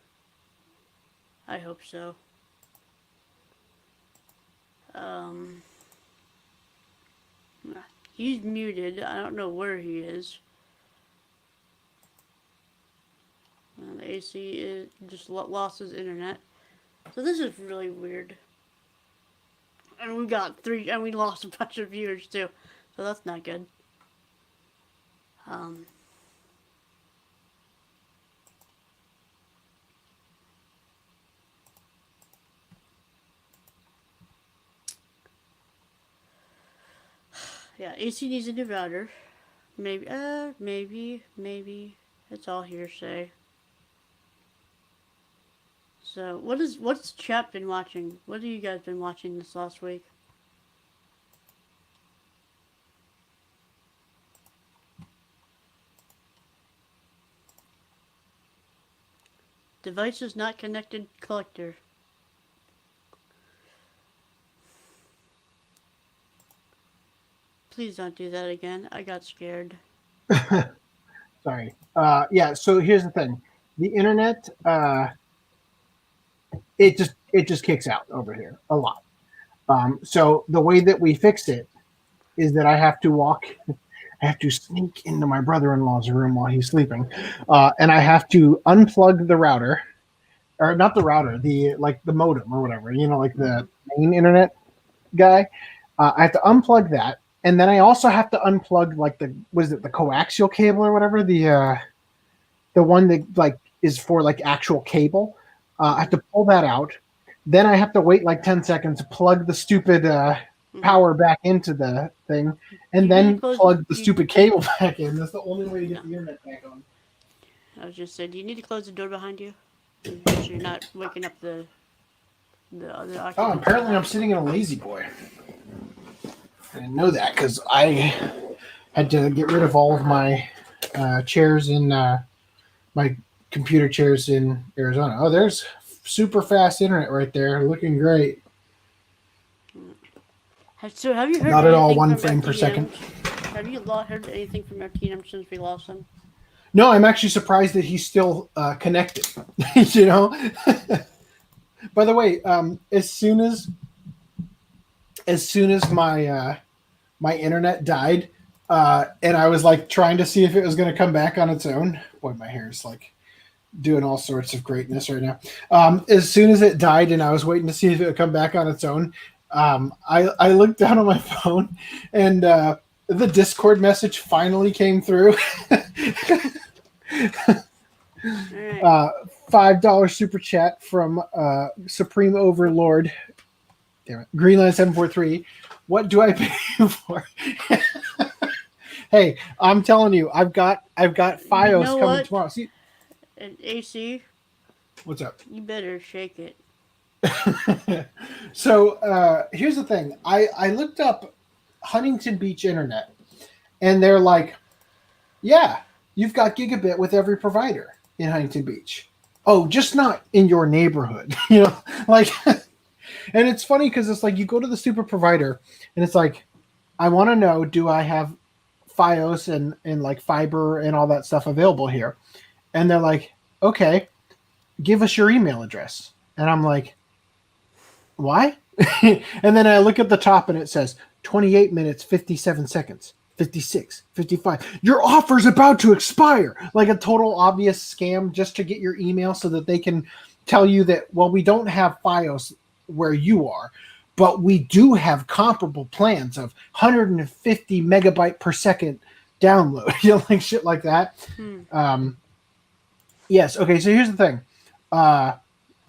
He's muted. I don't know where he is. AC just lost his internet. So this is really weird. And we lost a bunch of viewers too. So that's not good. Yeah, AC needs a new router. Maybe. It's all hearsay. So, what's chat been watching? What have you guys been watching this last week? Devices not connected collector. Please don't do that again. I got scared. Sorry. Yeah, so here's the thing. The internet, it just kicks out over here a lot. So the way that we fix it is that I have to sneak into my brother-in-law's room while he's sleeping. And I have to unplug the router, or not the router, the modem or whatever, like the main internet guy. I have to unplug that. And then I also have to unplug the coaxial cable or whatever, the one that is for actual cable. I have to pull that out. Then I have to wait 10 seconds to plug the stupid power back into the thing, and then plug the stupid cable back in. That's the only way to get the internet back on. I was just saying, do you need to close the door behind you? So you're not waking up the other occupants. Oh, apparently I'm sitting in a lazy boy. I didn't know that because I had to get rid of all of my chairs in my computer chairs in Arizona. Oh, there's super fast internet right there, looking great. So have you heard Not at all anything 1 from frame per second. Have you heard anything from FDDNM since we lost him? No, I'm actually surprised that he's still connected. You know. By the way, as soon as my my internet died, and I was like trying to see if it was going to come back on its own. Boy, my hair is like doing all sorts of greatness right now. As soon as it died, and I was waiting to see if it would come back on its own, I looked down on my phone, and the Discord message finally came through. Right. $5 super chat from Supreme Overlord. Damn it. Greenland 743. What do I pay you for? Hey, I'm telling you, I've got FiOS coming what? tomorrow. See, And AC, what's up? you better shake it. So here's the thing. I looked up Huntington Beach Internet, and they're like, yeah, you've got gigabit with every provider in Huntington Beach. Oh, just not in your neighborhood. You know, like, and it's funny because it's like you go to the super provider, and it's like, I want to know, do I have FiOS and like fiber and all that stuff available here? And they're like, okay, give us your email address. And I'm like, why? And then I look at the top and it says 28 minutes, 57 seconds, 56, 55. Your offer's about to expire. Like a total obvious scam just to get your email so that they can tell you that, well, we don't have FiOS where you are, but we do have comparable plans of 150 megabyte per second download. You know, like shit like that. Yes. Okay. So here's the thing. I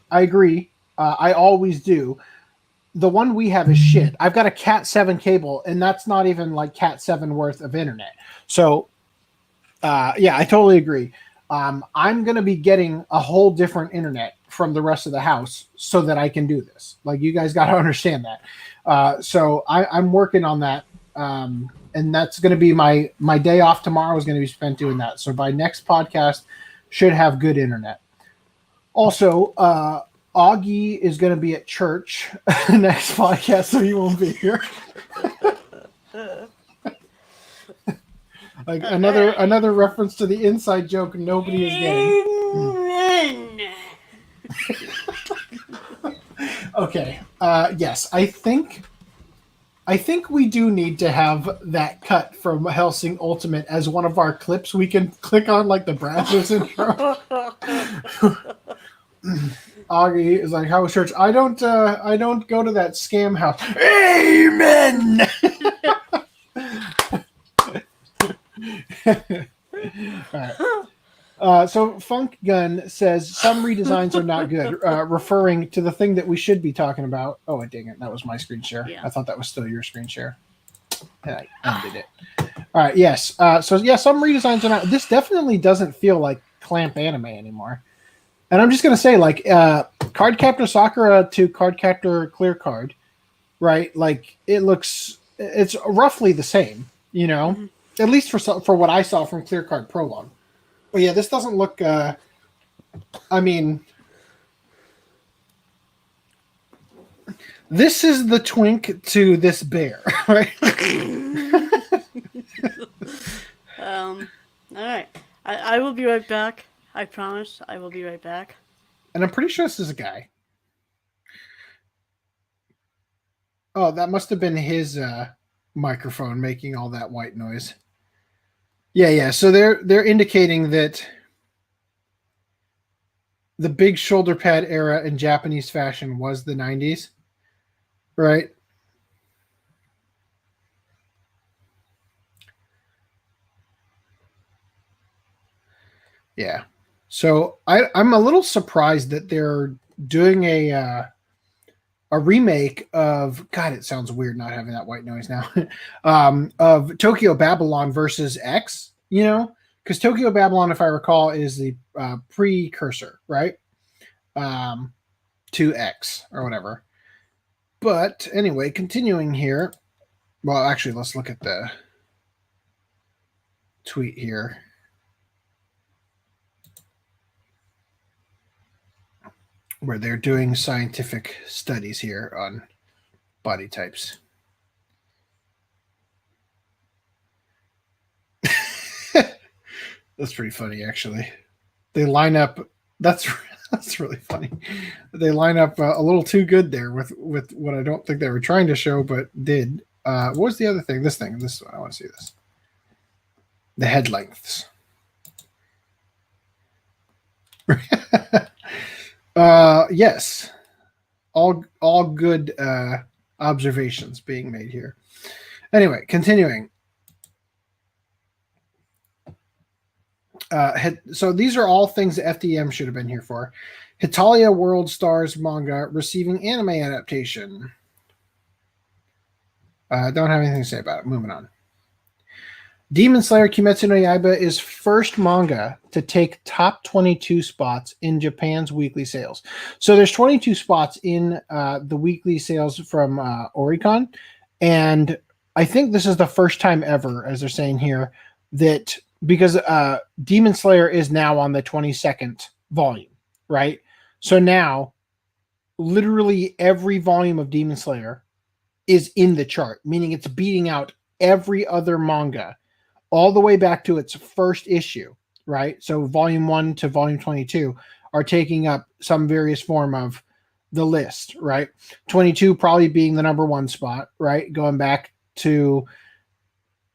agree. I always do. The one we have is shit. I've got a Cat 7 cable, and that's not even like Cat 7 worth of internet. So, yeah, I totally agree. I'm going to be getting a whole different internet from the rest of the house so that I can do this. Like, you guys got to understand that. So I'm working on that. And that's going to be my day off tomorrow is going to be spent doing that. So by next podcast, should have good internet. Also, Augie is going to be at church next podcast, so he won't be here. Like another reference to the inside joke nobody is getting. Okay. Yes, I think we do need to have that cut from Hellsing Ultimate as one of our clips we can click on, like the browsers intro. Augie is like, how was church? I don't go to that scam house. Amen. All right. So Funk Gun says some redesigns are not good, referring to the thing that we should be talking about. Oh, dang it. That was my screen share. Yeah. I thought that was still your screen share. And I ended it. All right. Yes. So yeah, some redesigns are not. This definitely doesn't feel like Clamp Anime anymore. And I'm just going to say, like, Cardcaptor Sakura to Cardcaptor Clear Card, right? Like, it's roughly the same, you know? Mm-hmm. At least for what I saw from Clear Card Prologue. But yeah, this doesn't look, I mean, this is the twink to this bear, right? All right. I will be right back. I promise I will be right back. And I'm pretty sure this is a guy. Oh, that must have been his microphone making all that white noise. Yeah. So they're indicating that the big shoulder pad era in Japanese fashion was the 90s, right? Yeah. So I'm a little surprised that they're doing a remake of, God, it sounds weird not having that white noise now, of Tokyo Babylon versus X, you know, because Tokyo Babylon, if I recall, is the precursor, right, to X or whatever. But anyway, continuing here. Well, actually, let's look at the tweet here. where they're doing scientific studies here on body types. That's pretty funny, actually. They line up. That's really funny. They line up a little too good there with what I don't think they were trying to show, but did. What was the other thing? This thing. This I want to see this. The head lengths. Yes. All good observations being made here. Anyway, continuing. So these are all things that FDM should have been here for. Hitalia World Stars manga receiving anime adaptation. Don't have anything to say about it. Moving on. Demon Slayer Kimetsu no Yaiba is first manga to take top 22 spots in Japan's weekly sales. So there's 22 spots in the weekly sales from Oricon. And I think this is the first time ever, as they're saying here, that because Demon Slayer is now on the 22nd volume, right? So now literally every volume of Demon Slayer is in the chart, meaning it's beating out every other manga all the way back to its first issue, right? So volume 1 to volume 22 are taking up some various form of the list, right? 22 probably being the number 1 spot, right? Going back to,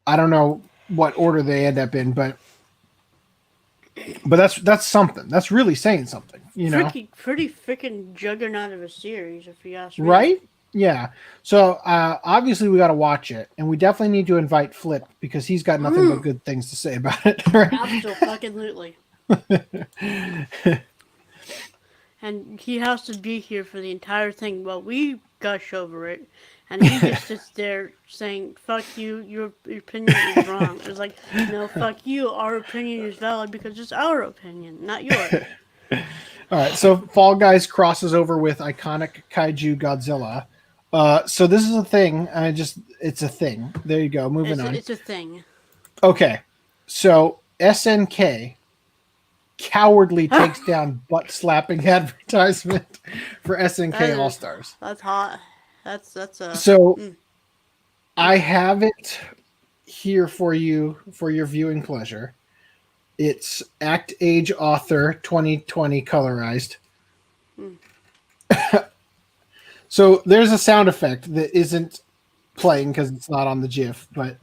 I don't know what order they end up in, but that's something. That's really saying something, you know? Pretty freaking juggernaut of a series, if you ask me. Right? Yeah. So obviously we got to watch it, and we definitely need to invite Flip because he's got nothing but good things to say about it. Right? Absolutely. And he has to be here for the entire thing. Well, we gush over it, and he just sits there saying, "Fuck you, your opinion is wrong." It's like, no, fuck you. Our opinion is valid because it's our opinion, not yours. All right. So Fall Guys crosses over with iconic kaiju Godzilla. So this is a thing. It's a thing. There you go. Moving on. It's a thing. Okay. So SNK cowardly takes down butt slapping advertisement for SNK All Stars. That's hot. That's a. So I have it here for you for your viewing pleasure. It's Act Age Author 2020 colorized. So there's a sound effect that isn't playing because it's not on the GIF, but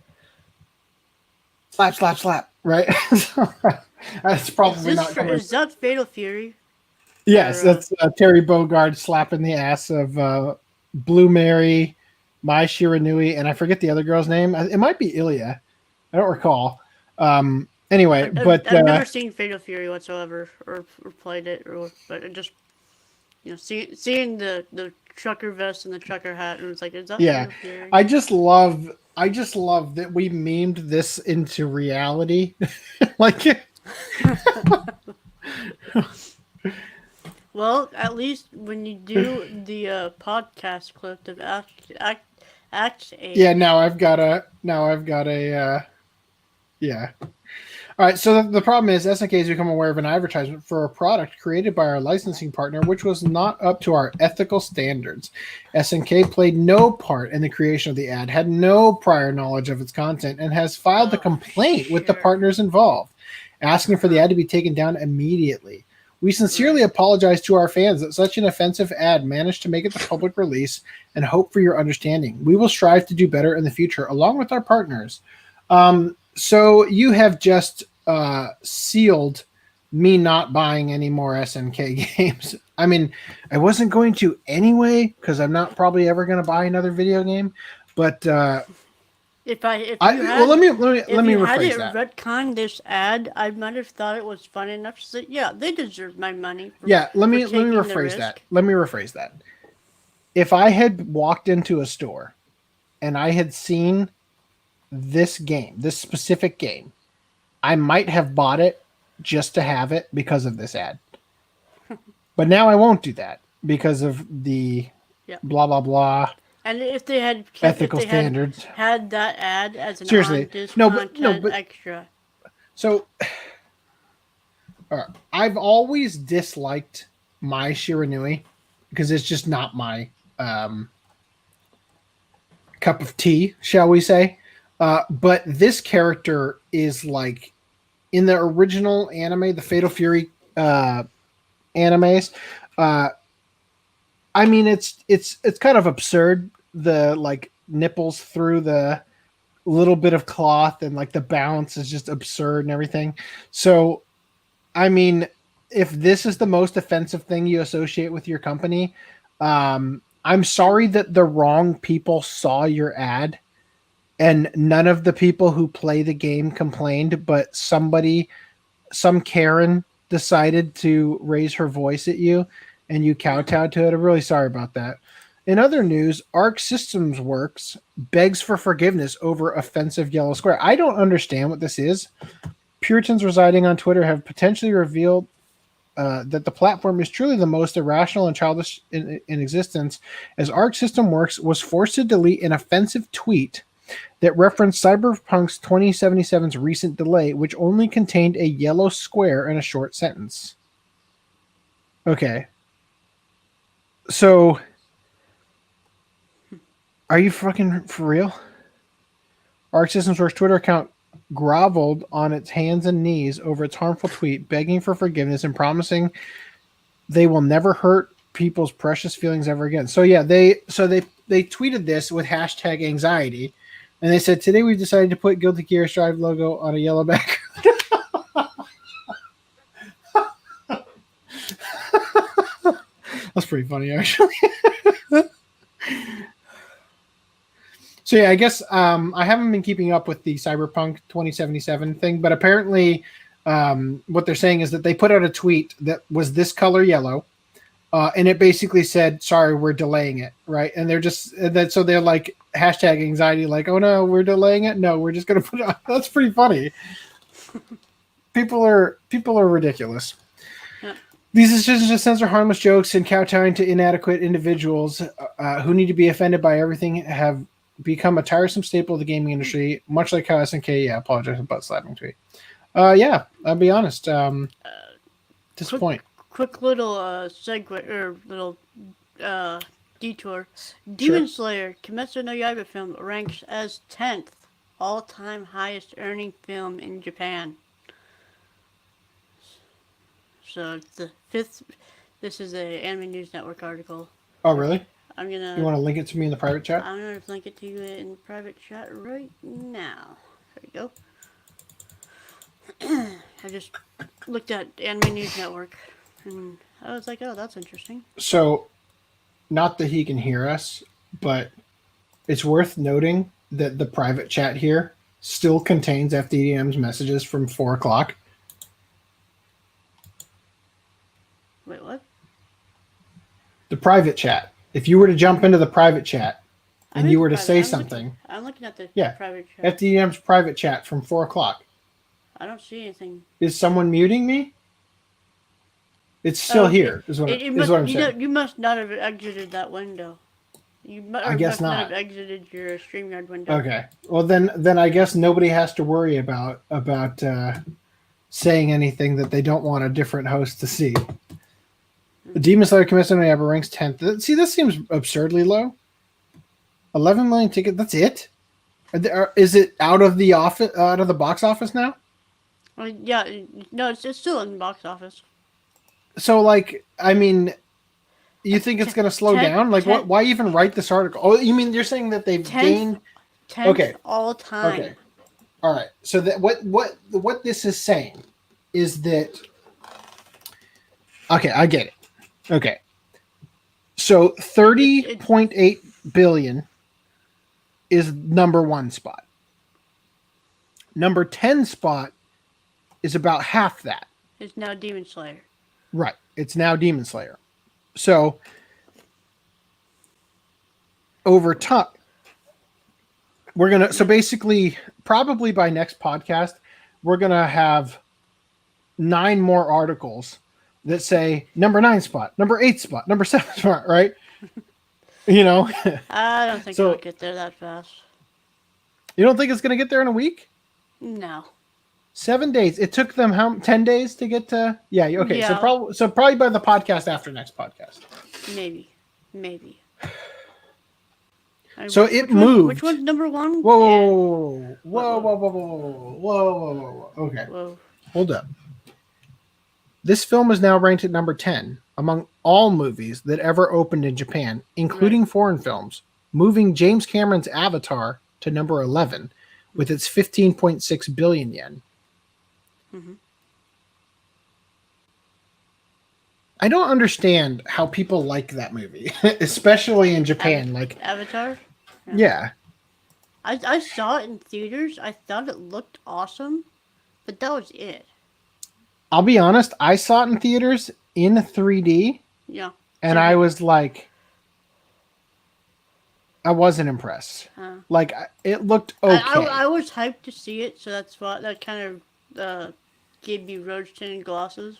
slap, slap, slap, right? That's probably not going to. Is that Fatal Fury? Yes, that's Terry Bogard slapping the ass of Blue Mary, Mai Shiranui, and I forget the other girl's name. It might be Ilya. I don't recall. Anyway, but I've never seen Fatal Fury whatsoever, or played it, but it just seeing the trucker vest and the trucker hat, and it's like, is that Fatal Fury? I just love that we memed this into reality, like. Well, at least when you do the podcast clip of Act 8. Yeah, now I've got a yeah. All right, so the problem is SNK has become aware of an advertisement for a product created by our licensing partner, which was not up to our ethical standards. SNK played no part in the creation of the ad, had no prior knowledge of its content, and has filed a complaint with the partners involved, asking for the ad to be taken down immediately. We sincerely apologize to our fans that such an offensive ad managed to make it the public release and hope for your understanding. We will strive to do better in the future, along with our partners. So you have just sealed me not buying any more SNK games. I mean, I wasn't going to anyway because I'm not probably ever going to buy another video game. But let me rephrase that. Retcon this ad, I might have thought it was fun enough to say, yeah, they deserve my money. Let me rephrase that. Let me rephrase that. If I had walked into a store and I had seen this game, this specific game, I might have bought it just to have it because of this ad. But now I won't do that because of the blah blah blah. And if they had ethical standards, had that ad as an but extra. So I've always disliked my Shiranui because it's just not my cup of tea, shall we say. But this character is like in the original anime, the Fatal Fury animes. I mean, it's kind of absurd. The like nipples through the little bit of cloth and like the bounce is just absurd and everything. So, I mean, if this is the most offensive thing you associate with your company, I'm sorry that the wrong people saw your ad and none of the people who play the game complained, but some Karen decided to raise her voice at you and you kowtowed to it. I'm really sorry about that. In other news, Arc Systems Works begs for forgiveness over offensive yellow square. I don't understand what this is. Puritans residing on Twitter have potentially revealed that the platform is truly the most irrational and childish in existence, as Arc System Works was forced to delete an offensive tweet that referenced Cyberpunk's 2077's recent delay, which only contained a yellow square and a short sentence. Okay. So, are you fucking for real? Arc Systems Works Twitter account groveled on its hands and knees over its harmful tweet, begging for forgiveness and promising they will never hurt people's precious feelings ever again. So yeah, they tweeted this with hashtag anxiety, and they said, today we've decided to put Guilty Gear Strive logo on a yellow background. That's pretty funny, actually. So yeah, I guess I haven't been keeping up with the Cyberpunk 2077 thing, but apparently what they're saying is that they put out a tweet that was this color yellow, and it basically said, sorry, we're delaying it, right? And they're just, so they're like, hashtag anxiety, like, oh no, we're delaying it? No, we're just going to put it on. That's pretty funny. People are ridiculous. Yeah. These decisions to censor harmless jokes and kowtowing to inadequate individuals who need to be offended by everything have become a tiresome staple of the gaming industry, much like how SNK, apologize about slapping tweet. Yeah, I'll be honest. Disappoint. Quick little segue or little detour. Demon Slayer, Kimetsu no Yaiba film ranks as 10th all-time highest earning film in Japan. So it's the 5th. This is a Anime News Network article. Oh, really? You want to link it to me in the private chat? I'm gonna link it to you in the private chat right now. There you go. I just looked at Anime News Network, and I was like, oh, that's interesting. So, not that he can hear us, but it's worth noting that the private chat here still contains FDDNM's messages from 4 o'clock. Wait, what? The private chat. If you were to jump into the private chat and you were to say something. I'm looking at the private chat. FDDNM's private chat from 4 o'clock. I don't see anything. Is someone muting me? It's still here, is what I'm saying. You must not have exited that window. I guess not have exited your StreamYard window. Okay. Well, then I guess nobody has to worry about saying anything that they don't want a different host to see. The Demon Slayer Kimetsu no Yaiba ranks 10th. See, this seems absurdly low. 11 million tickets. That's it. Is it out of the box office now? Yeah. No, it's still in the box office. So, like, I mean, you think it's going to slow down? Like, why even write this article? Oh, you mean you're saying that they've gained 10th all time? Okay. All right. So that what this is saying is that. Okay, I get it. Okay. So 30.8 billion is number 1 spot. Number 10 spot is about half that. It's now Demon Slayer. Right. It's now Demon Slayer. So over time, so basically, probably by next podcast, we're going to have 9 more articles that say number 9 spot, number 8 spot, number 7 spot, right? You know? I don't think it'll get there that fast. You don't think it's going to get there in a week? No. 7 days. It took them 10 days to get to. Yeah. Okay. Yeah. So probably by the podcast after next podcast. Maybe. So it moved. Which one's number one? Whoa. Okay. Whoa. Hold up. This film is now ranked at number 10 among all movies that ever opened in Japan, including foreign films, moving James Cameron's Avatar to number 11 with its 15.6 billion yen. Mm-hmm. I don't understand how people like that movie, especially in Japan. Like Avatar? Yeah. I saw it in theaters. I thought it looked awesome, but that was it. I'll be honest, I saw it in theaters in 3D. Yeah. And I was like, I wasn't impressed. Like, it looked okay. I was hyped to see it, so that's why that kind of gave me rose-tinted glasses.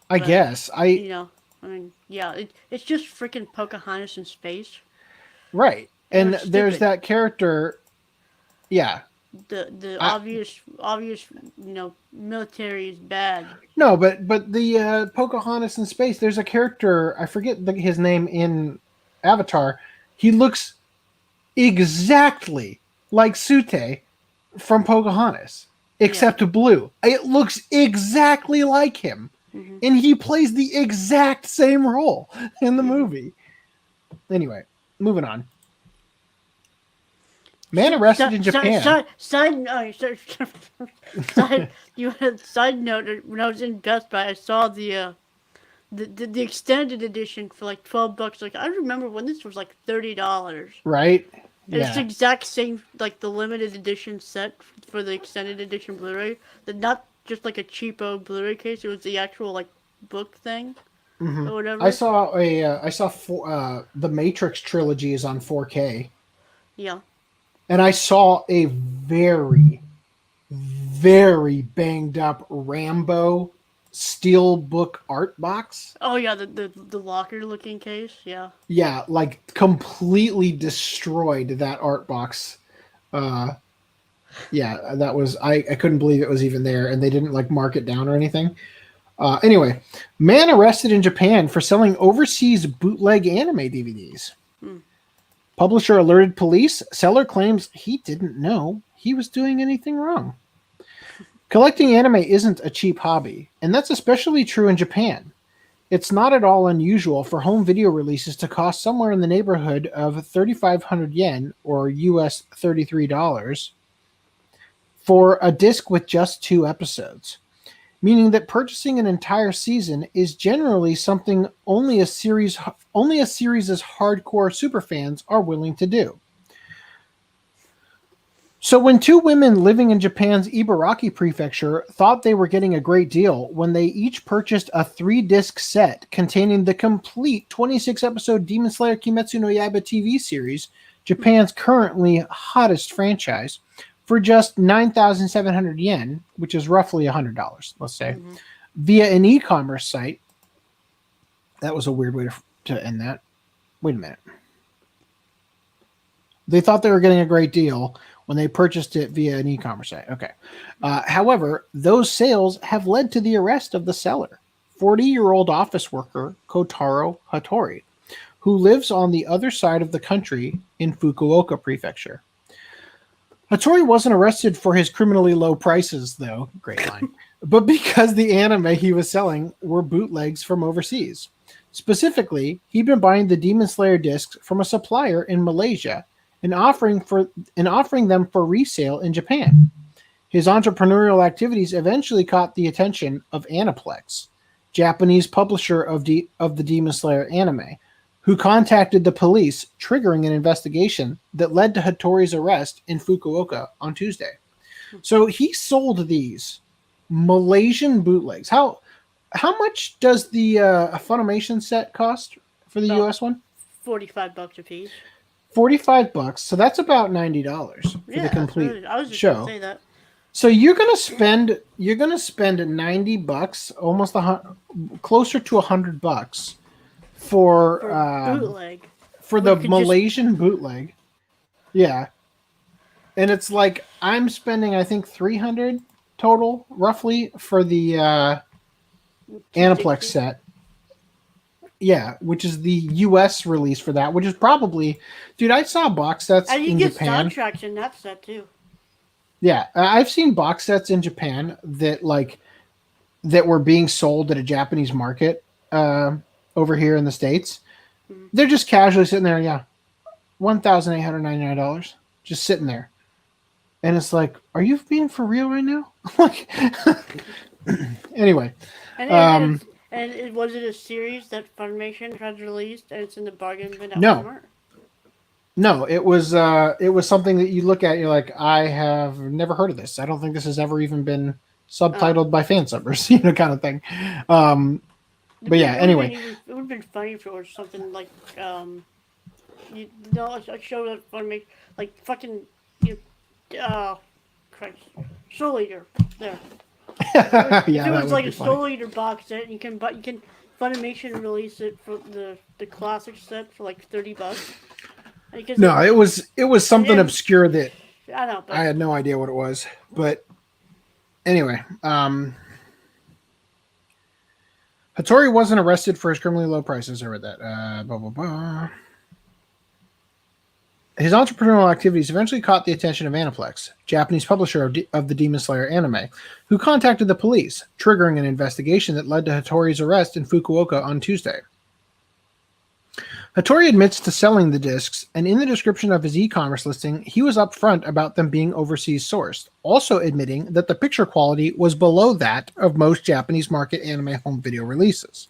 I guess. It's just freaking Pocahontas in space. Right. And there's that character. Yeah. The obvious, military is bad. No, but the Pocahontas in space, there's a character, I forget his name in Avatar. He looks exactly like Sute from Pocahontas, except blue. It looks exactly like him. Mm-hmm. And he plays the exact same role in the movie. Anyway, moving on. Man arrested in Japan. Side note, when I was in Best Buy, I saw the extended edition for like $12. Like, I remember when this was like $30. Right? And it's the exact same, like the limited edition set for the extended edition Blu-ray. Not just like a cheapo Blu-ray case. It was the actual like book thing or whatever. I saw the Matrix trilogy is on 4K. Yeah. And I saw a very, very banged up Rambo steelbook art box. Oh yeah, the locker looking case. Yeah. Yeah, like completely destroyed that art box. Yeah, that was I couldn't believe it was even there, and they didn't like mark it down or anything. Anyway, man arrested in Japan for selling overseas bootleg anime DVDs. Publisher alerted police. Seller claims he didn't know he was doing anything wrong. Collecting anime isn't a cheap hobby, and that's especially true in Japan. It's not at all unusual for home video releases to cost somewhere in the neighborhood of 3,500 yen, or US $33, for a disc with just 2 episodes, meaning that purchasing an entire season is generally something only a series' hardcore superfans are willing to do. So when 2 women living in Japan's Ibaraki prefecture thought they were getting a great deal when they each purchased a 3-disc set containing the complete 26-episode Demon Slayer Kimetsu no Yaiba TV series, Japan's currently hottest franchise, for just 9,700 yen, which is roughly $100, let's say, via an e-commerce site. That was a weird way to end that. Wait a minute. They thought they were getting a great deal when they purchased it via an e-commerce site. Okay. However, those sales have led to the arrest of the seller, 40-year-old office worker Kotaro Hattori, who lives on the other side of the country in Fukuoka Prefecture. Hattori wasn't arrested for his criminally low prices, though, great line, but because the anime he was selling were bootlegs from overseas. Specifically, he'd been buying the Demon Slayer discs from a supplier in Malaysia and offering them for resale in Japan. His entrepreneurial activities eventually caught the attention of Aniplex, Japanese publisher of the Demon Slayer anime, who contacted the police, triggering an investigation that led to Hattori's arrest in Fukuoka on Tuesday. So he sold these Malaysian bootlegs. How much does the Funimation set cost for the US one? $45 a piece. $45. So that's about $90 for the complete I was just show. Gonna say that. So you're gonna spend $90, almost closer to $100 for bootleg, for the Malaysian bootleg. Yeah, and it's like I'm spending I think $300 total, roughly, for the Aniplex set. Yeah, which is the U.S. release for that, which is probably... Dude, I saw box sets And you in get Japan. soundtracks in that set, too. Yeah, I've seen box sets in Japan that were being sold at a Japanese market over here in the States. Mm-hmm. They're just casually sitting there, $1,899, just sitting there. And it's like, are you being for real right now? Like, anyway. And was it a series that Funimation had released and it's in the bargain bin at Walmart? No, it was something that you look at, you're like, I have never heard of this. I don't think this has ever even been subtitled by fan subbers, kind of thing. But yeah, anyway. It would have been funny if it was something like, a show that Funimation, like fucking, Christ, Soul Eater, there. Yeah, it was like a Soul Eater box set, and you can Funimation release it for the classic set for like $30. No, it was something obscure that I know. But I had no idea what it was. But anyway, Hattori wasn't arrested for his criminally low prices. I read that. Blah blah blah. His entrepreneurial activities eventually caught the attention of Aniplex, Japanese publisher of the Demon Slayer anime, who contacted the police, triggering an investigation that led to Hattori's arrest in Fukuoka on Tuesday. Hattori admits to selling the discs, and in the description of his e-commerce listing, he was upfront about them being overseas sourced, also admitting that the picture quality was below that of most Japanese market anime home video releases.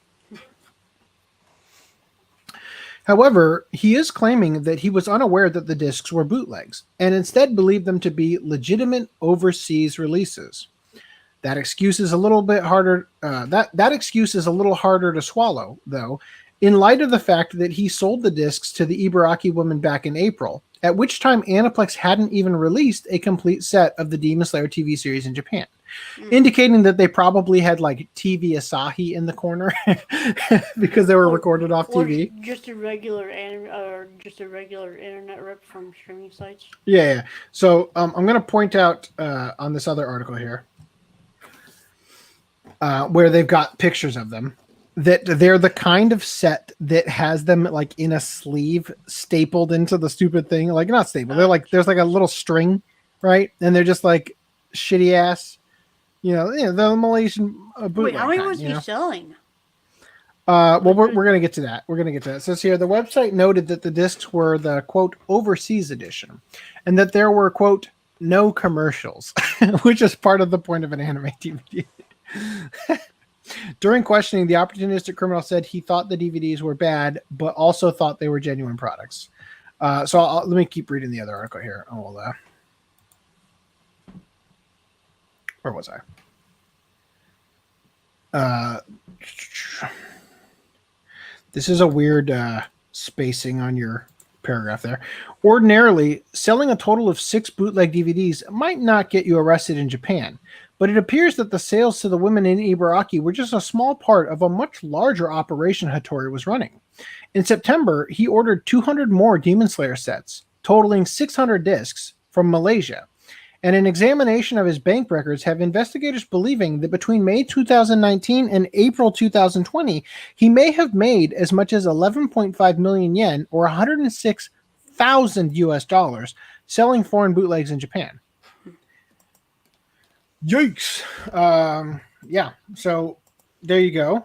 However, he is claiming that he was unaware that the discs were bootlegs, and instead believed them to be legitimate overseas releases. That excuse is a little bit harder. That excuse is a little harder to swallow, though, in light of the fact that he sold the discs to the Ibaraki woman back in April, at which time Aniplex hadn't even released a complete set of the Demon Slayer TV series in Japan, indicating that they probably had like TV Asahi in the corner because they were recorded off TV. Just a regular internet rip from streaming sites. Yeah. So I'm going to point out on this other article here where they've got pictures of them, that they're the kind of set that has them like in a sleeve stapled into the stupid thing. Like not stapled. They're like, there's like a little string, right? And they're just like shitty ass, the Malaysian bootleg. Wait, how many kind, was he selling? Well, we're going to get to that. It says here, the website noted that the discs were the, quote, overseas edition, and that there were, quote, no commercials, which is part of the point of an anime DVD. During questioning, the opportunistic criminal said he thought the DVDs were bad, but also thought they were genuine products. So let me keep reading the other article here. Where was I? This is a weird spacing on your paragraph there. Ordinarily, selling a total of 6 bootleg DVDs might not get you arrested in Japan, but it appears that the sales to the women in Ibaraki were just a small part of a much larger operation Hattori was running. In September, he ordered 200 more Demon Slayer sets, totaling 600 discs, from Malaysia. And an examination of his bank records have investigators believing that between May 2019 and April 2020, he may have made as much as 11.5 million yen, or $106,000 selling foreign bootlegs in Japan. Yikes. Yeah, so there you go.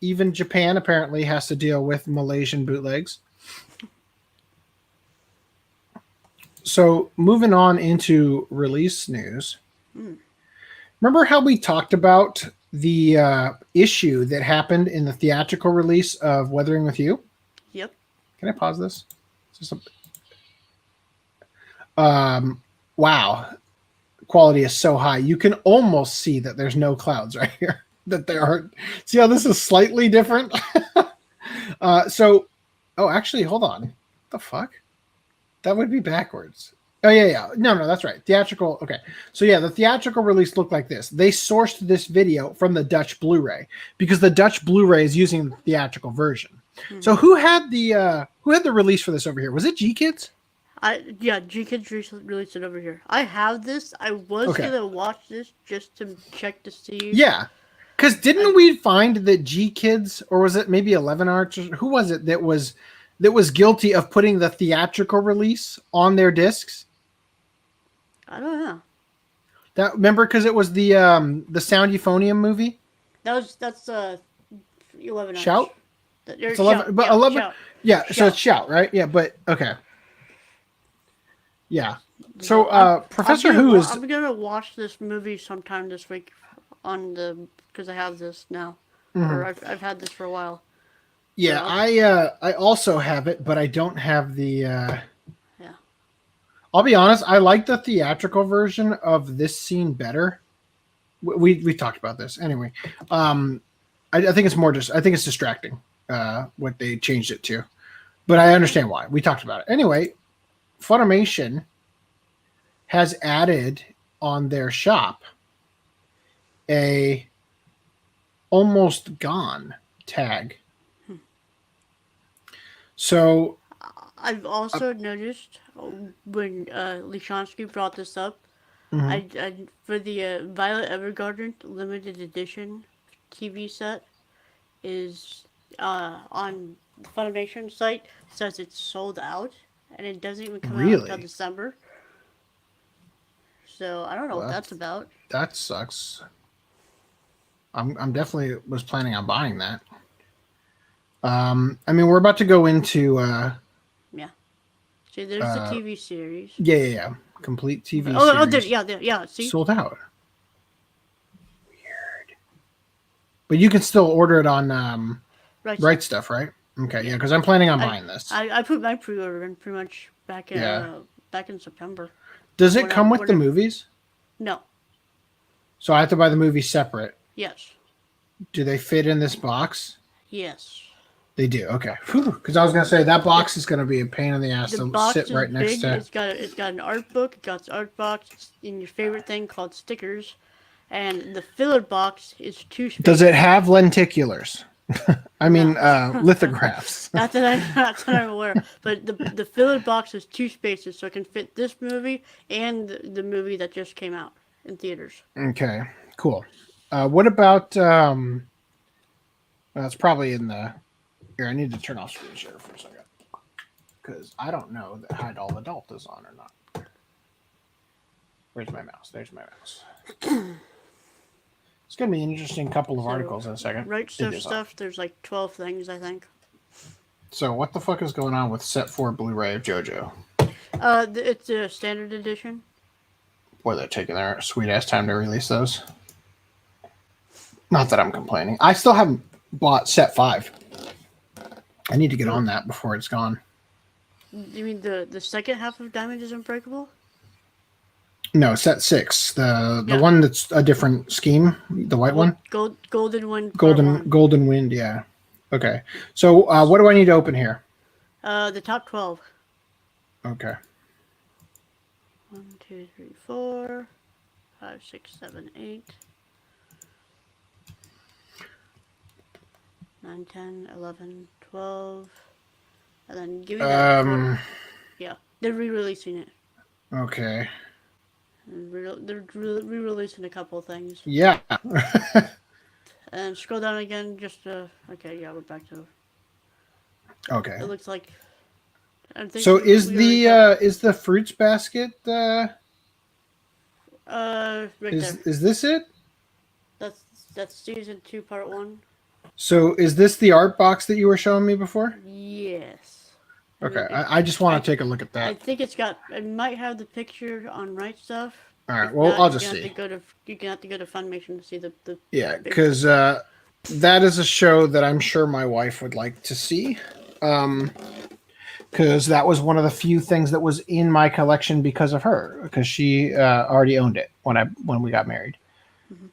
Even Japan apparently has to deal with Malaysian bootlegs. So moving on into release news. Remember how we talked about the issue that happened in the theatrical release of Weathering with You? Yep. Can I pause this? Wow. Quality is so high. You can almost see that there's no clouds right here. That there are. See how this is slightly different? Actually, hold on. What the fuck? That would be backwards. Oh, yeah. No, that's right. Theatrical. Okay. So, yeah, the theatrical release looked like this. They sourced this video from the Dutch Blu-ray because the Dutch Blu-ray is using the theatrical version. So who had the release for this over here? Was it G-Kids? G Kids released it over here. I have this. I was gonna watch this just to check to see. Yeah, because didn't we find that G Kids, or was it maybe 11 Arts? Who was it that was guilty of putting the theatrical release on their discs? I don't know. That remember because it was the Sound Euphonium movie. That's 11 Arts. Shout. It's 11, but 11. Shout. Yeah, Shout. so it's Shout, right? Yeah, but okay. Yeah. So Professor Who is. I'm gonna watch this movie sometime this week because I have this now, or I've had this for a while. Yeah, so I also have it, but I don't have the. Yeah. I'll be honest. I like the theatrical version of this scene better. We talked about this anyway. I think it's more just. I think it's distracting. What they changed it to, but I understand why. We talked about it anyway. Funimation has added on their shop a almost gone tag. So I've also noticed when Lishansky brought this up, mm-hmm. I for the Violet Evergarden limited edition TV set is on the Funimation site says it's sold out and it doesn't even come out until December. So I don't know what that's about. That sucks. I'm definitely was planning on buying that. I mean, we're about to go into. Yeah. See, there's the TV series. Yeah. Complete TV series. Oh, yeah. See, sold out. Weird. But you can still order it on Right Stuff, right? Okay, yeah, because I'm planning on buying this. I put my pre-order in pretty much back in September. Does it come with the movies? No. So I have to buy the movies separate? Yes. Do they fit in this box? Yes. They do. Okay. Because I was gonna say that box is gonna be a pain in the ass to sit right next to. It's got an art book. It's got art box. It's in your favorite thing called stickers, and the filler box is 2 spaces. Does it have lenticulars? I mean lithographs. Not that I'm aware. But the filler box is 2 spaces, so it can fit this movie and the movie that just came out in theaters. Okay. Cool. What about? It's probably in the. Here, I need to turn off screen share for a second because I don't know that Hide All Adult is on or not. Where's my mouse? There's my mouse. It's going to be an interesting couple of articles in a second. Right stuff. There's like 12 things, I think. So what the fuck is going on with Set 4 Blu-ray of JoJo? It's a standard edition. Boy, they're taking their sweet-ass time to release those. Not that I'm complaining. I still haven't bought Set 5. I need to get on that before it's gone. You mean the second half of Diamond is Unbreakable? No, Set 6. The one that's a different scheme. The white one? Golden Wind. Golden Wind, yeah. Okay. So what do I need to open here? The top 12. Okay. 1, 2, 3, 4, 5, 6, 7, 8. 9, 10, 11, 12. And then give me that. Yeah, they're re-releasing it. Okay. They're re-releasing a couple of things. Yeah. And scroll down again, okay, yeah, we're back to. Okay. It looks like. So is the Fruits Basket? Right there. Is this it? That's season 2, part 1. So is this the art box that you were showing me before? Yes. Okay, I just want to take a look at that. I think it might have the picture on Right Stuff. All right, well, I'll just see. You're going to have to go to Funimation to see the yeah, because that is a show that I'm sure my wife would like to see. Because that was one of the few things that was in my collection because of her, because she already owned it when we got married. Mm-hmm.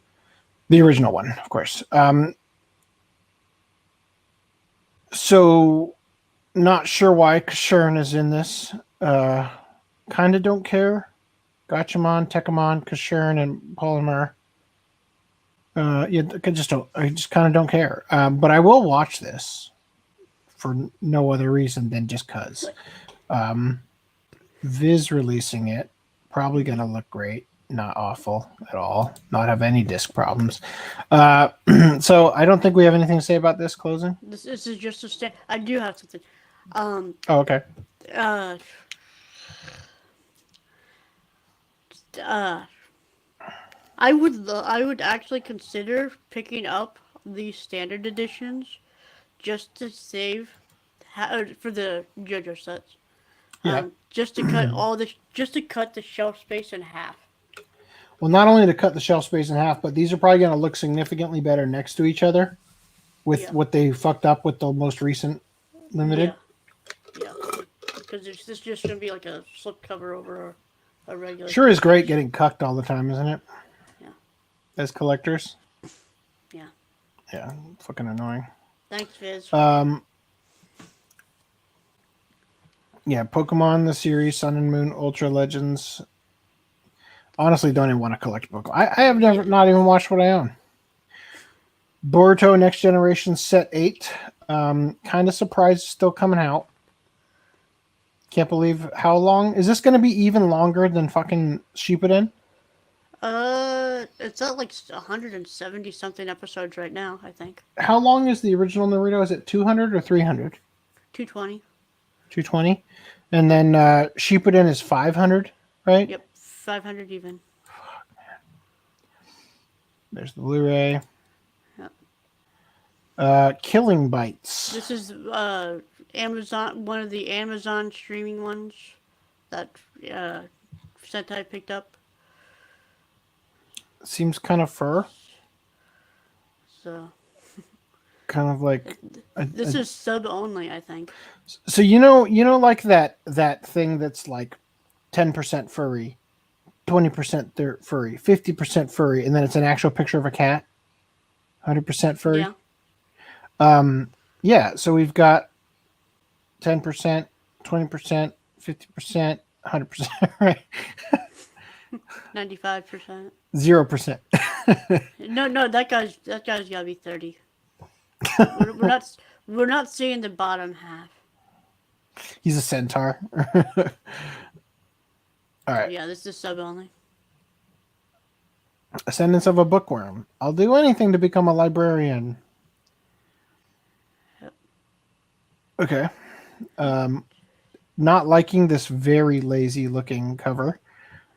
The original one, of course. So, not sure why Kashurn is in this. Kind of don't care. Gachamon, Tekamon, Kashurn, and Polymer. I just kind of don't care. But I will watch this for no other reason than just cause. Viz releasing it. Probably going to look great. Not awful at all. Not have any disc problems. So I don't think we have anything to say about this closing. This is just a I do have something. Oh, okay. I would actually consider picking up the standard editions just to save for the JoJo sets. Yeah. Just to cut the shelf space in half. Well, not only to cut the shelf space in half, but these are probably going to look significantly better next to each other with what they fucked up with the most recent limited. Yeah. Because this is just going to be like a slip cover over a regular. Sure is great getting cucked all the time, isn't it? Yeah. As collectors. Yeah. Yeah. Fucking annoying. Thanks, Viz. Yeah, Pokemon, the series, Sun and Moon, Ultra Legends. Honestly, don't even want to collect Pokemon. I have not even watched what I own. Boruto Next Generation Set 8. Kind of surprised it's still coming out. Can't believe how long. Is this going to be even longer than fucking Shippuden? It's at like 170 something episodes right now, I think. How long is the original Naruto? Is it 200 or 300? 220. 220. And then Shippuden is 500, right? Yep, 500 even. Fuck, man. There's the Blu-ray. Yep. Killing Bites. This is Amazon, one of the Amazon streaming ones that Sentai picked up. Seems kind of fur. So. Kind of like this is sub only, I think. So you know like that thing that's like 10% furry, 20% furry, 50% furry, and then it's an actual picture of a cat. 100% furry. Yeah. Yeah. So we've got 10%, 20%, 50%, 100%, right? 95%. 0%. No, that guy's gotta be 30. We're not seeing the bottom half. He's a centaur. All right. Yeah, this is sub only. Ascendance of a Bookworm. I'll do anything to become a librarian. Yep. Okay. Not liking this very lazy looking cover,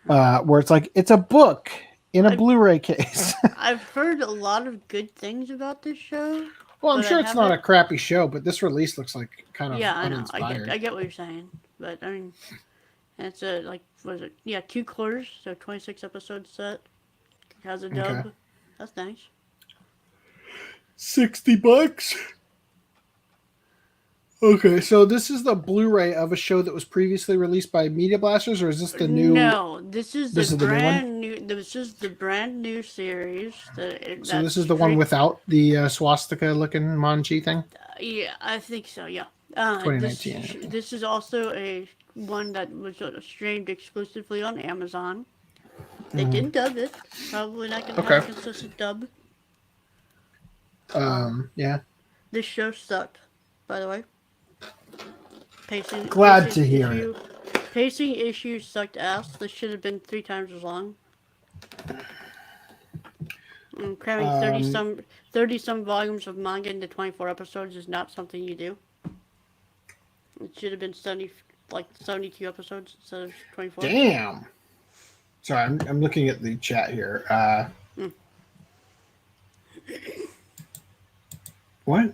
where it's like it's a book in a Blu-ray case. I've heard a lot of good things about this show. Well, I'm sure it's not a crappy show, but this release looks like kind of uninspired. I get what you're saying, but I mean, it's a what is it? Yeah, 2 quarters, so 26 episode set. It has a dub. Okay. That's nice. $60. Okay, so this is the Blu-ray of a show that was previously released by Media Blasters, or is this the new? No, this is the brand new. This is the brand new series. So this is the one without the swastika-looking manji thing. Yeah, I think so. Yeah. 2019. This is also a one that was streamed exclusively on Amazon. They did dub it. Probably not going to have a consistent dub. Yeah. This show sucked, by the way. Pacing issues sucked ass. This should have been 3 times as long. Cramming 30 some volumes of manga into 24 episodes is not something you do. It should have been 72 episodes instead of 24. Damn. Sorry, I'm looking at the chat here. What?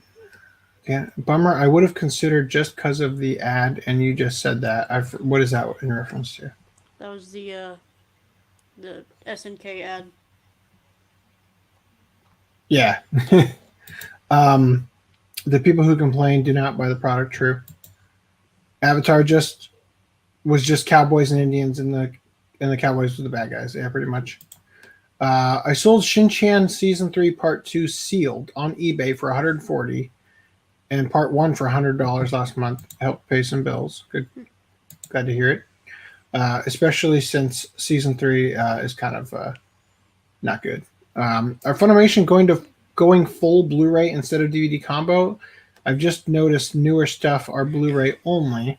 Yeah, bummer. I would have considered just because of the ad, and you just said that. What is that in reference to? That was the SNK ad. Yeah. The people who complain do not buy the product. True. Avatar was just cowboys and Indians, and the cowboys were the bad guys. Yeah, pretty much. I sold Shin-Chan Season 3 Part 2 sealed on eBay for $140 and Part 1 for $100 last month. Helped pay some bills. Good. Glad to hear it. Especially since Season 3 is kind of not good. Are Funimation going full Blu-ray instead of DVD combo? I've just noticed newer stuff are Blu-ray only.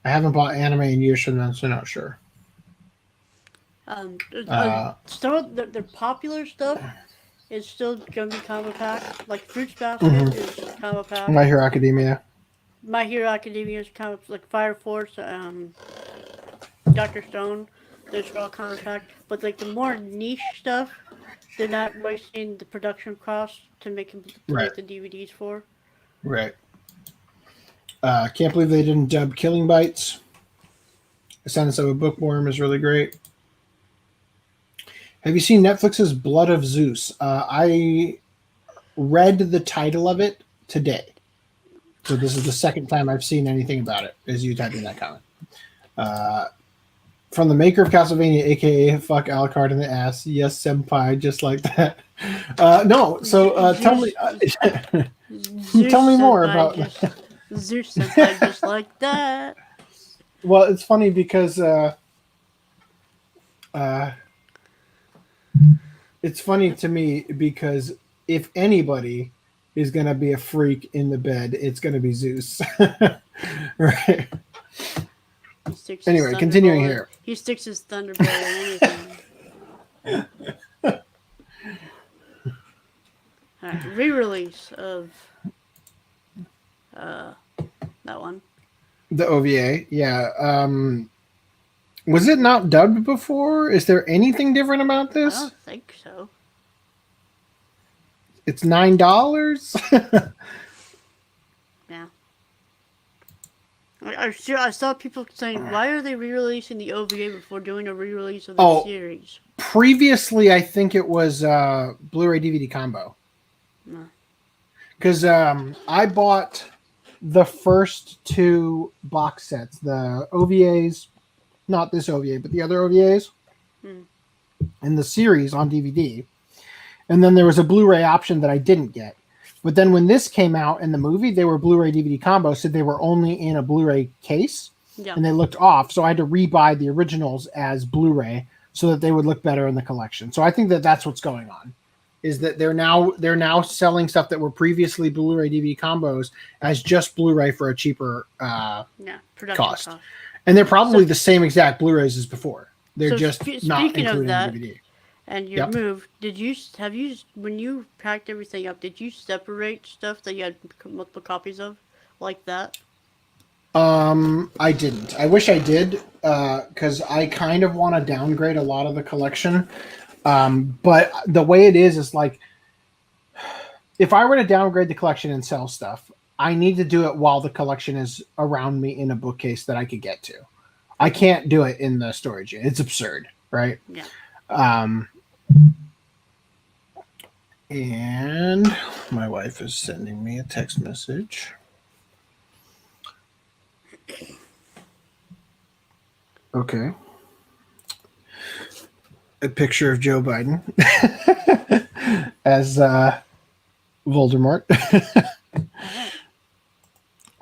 I haven't bought anime in years from them, so not sure. Some of the popular stuff is still gonna be combo pack. Like Fruits Basket is combo pack. My Hero Academia. My Hero Academia is kind of like Fire Force, Dr. Stone. Those are all combo pack. But like the more niche stuff, they're not wasting the production costs to make the DVDs for. Right. Can't believe they didn't dub Killing Bites. Ascendance of a Bookworm is really great. Have you seen Netflix's Blood of Zeus? I read the title of it today. So this is the second time I've seen anything about it, as you typed in that comment. From the maker of Castlevania, a.k.a. fuck Alucard in the ass. Yes, senpai, just like that. No, so tell me tell me more about Zeus senpai, just like that. Well, it's funny because it's funny to me because if anybody is going to be a freak in the bed, it's going to be Zeus. Right. Anyway, continuing here. He sticks his thunderbolt in anything. Alright, re-release of that one. The OVA, yeah. Was it not dubbed before? Is there anything different about I this? don't think so. It's $9. Yeah. I saw people saying, why are they re-releasing the OVA before doing a re-release of the series? Previously, I think it was Blu-ray DVD combo. No. Because I bought the first two box sets, the OVAs, not this OVA, but the other OVAs, in the series on DVD. And then there was a Blu-ray option that I didn't get. But then when this came out in the movie, they were Blu-ray DVD combo, so they were only in a Blu-ray case, and they looked off. So I had to rebuy the originals as Blu-ray so that they would look better in the collection. So I think that that's what's going on, is that they're now selling stuff that were previously Blu-ray DVD combos as just Blu-ray for a cheaper cost. And they're probably the same exact Blu-rays as before. They're just not including DVD. And your move, when you packed everything up, did you separate stuff that you had multiple copies of like that? I didn't. I wish I did, because I kind of want to downgrade a lot of the collection. But the way it is like, if I were to downgrade the collection and sell stuff, I need to do it while the collection is around me in a bookcase that I could get to. I can't do it in the storage unit. It's absurd, right? Yeah. And my wife is sending me a text message. Okay. A picture of Joe Biden as Voldemort.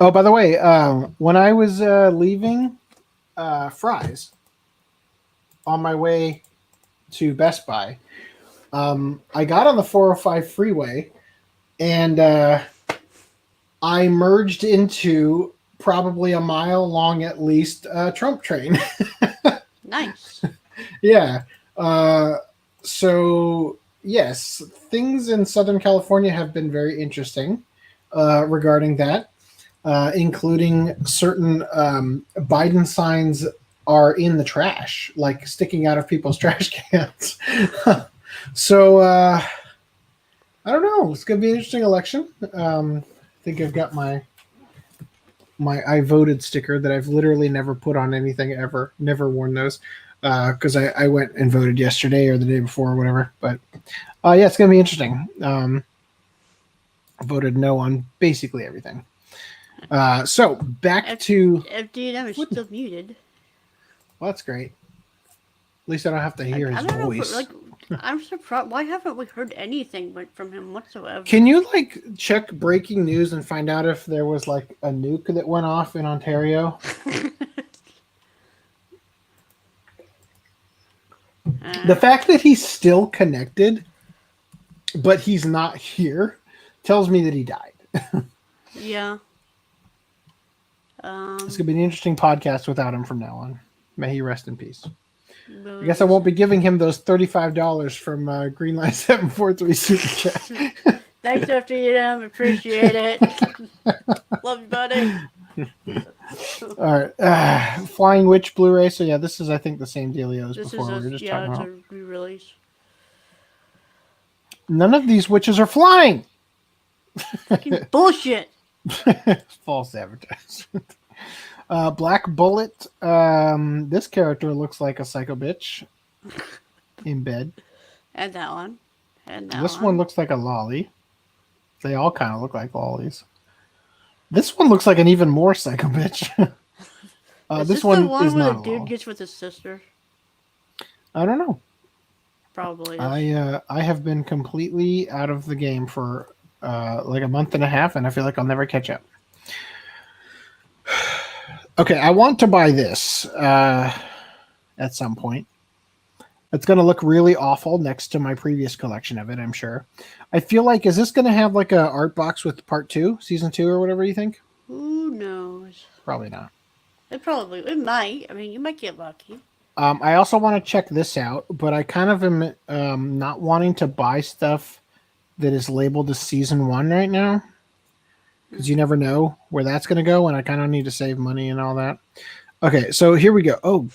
Oh, by the way, when I was leaving FLUFFED on my way to Best Buy, I got on the 405 freeway and I merged into probably a mile long at least Trump train. Nice. Yeah. So yes, things in Southern California have been very interesting regarding that, including certain Biden signs are in the trash, like sticking out of people's trash cans. So I don't know. It's going to be an interesting election. I think I've got my I voted sticker that I've literally never put on anything ever. Never worn those because I went and voted yesterday or the day before or whatever. But yeah, it's going to be interesting. I voted no on basically everything. So back to FDDNM is still muted. Well, that's great. At least I don't have to hear his voice. I'm surprised. Why haven't we heard anything from him whatsoever? Can you check breaking news and find out if there was a nuke that went off in Ontario? The fact that he's still connected, but he's not here, tells me that he died. Yeah. It's gonna be an interesting podcast without him from now on. May he rest in peace. But I guess I won't be giving him those $35 from Greenline 743 Super Chat. Thanks, FDDNM. Appreciate it. Love you, buddy. All right, Flying Witch Blu-ray. So yeah, this is I think the same dealio as This before. We were is just a, talking it's about. a re-release. None of these witches are flying. Fucking bullshit. False advertisement. Black Bullet. This character looks like a psycho bitch in bed. And that one. And that This one looks like a lolly. They all kind of look like lollies. This one looks like an even more psycho bitch. Is this this one the one is where not the a dude lolly. gets with his sister? I don't know. Probably. I have been completely out of the game for like a month and a half, and I feel like I'll never catch up. Okay, I want to buy this at some point. It's going to look really awful next to my previous collection of it, I'm sure. I feel like, is this going to have like a art box with part 2, season 2, or whatever you think? Who knows? Probably not. It might. I mean, you might get lucky. I also want to check this out, but I kind of am not wanting to buy stuff that is labeled as season 1 right now, because you never know where that's going to go, and I kind of need to save money and all that. Okay, so here we go. Oh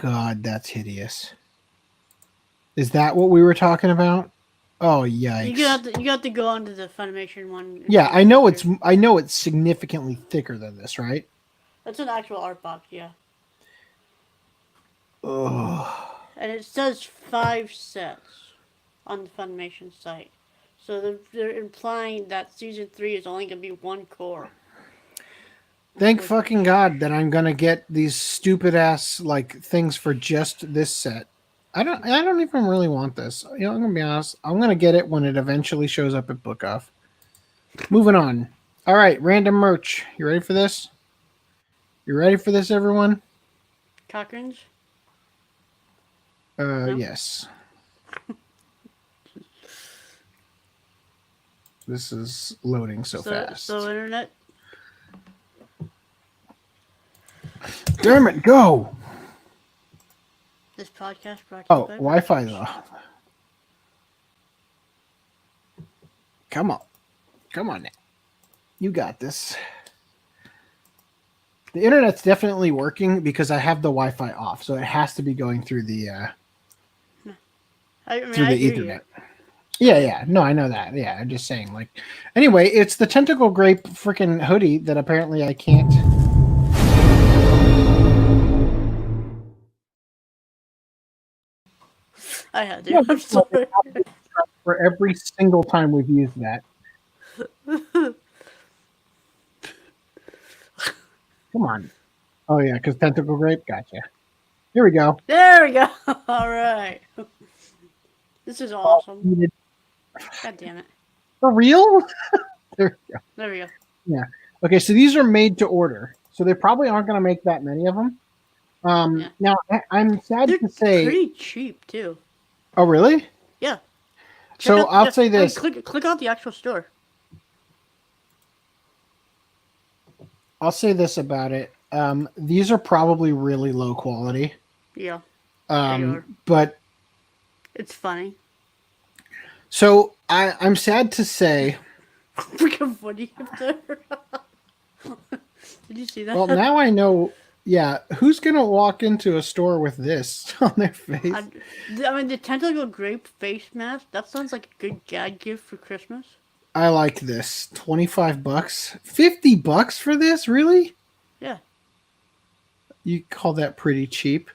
God, that's hideous. Is that what we were talking about? Oh yikes! You got to go onto the Funimation one. Yeah, I know it's significantly thicker than this, right? That's an actual art box, yeah. Oh. And it says 5 sets on the Funimation site. So they're implying that season 3 is only going to be 1 core. Thank fucking God that I'm gonna get these stupid ass like things for just this set. I don't even really want this. You know, I'm gonna be honest. I'm gonna get it when it eventually shows up at Book Off. Moving on. All right, random merch. You ready for this? You ready for this, everyone? Cochrans? Yes. This is loading so fast. So internet? Damn it, go! This podcast brought to you by Wi-Fi though. Come on now. You got this. The internet's definitely working because I have the Wi-Fi off, so it has to be going through the Ethernet. Yeah. No, I know that. Yeah, I'm just saying. Like, anyway, it's the Tentacle Grape freaking hoodie that apparently I can't. I had to. I'm sorry. For every single time we've used that. Come on. Oh, yeah, because Tentacle Grape. Gotcha. Here we go. There we go. All right. This is awesome. God damn it. For real? There we go. There we go. Yeah. Okay, so these are made to order. So they probably aren't going to make that many of them. Yeah. Now, I'm sad They're to say... pretty cheap, too. Oh, really? Yeah. So I'll say this. Click out the actual store. I'll say this about it. These are probably really low quality. Yeah. But it's funny. So I'm sad to say. Freaking funny up there. Did you see that? Well, now I know. Yeah, who's gonna walk into a store with this on their face? I mean, the tentacle grape face mask. That sounds like a good gag gift for Christmas. I like this. $25, $50 for this? Really? Yeah. You call that pretty cheap?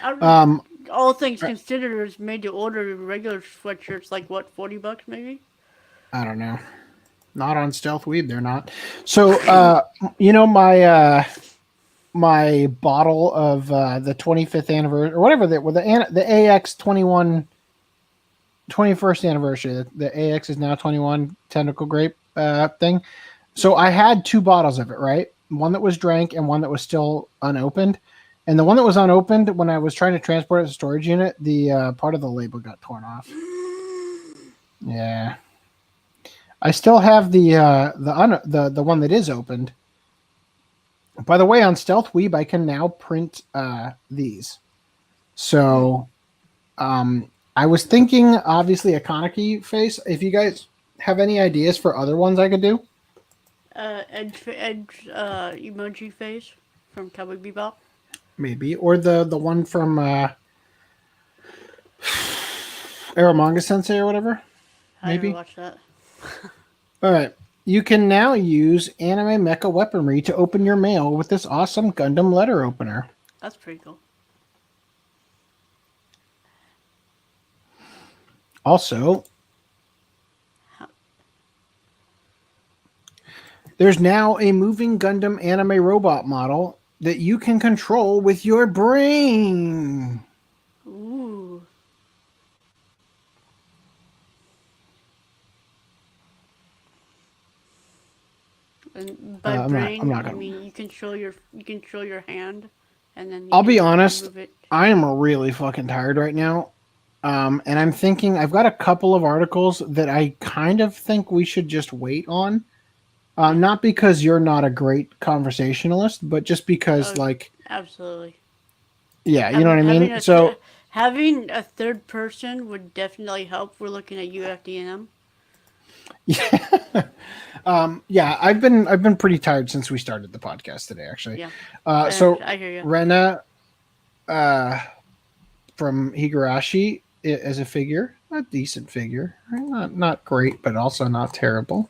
All things considered, it's made to order regular sweatshirts like what, $40 maybe? I don't know. Not on Stealth Weed, they're not. So, my bottle of the 25th anniversary or whatever the AX 21 21st anniversary. The AX is now 21 Tentacle Grape thing. So I had 2 bottles of it, right? One that was drank and one that was still unopened. And the one that was unopened, when I was trying to transport it to the storage unit, the part of the label got torn off. Yeah. I still have the one that is opened. By the way, on Stealth Weeb, I can now print these. So, I was thinking, obviously, a Kaneki face. If you guys have any ideas for other ones I could do, Edge emoji face from Cowboy Bebop. maybe, or the one from Aramanga Sensei or whatever. I Maybe. never watched that. All right. You can now use anime mecha weaponry to open your mail with this awesome Gundam letter opener. That's pretty cool. Also, there's now a moving Gundam anime robot model that you can control with your brain. Ooh. And by I'm brain, not I gonna- mean you control your hand, and then I'll be can honest, move it. I am really fucking tired right now. And I'm thinking I've got a couple of articles that I kind of think we should just wait on. Not because you're not a great conversationalist, but just because, Absolutely. yeah, you know what I mean? So, having a third person would definitely help. We're looking at FDDNM. yeah. Yeah, I've been pretty tired since we started the podcast today, actually. Yeah. So I hear you. Rena from Higurashi as a figure, a decent figure. Not great, but also not terrible.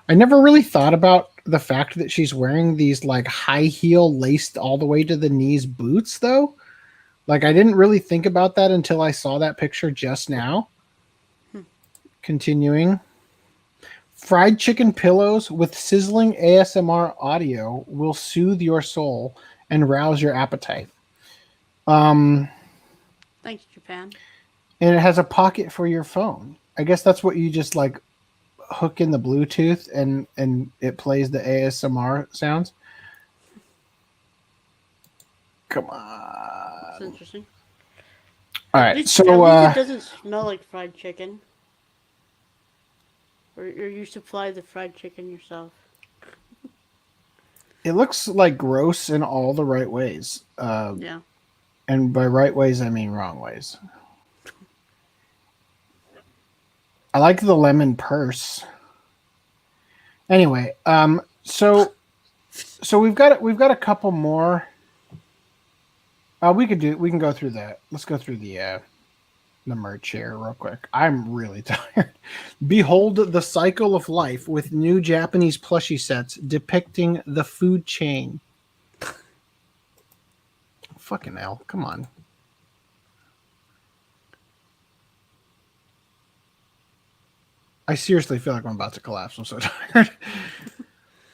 I never really thought about the fact that she's wearing these like high heel laced all the way to the knees boots though. Like I didn't really think about that until I saw that picture just now. Continuing. Fried chicken pillows with sizzling ASMR audio will soothe your soul and rouse your appetite. Thanks, Japan. And it has a pocket for your phone. I guess that's what you just like hook in the Bluetooth and it plays the ASMR sounds. Come on. That's interesting. All At right, least so it doesn't smell like fried chicken. Or you supply the fried chicken yourself. it looks like gross in all the right ways. Yeah. And by right ways, I mean wrong ways. I like the lemon purse. Anyway, so we've got a couple more. We can go through that. Let's go through the merch here real quick. I'm really tired. Behold the cycle of life with new Japanese plushie sets depicting the food chain. Fucking hell, come on. I seriously feel like I'm about to collapse. I'm so tired.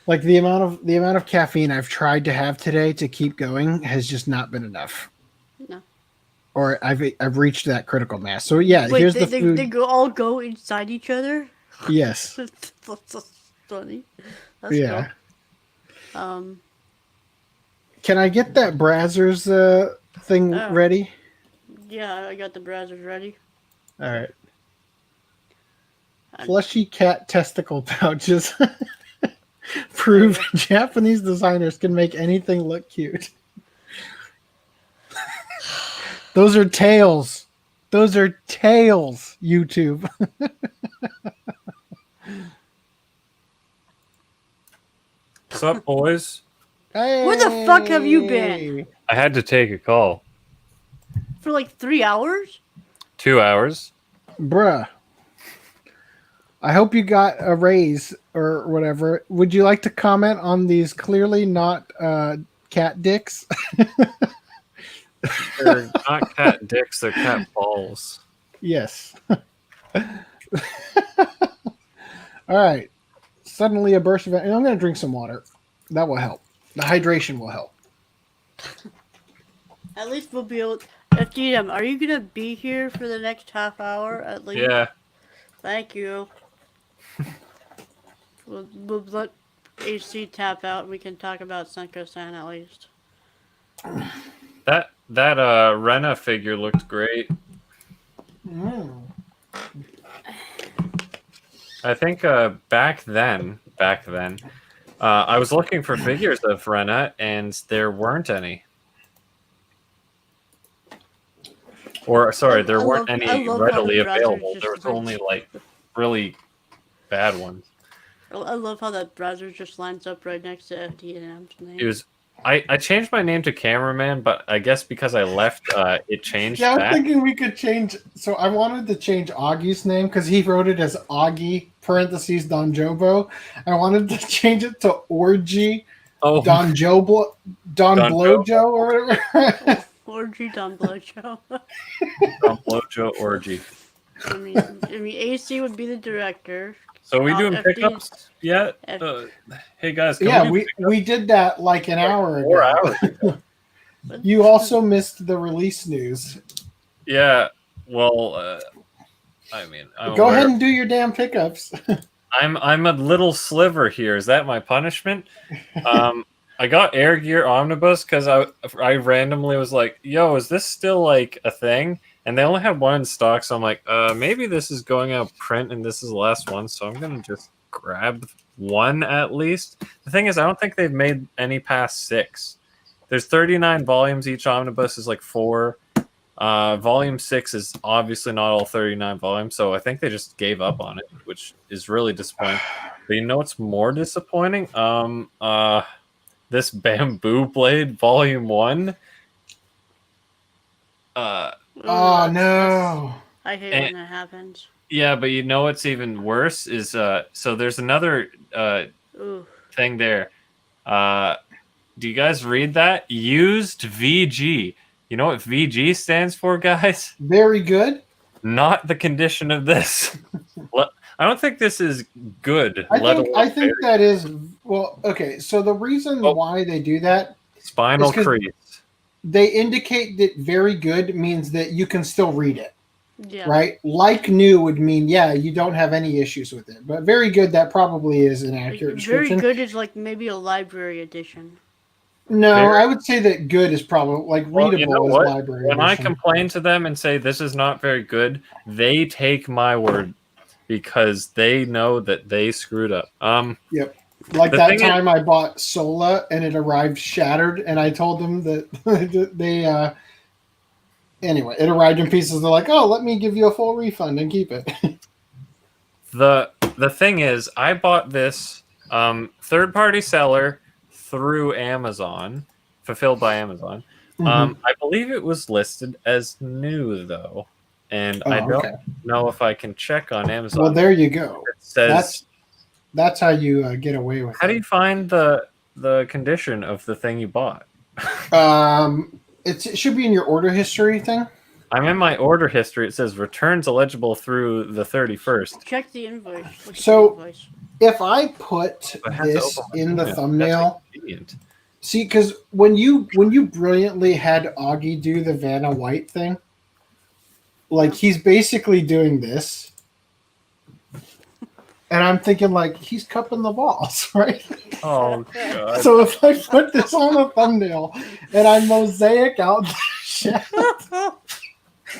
Like the amount of caffeine I've tried to have today to keep going has just not been enough. No. Or I've reached that critical mass. So yeah, Wait, here's the food. They all go inside each other? Yes. That's funny. That's Yeah. cool. Can I get that Brazzers thing Oh. ready? Yeah, I got the browsers ready. All right. Fleshy cat testicle pouches prove Japanese designers can make anything look cute. Those are tails. Those are tails, YouTube. What's up, boys? Hey. Where the fuck have you been? I had to take a call. For like 3 hours? 2 hours. Bruh. I hope you got a raise or whatever. Would you like to comment on these clearly not cat dicks? They're not cat dicks, they're cat balls. Yes. All right. Suddenly a burst of... And I'm going to drink some water. That will help. The hydration will help. At least we'll be able... FDM, are you going to be here for the next half hour at least? Yeah. Thank you. We'll let AC tap out and we can talk about Senko-San at least. That Rena figure looked great. I think back then, I was looking for figures of Rena, and there weren't any. Or sorry, there weren't any I love how readily the browser available. just There was lines- only like really bad ones. I love how that browser just lines up right next to FDDNM's name. It was. I changed my name to Cameraman, but I guess because I left, it changed. Yeah, I'm back. thinking we could change. So I wanted to change Augie's name because he wrote it as Augie parentheses Don Jobo. I wanted to change it to Orgy Don Jobo Don Blojo or whatever. Orgy Don Blojo. Don Blojo Orgy. I mean, AC would be the director. So are we doing FD pickups yet? Hey guys, can Yeah, we we did that like an hour ago. 4 hours ago. You also missed the release news. Yeah. Well, I mean, Go ahead and do your damn pickups. I'm a little sliver here. Is that my punishment? I got Air Gear Omnibus because I randomly was like, yo, is this still like a thing? And they only had one in stock, so I'm like, maybe this is going out print and this is the last one, so I'm gonna just grab one at least. The thing is, I don't think they've made any past 6. There's 39 volumes. Each omnibus is like 4. Volume 6 is obviously not all 39 volumes, so I think they just gave up on it, which is really disappointing. But you know what's more disappointing? This Bamboo Blade Volume 1. Oh no! I hate when that happens. Yeah, but you know what's even worse is so there's another thing there. Do you guys read that? Used VG. You know what VG stands for, guys? Very good. Not the condition of this. I don't think this is good. I think that is well. Okay, so the reason why they do that spinal crease. They indicate that very good means that you can still read it. Yeah. Right? Like new would mean, yeah, you don't have any issues with it. But very good, that probably is an accurate description. Very good is like maybe a library edition. No, I would say that good is probably like readable you know is what? library When edition. I complain to them and say this is not very good, they take my word because they know that they screwed up. Yep. Like that time I bought Sola and it arrived shattered, and I told them that they anyway, it arrived in pieces. They're like, "Oh, let me give you a full refund and keep it." The thing is, I bought this third-party seller through Amazon, fulfilled by Amazon. I believe it was listed as new though, and I don't know if I can check on Amazon. Well, there you go. It says that's how you get away with it. How do you find the condition of the thing you bought? It should be in your order history thing. I'm in my order history. It says returns eligible through the 31st. Check the invoice. So if I put this in the thumbnail, see, because when you brilliantly had Augie do the Vanna White thing, like he's basically doing this. And I'm thinking, like, he's cupping the balls, right? Oh, God. So if I put this on a thumbnail and I mosaic out the shit.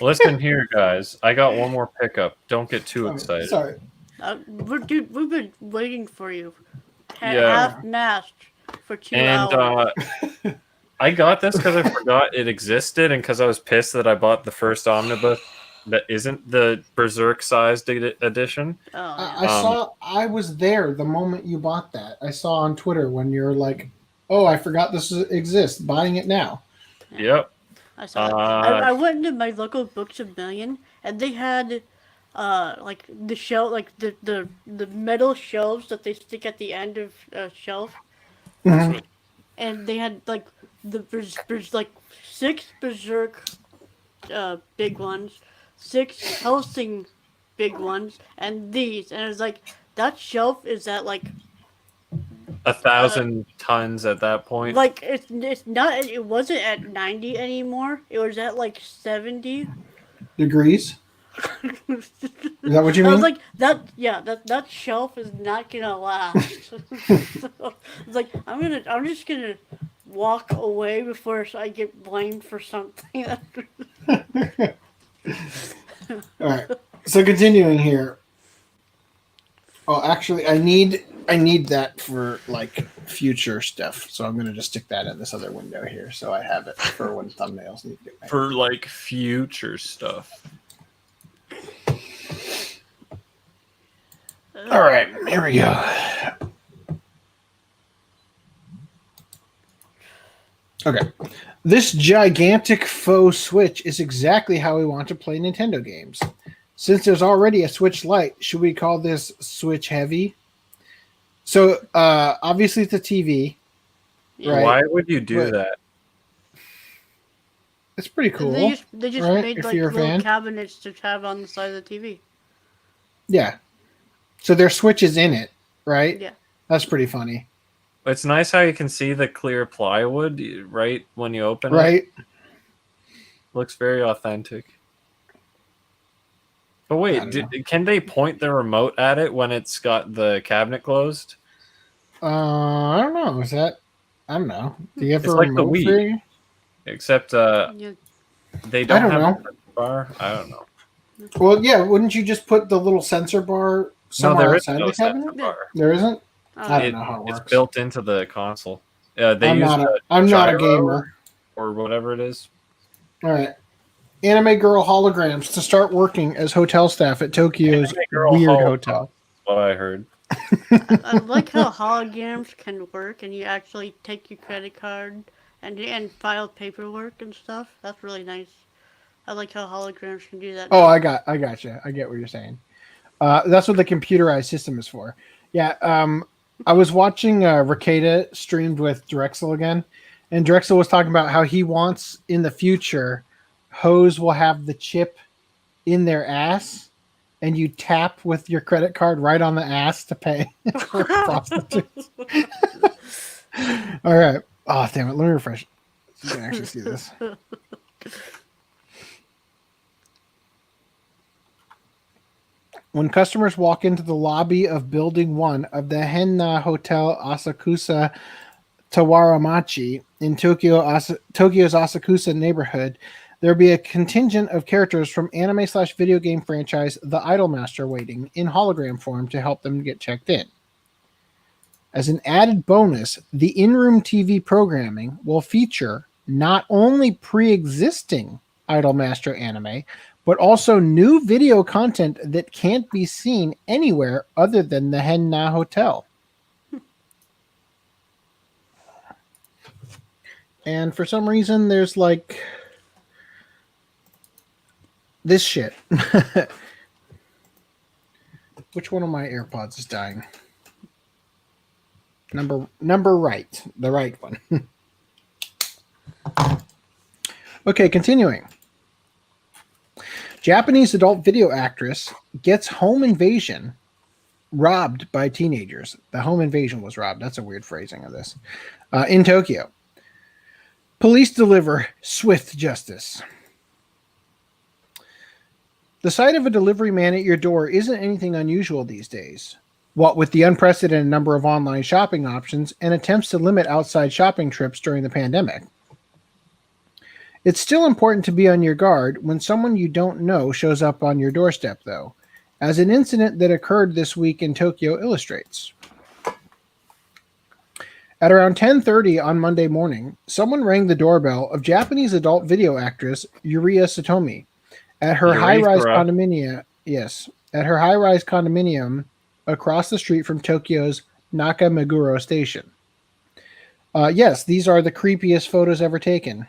Listen here, guys. I got one more pickup. Don't get too excited. Sorry. Dude, we've been waiting for you. Half-mast for 2 hours. I got this because I forgot it existed and because I was pissed that I bought the first omnibus that isn't the Berserk-sized edition. I was there the moment you bought that. I saw on Twitter when you're like, "Oh, I forgot this exists. Buying it now." Yep. I saw it. I went into my local Books a Million, and they had like the shelf, like the metal shelves that they stick at the end of a shelf, and they had like like 6 Berserk big ones, 6 Helsing big ones, and these, and it was like that shelf is at like 1,000 tons at that point. Like it's not. It wasn't at 90 anymore. It was at like 70 degrees. Is that what you mean? I was like that. Yeah, that shelf is not gonna last. So, it's like I'm just gonna walk away before I get blamed for something. All right. So continuing here. Oh, actually, I need that for like future stuff. So I'm gonna just stick that in this other window here, so I have it for when thumbnails need to get made. For like future stuff. All right, here we go. Okay. This gigantic faux Switch is exactly how we want to play Nintendo games. Since there's already a Switch Lite, should we call this Switch Heavy? So, obviously it's a TV. Right? Why would you do that? It's pretty cool. They just right? made If like you're a little fan. cabinets to have on the side of the TV. Yeah. So there's switches in it, right? Yeah. That's pretty funny. It's nice how you can see the clear plywood right when you open it. Right? Looks very authentic. But wait, can they point the remote at it when it's got the cabinet closed? I don't know. Is that? I don't know. Do you have It's a like the remote Wii. for you? Except Yeah. they don't have know. a bar. I don't know. Well, yeah. Wouldn't you just put the little sensor bar somewhere there is outside no the cabinet? sensor bar. There isn't. Oh, I don't know how it works. It's built into the console. They I'm use not a gyro gamer. or whatever it is. All right. Anime girl holograms to start working as hotel staff at Tokyo's Anime girl weird hologram. hotel. What I heard. I like how holograms can work, and you actually take your credit card and file paperwork and stuff. That's really nice. I like how holograms can do that. Oh, I got you. I get what you're saying. That's what the computerized system is for. Yeah. I was watching Ricada streamed with Drexel again, and Drexel was talking about how he wants in the future, hoes will have the chip in their ass, and you tap with your credit card right on the ass to pay for prostitutes. All right. Oh, damn it. Let me refresh. So you can actually see this. When customers walk into the lobby of Building 1 of the Henna Hotel Asakusa Tawaramachi in Tokyo's Asakusa neighborhood, there will be a contingent of characters from anime/video game franchise The Idolmaster waiting in hologram form to help them get checked in. As an added bonus, the in-room TV programming will feature not only pre-existing Idolmaster anime, but also new video content that can't be seen anywhere other than the Henna Hotel. And for some reason, there's like this shit. Which one of my AirPods is dying? Number right. The right one. Okay, continuing. Japanese adult video actress gets home invasion robbed by teenagers. The home invasion was robbed. That's a weird phrasing of this. In Tokyo. Police deliver swift justice. The sight of a delivery man at your door isn't anything unusual these days. What with the unprecedented number of online shopping options and attempts to limit outside shopping trips during the pandemic. It's still important to be on your guard when someone you don't know shows up on your doorstep, though, as an incident that occurred this week in Tokyo illustrates. At around 10:30 on Monday morning, someone rang the doorbell of Japanese adult video actress Yuria Satomi at her high-rise condominium. Yes, at her high-rise condominium across the street from Tokyo's Nakameguro station. Yes, these are the creepiest photos ever taken.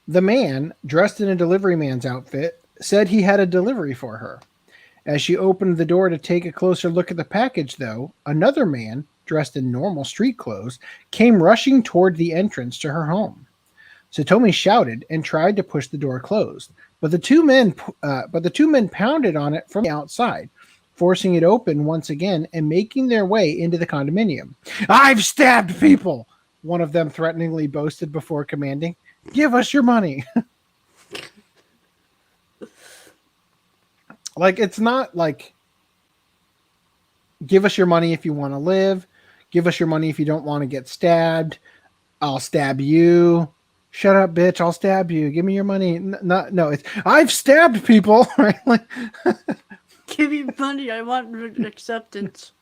The man, dressed in a delivery man's outfit, said he had a delivery for her. As she opened the door to take a closer look at the package, though, another man, dressed in normal street clothes, came rushing toward the entrance to her home. Satomi shouted and tried to push the door closed, but the two men pounded on it from the outside, forcing it open once again and making their way into the condominium. "I've stabbed people!" one of them threateningly boasted before commanding, "Give us your money." Like, it's not like, give us your money if you want to live. Give us your money if you don't want to get stabbed. I'll stab you. Shut up, bitch. I'll stab you. Give me your money. No, it's, I've stabbed people. Right? Like, Give me money. I want acceptance.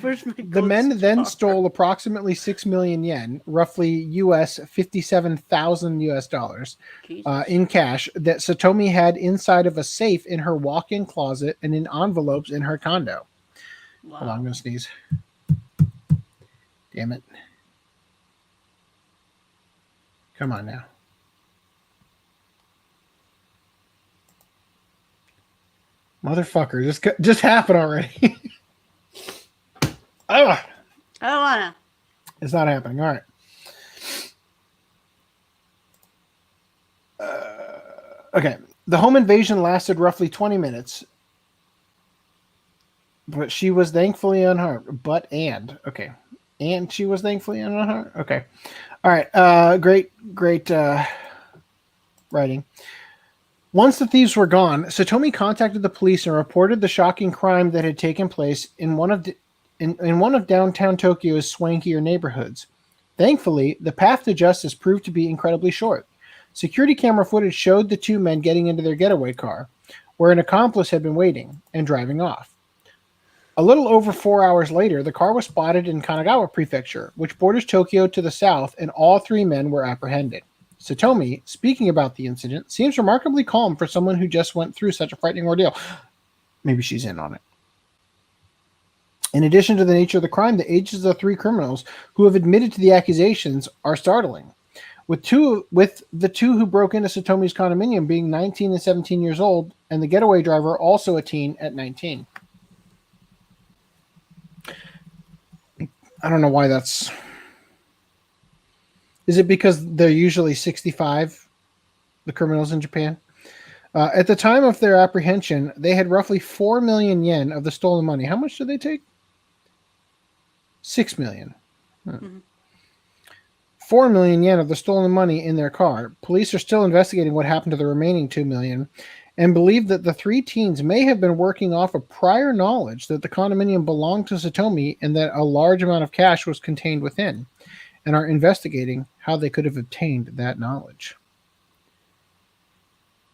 Where's my The gold men then star? stole approximately 6 million yen, roughly US 57,000 US dollars, Jesus. in cash that Satomi had inside of a safe in her walk-in closet and in envelopes in her condo. Wow. Hold on, I'm going to sneeze. Damn it. Come on now. Motherfucker, just happen already. Ah, I don't wanna. it's not happening. All right. Okay. The home invasion lasted roughly 20 minutes, but she was thankfully unharmed. Okay. And she was thankfully unharmed. Okay. All right. Great writing. Once the thieves were gone, Satomi contacted the police and reported the shocking crime that had taken place in one of downtown Tokyo's swankier neighborhoods. Thankfully, the path to justice proved to be incredibly short. Security camera footage showed the two men getting into their getaway car, where an accomplice had been waiting, and driving off. A little over 4 hours later, the car was spotted in Kanagawa Prefecture, which borders Tokyo to the south, and all three men were apprehended. Satomi, speaking about the incident, seems remarkably calm for someone who just went through such a frightening ordeal. Maybe she's in on it. In addition to the nature of the crime, the ages of the three criminals who have admitted to the accusations are startling. With the two who broke into Satomi's condominium being 19 and 17 years old, and the getaway driver also a teen at 19. I don't know why that's... Is it because they're usually 65, the criminals in Japan? At the time of their apprehension, they had roughly 4 million yen of the stolen money. How much did they take? 6 million. Mm-hmm. 4 million yen of the stolen money in their car. Police are still investigating what happened to the remaining 2 million and believe that the three teens may have been working off of prior knowledge that the condominium belonged to Satomi and that a large amount of cash was contained within, and are investigating how they could have obtained that knowledge.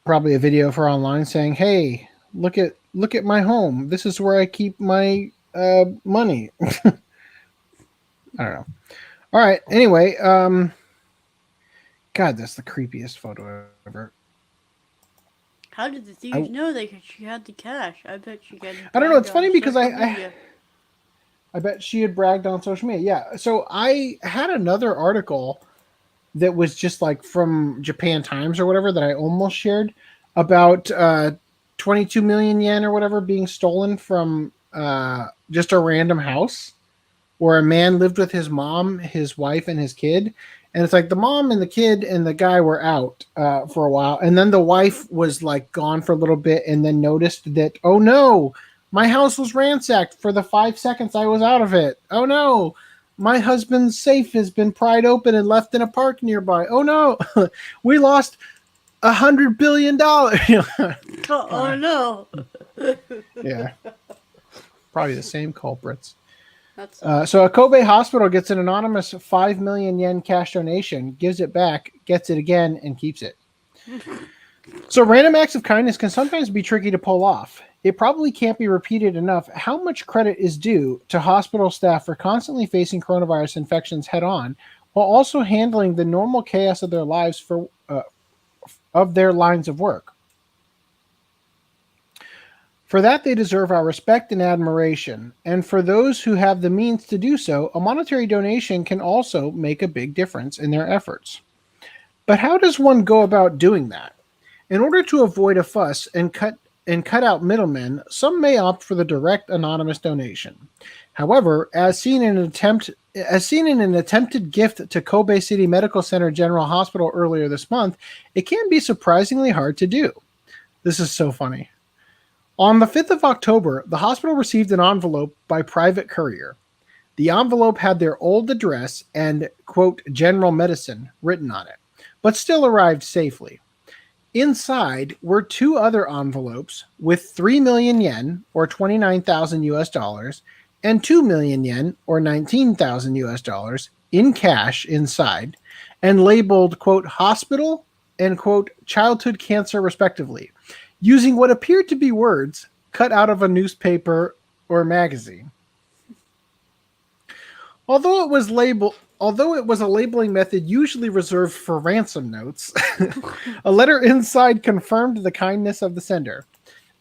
Probably a video for online saying, "Hey, look at my home. This is where I keep my money." I don't know. All right. Anyway, God, that's the creepiest photo ever. How did the thieves know she had the cash? I bet she got. I don't know. It's funny because I I bet she had bragged on social media. Yeah. So I had another article that was just like from Japan Times or whatever that I almost shared about 22 million yen or whatever being stolen from just a random house where a man lived with his mom, his wife, and his kid. And it's like the mom and the kid and the guy were out for a while. And then the wife was like gone for a little bit and then noticed that, oh no, my house was ransacked for the 5 seconds I was out of it. Oh no, my husband's safe has been pried open and left in a park nearby. Oh no, we lost $100 billion. Oh no. Yeah. Probably the same culprits. That's So a Kobe hospital gets an anonymous 5 million yen cash donation, gives it back, gets it again, and keeps it. So random acts of kindness can sometimes be tricky to pull off. It probably can't be repeated enough how much credit is due to hospital staff for constantly facing coronavirus infections head on, while also handling the normal chaos of their lives of their lines of work. For that, they deserve our respect and admiration. And for those who have the means to do so, a monetary donation can also make a big difference in their efforts. But how does one go about doing that? In order to avoid a fuss and cut out middlemen, some may opt for the direct anonymous donation. However, as seen in an attempted gift to Kobe City Medical Center General Hospital earlier this month, it can be surprisingly hard to do. This is so funny. On the 5th of October, the hospital received an envelope by private courier. The envelope had their old address and, quote, general medicine written on it, but still arrived safely. Inside were two other envelopes with 3 million yen, or 29,000 US dollars, and 2 million yen, or 19,000 US dollars, in cash inside, and labeled, quote, hospital and, quote, childhood cancer, respectively. using what appeared to be words cut out of a newspaper or magazine. Although it was a labeling method usually reserved for ransom notes, a letter inside confirmed the kindness of the sender.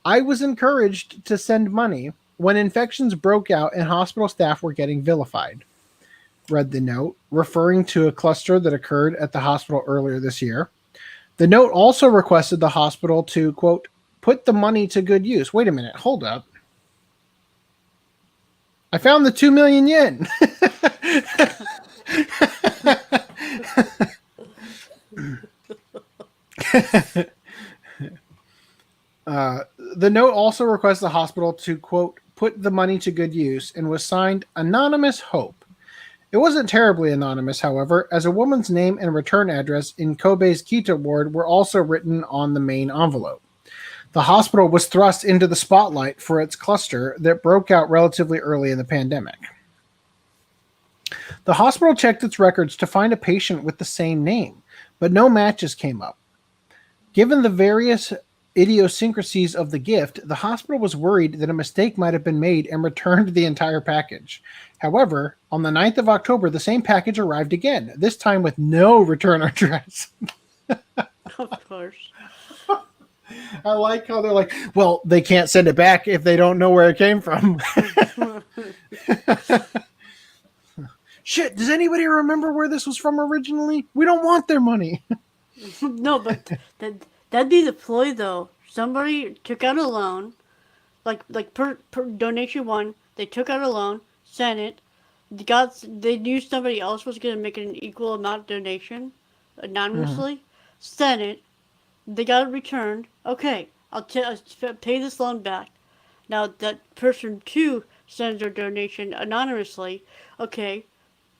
I was encouraged to send money when infections broke out and hospital staff were getting vilified, read the note, referring to a cluster that occurred at the hospital earlier this year. The note also requested the hospital to, quote, put the money to good use. Wait a minute, hold up. I found the 2 million yen. The note also requests the hospital to, quote, put the money to good use and was signed Anonymous Hope. It wasn't terribly anonymous, however, as a woman's name and return address in Kobe's Kita ward were also written on the main envelope. The hospital was thrust into the spotlight for its cluster that broke out relatively early in the pandemic. The hospital checked its records to find a patient with the same name, but no matches came up. Given the various idiosyncrasies of the gift, the hospital was worried that a mistake might have been made and returned the entire package. However, on the 9th of October, the same package arrived again, this time with no return address. Of course. I like how they're like, well, they can't send it back if they don't know where it came from. Shit, does anybody remember where this was from originally? We don't want their money. No, but that'd be the ploy, though. Somebody took out a loan, like per donation one, they took out a loan, sent it, they knew somebody else was going to make an equal amount donation, anonymously, sent it, they got it returned. Okay, I'll pay this loan back. Now that person 2 sends their donation anonymously. Okay,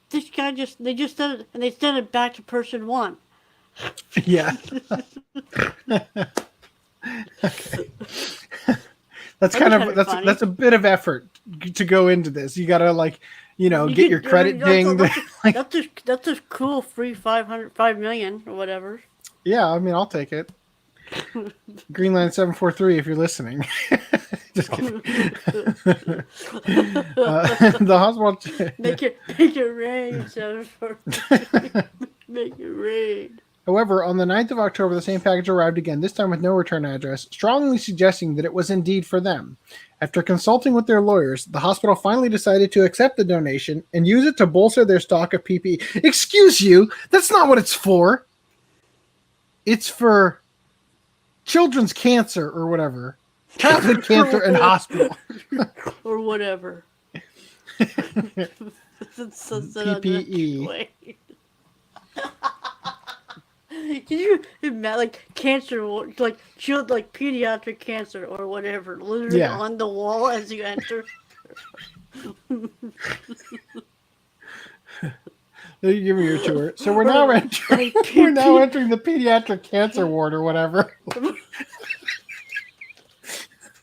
this guy they just sent it, and they sent it back to person 1. Yeah. Okay. That's a bit of effort to go into this. You gotta get your credit dinged. That's just cool. Free 5 million or whatever. Yeah, I mean, I'll take it. Greenland 743, if you're listening. Just kidding. The hospital. Make it rain, 743. Make it rain. However, on the 9th of October, the same package arrived again, this time with no return address, strongly suggesting that it was indeed for them. After consulting with their lawyers, the hospital finally decided to accept the donation and use it to bolster their stock of PPE. Excuse you, that's not what it's for. It's for children's cancer or whatever. Childhood cancer and hospital. Or whatever. PPE. Can you imagine, cancer, pediatric cancer or whatever, literally on the wall as you enter? You give me your tour. So we're now entering the pediatric cancer ward or whatever.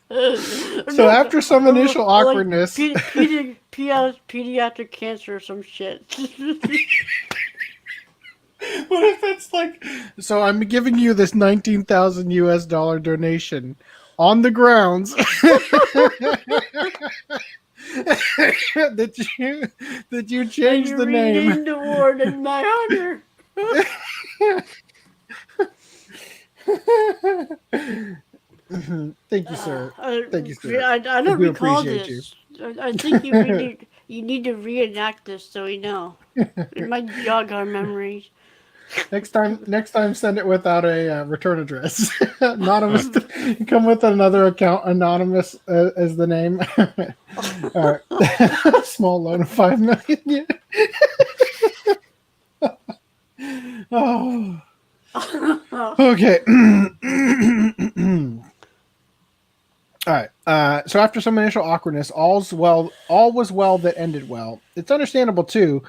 So after some initial awkwardness, pediatric cancer or some shit. What if it's so I'm giving you this $19,000 US donation on the grounds that you changed the name. And the ward in my honor. Thank you, sir. Thank you, sir. I don't recall this. You. I think you need to reenact this so we know. It might jog our memories. Next time, send it without a return address. Anonymous. Come with another account, anonymous as the name. All right. Small loan of 5 million. Oh. Okay. All right. So after some initial awkwardness, all was well that ended well. It's understandable too,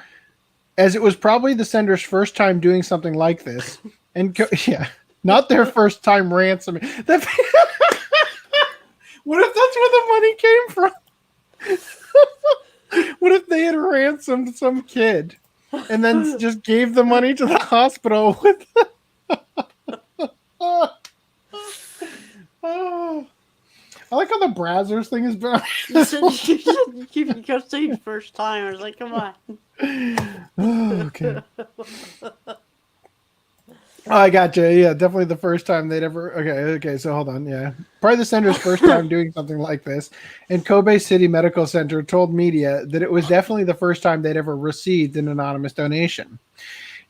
as it was probably the sender's first time doing something like this, and not their first time ransoming. What if that's where the money came from? What if they had ransomed some kid and then just gave the money to the hospital with? Brazzers thing has been on You said you kept saying first time. I was like, come on. okay. Oh, I gotcha. Yeah, definitely the first time they'd ever. Okay. So hold on. Yeah, probably the center's first time doing something like this. And Kobe City Medical Center told media that it was definitely the first time they'd ever received an anonymous donation.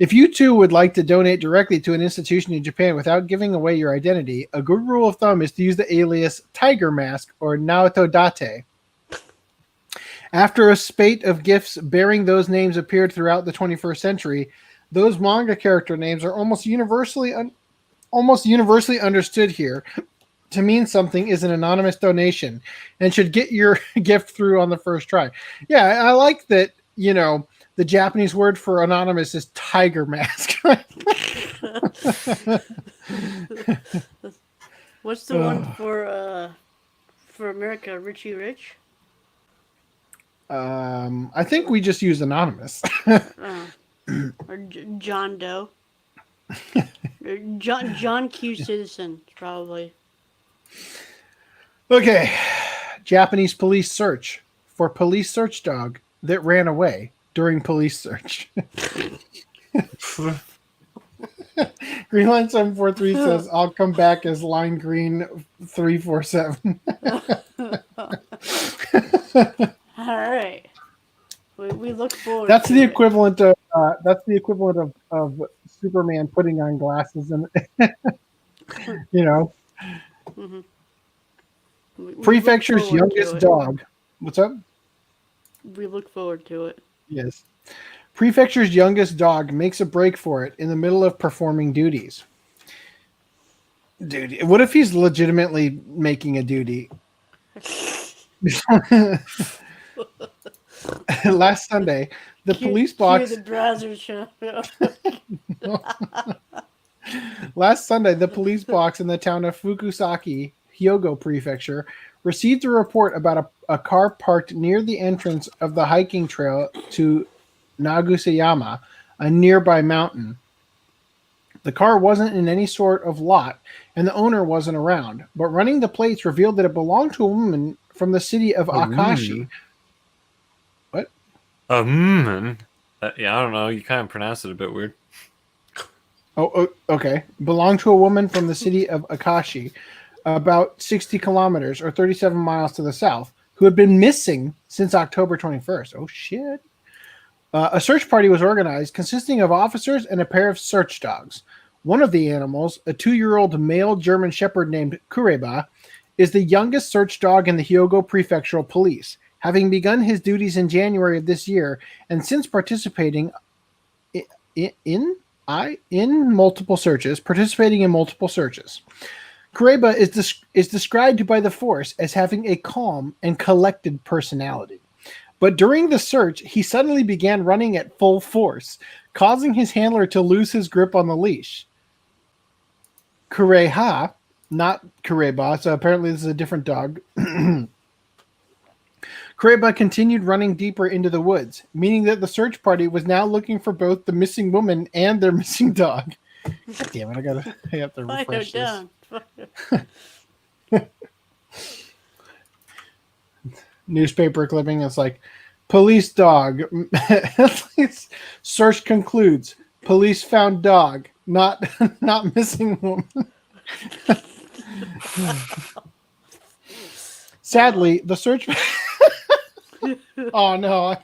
If you too would like to donate directly to an institution in Japan without giving away your identity, a good rule of thumb is to use the alias Tiger Mask or Naoto Date. After a spate of gifts bearing those names appeared throughout the 21st century, those manga character names are almost universally understood here to mean something is an anonymous donation and should get your gift through on the first try. Yeah, I like that, the Japanese word for anonymous is Tiger Mask. What's the one for America? Richie Rich? I think we just use anonymous. Or John Doe. Or John Q. Citizen, probably. Okay. Japanese police search for police search dog that ran away during police search. Greenline 743 says, I'll come back as Line Green 347. All right. We look forward. That's to the it. equivalent of Superman putting on glasses and Mm-hmm. Prefecture's youngest dog. What's up? We look forward to it. Yes. Prefecture's youngest dog makes a break for it in the middle of performing duties. Dude, what if he's legitimately making a duty? Last Sunday, the police box. The Brazzers show. Last Sunday, the police box in the town of Fukusaki, Hyogo Prefecture, received a report about a car parked near the entrance of the hiking trail to Nagusayama, a nearby mountain. The car wasn't in any sort of lot, and the owner wasn't around, but running the plates revealed that it belonged to a woman from the city of Akashi. What? Yeah, I don't know. You kind of pronounced it a bit weird. Oh, okay. Belonged to a woman from the city of Akashi, about 60 kilometers or 37 miles to the south, who had been missing since October 21st. Oh, shit. A search party was organized consisting of officers and a pair of search dogs. One of the animals, a 2-year-old male German shepherd named Kureba, is the youngest search dog in the Hyogo Prefectural Police, having begun his duties in January of this year and since participating in multiple searches. Kureba is described by the force as having a calm and collected personality. But during the search, he suddenly began running at full force, causing his handler to lose his grip on the leash. Kureha, not Kureba, so apparently this is a different dog. Kureba continued running deeper into the woods, meaning that the search party was now looking for both the missing woman and their missing dog. God damn it, I have to refresh this. Newspaper clipping. It's like, police dog. Search concludes. Police found dog. Not missing woman. Sadly, the search. Oh no!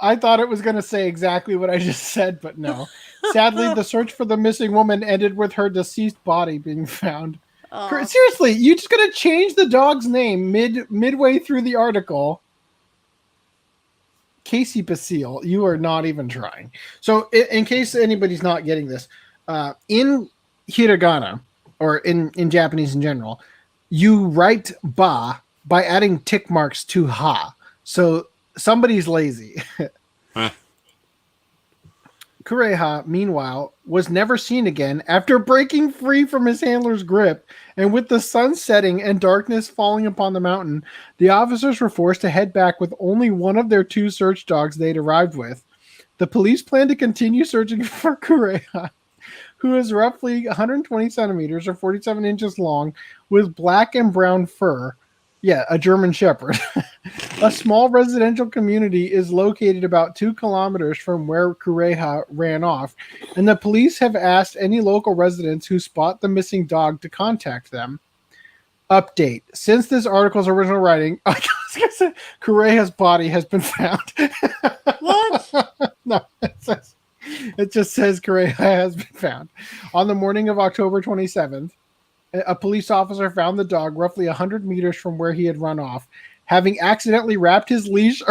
I thought it was going to say exactly what I just said, but no. Sadly, the search for the missing woman ended with her deceased body being found. Seriously, you just gonna change the dog's name midway through the article? Casey Basile, you are not even trying. So, in case anybody's not getting this, in hiragana or in Japanese in general, you write ba by adding tick marks to ha. So somebody's lazy. Kureha, meanwhile, was never seen again after breaking free from his handler's grip, and with the sun setting and darkness falling upon the mountain, the officers were forced to head back with only one of their 2 search dogs they'd arrived with. The police planned to continue searching for Kureha, who is roughly 120 centimeters or 47 inches long with black and brown fur. Yeah, a German Shepherd. A small residential community is located about 2 kilometers from where Kureha ran off, and the police have asked any local residents who spot the missing dog to contact them. Update. Since this article's original writing, Kureha's body has been found. What? No, it just says Kureha has been found. On the morning of October 27th, a police officer found the dog roughly 100 meters from where he had run off, having accidentally wrapped his leash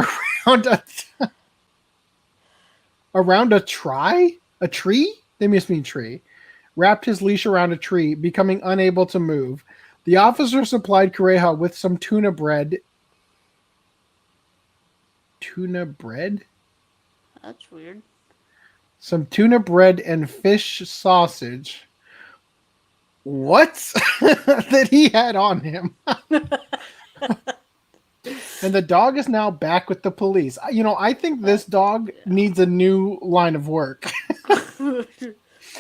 around a tree? They must mean tree. Wrapped his leash around a tree, becoming unable to move. The officer supplied Kureha with some tuna bread. Tuna bread? That's weird. Some tuna bread and fish sausage. What? That he had on him. And the dog is now back with the police. You know, I think this dog needs a new line of work.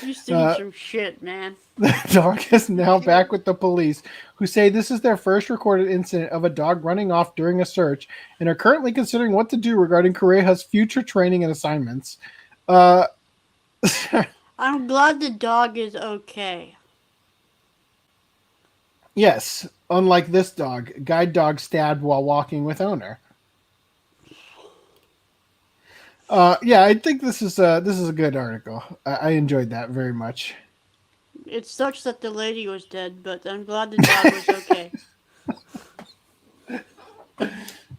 You seen some shit, man. The dog is now back with the police, who say this is their first recorded incident of a dog running off during a search and are currently considering what to do regarding Kureha's future training and assignments. I'm glad the dog is okay. Yes, unlike this dog, guide dog stabbed while walking with owner. Yeah, I think this is a good article. I enjoyed that very much. It sucks that the lady was dead, but I'm glad the dog was okay.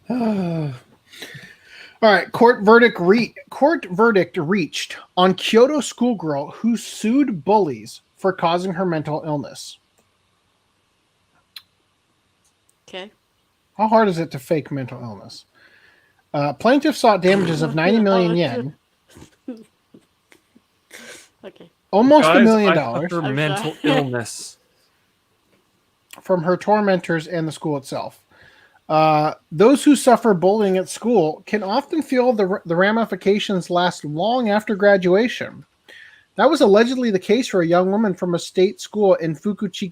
All right, court verdict reached on Kyoto schoolgirl who sued bullies for causing her mental illness. Okay. How hard is it to fake mental illness? Plaintiff sought damages of 90 million yen. Okay. Almost Guys, $1 million her mental illness from her tormentors and the school itself. Those who suffer bullying at school can often feel the ramifications last long after graduation. That was allegedly the case for a young woman from a state school in Fukuchiyama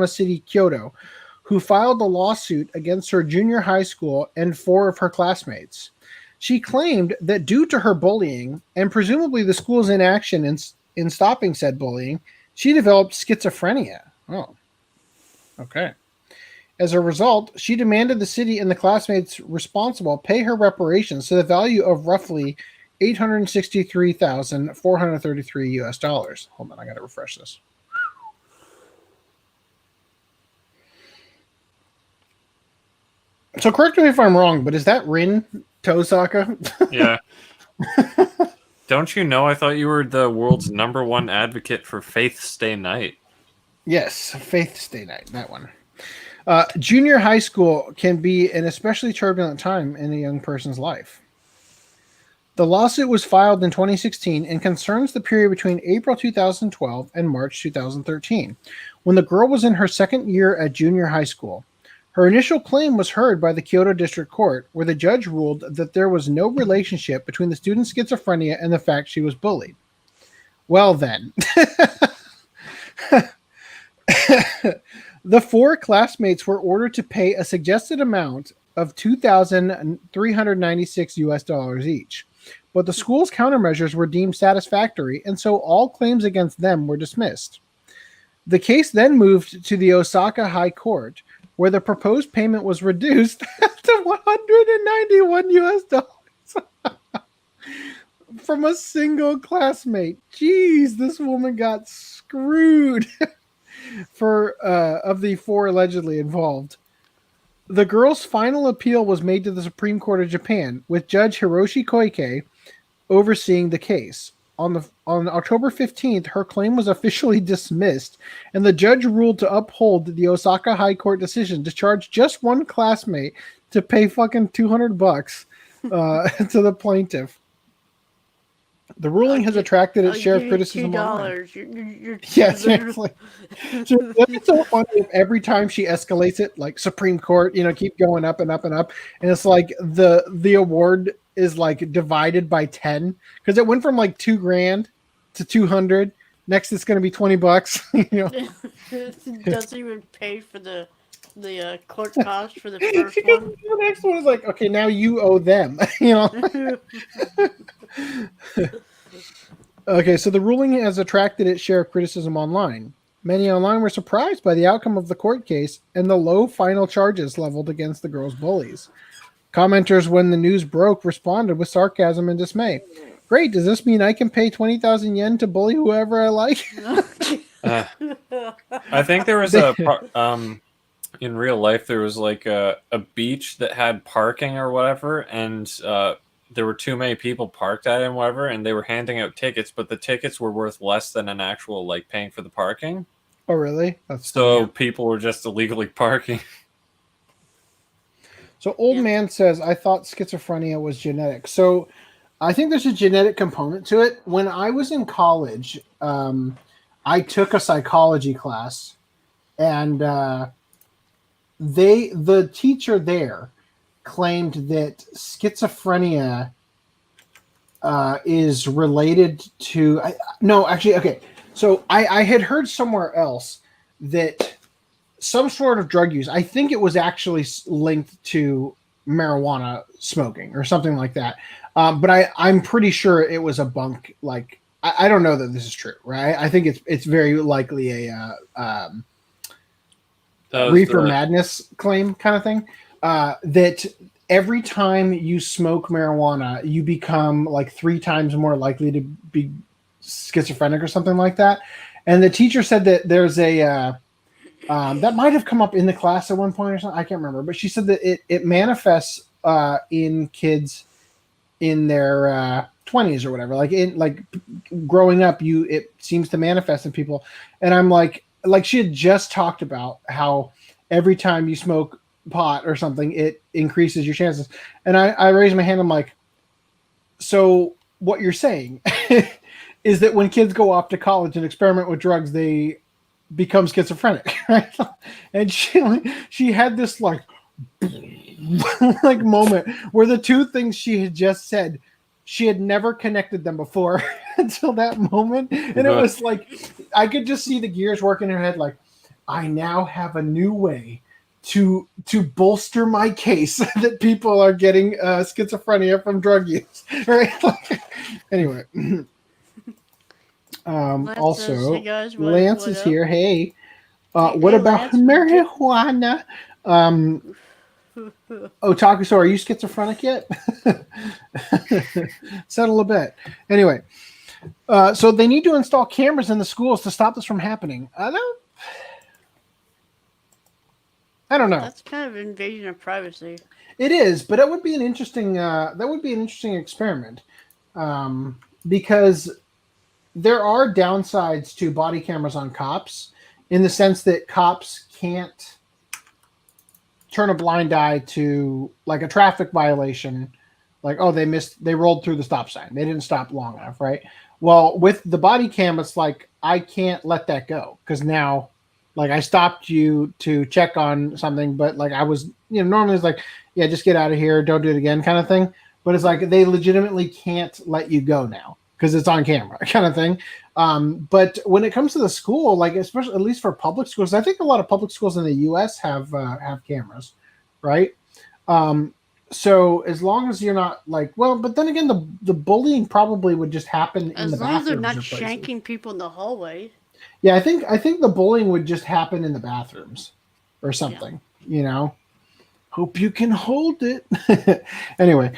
City, Kyoto, who filed a lawsuit against her junior high school and 4 of her classmates. She claimed that due to her bullying, and presumably the school's inaction in stopping said bullying, she developed schizophrenia. Oh, okay. As a result, she demanded the city and the classmates responsible pay her reparations to the value of roughly $863,433 US. Hold on, I got to refresh this. So correct me if I'm wrong, but is that Rin Tosaka? Yeah. Don't you know? I thought you were the world's #1 advocate for Faith Stay Night. Yes, Faith Stay Night, that one. Junior high school can be an especially turbulent time in a young person's life. The lawsuit was filed in 2016 and concerns the period between April 2012 and March 2013, when the girl was in her second year at junior high school. Her initial claim was heard by the Kyoto District Court, where the judge ruled that there was no relationship between the student's schizophrenia and the fact she was bullied. Well then. The 4 classmates were ordered to pay a suggested amount of $2,396 US each, but the school's countermeasures were deemed satisfactory, and so all claims against them were dismissed. The case then moved to the Osaka High Court, where the proposed payment was reduced to $191 US from a single classmate. Jeez, this woman got screwed. Of the 4 allegedly involved. The girl's final appeal was made to the Supreme Court of Japan, with Judge Hiroshi Koike overseeing the case. On October 15th, her claim was officially dismissed, and the judge ruled to uphold the Osaka High Court decision to charge just one classmate to pay fucking $200 to the plaintiff. The ruling has attracted its share of criticism online. $2. You're Yeah, literally- seriously. So that'd be so funny if every time she escalates it, like Supreme Court, keep going up and up and up, and it's like the award is like divided by 10 because it went from like $2,000 to 200. Next, it's going to be $20. It doesn't even pay for the court cost for the first Because one. the next one is like, okay, now you owe them. Okay, so the ruling has attracted its share of criticism online. Many online were surprised by the outcome of the court case and the low final charges leveled against the girls' bullies. Commenters, when the news broke, responded with sarcasm and dismay. Great, does this mean I can pay 20,000 yen to bully whoever I like? I think there was in real life, there was like a beach that had parking or whatever, and there were too many people parked at it and whatever, and they were handing out tickets, but the tickets were worth less than an actual like paying for the parking. Oh, really? That's so people were just illegally parking. So old man says, I thought schizophrenia was genetic. So I think there's a genetic component to it. When I was in college, I took a psychology class, and the teacher there claimed that schizophrenia is related to okay. So I had heard somewhere else that some sort of drug use, I think it was actually linked to marijuana smoking or something like that. But I'm pretty sure it was a bunk. Like, I don't know that this is true, right? I think it's very likely a reefer madness claim kind of thing. That every time you smoke marijuana, you become like 3 times more likely to be schizophrenic or something like that. And the teacher said that there's a that might have come up in the class at one point or something. I can't remember, but she said that it manifests in kids in their 20s or whatever. Like growing up, it seems to manifest in people. And I'm like she had just talked about how every time you smoke pot or something, it increases your chances. And I raised my hand. I'm like, so what you're saying is that when kids go off to college and experiment with drugs, they become schizophrenic, right? And she had this like moment where the two things she had just said, she had never connected them before until that moment. And it was like, I could just see the gears working in her head. Like, I now have a new way to bolster my case that people are getting schizophrenia from drug use. Right? Anyway. Also, hey guys, Lance is here. Hey, what hey, about Lance, marijuana? Otaku, so are you schizophrenic yet? Settle a bit. Anyway, so they need to install cameras in the schools to stop this from happening. I don't know. That's kind of invasion of privacy. It is, but it would be an interesting. Experiment, because there are downsides to body cameras on cops, in the sense that cops can't turn a blind eye to like a traffic violation, like, oh, they rolled through the stop sign, they didn't stop long enough, right? Well, with the body cam, it's like I can't let that go, because now, like, I stopped you to check on something, but like I was, normally it's like, yeah, just get out of here, don't do it again, kind of thing. But it's like they legitimately can't let you go now because it's on camera, kind of thing. But when it comes to the school, like, especially at least for public schools, I think a lot of public schools in the U.S. have cameras, right? So as long as you're not like, well, but then again, the bullying probably would just happen in the bathrooms. As long as they're not shanking people in the hallway. Yeah, I think the bullying would just happen in the bathrooms or something. Yeah. Hope you can hold it. Anyway,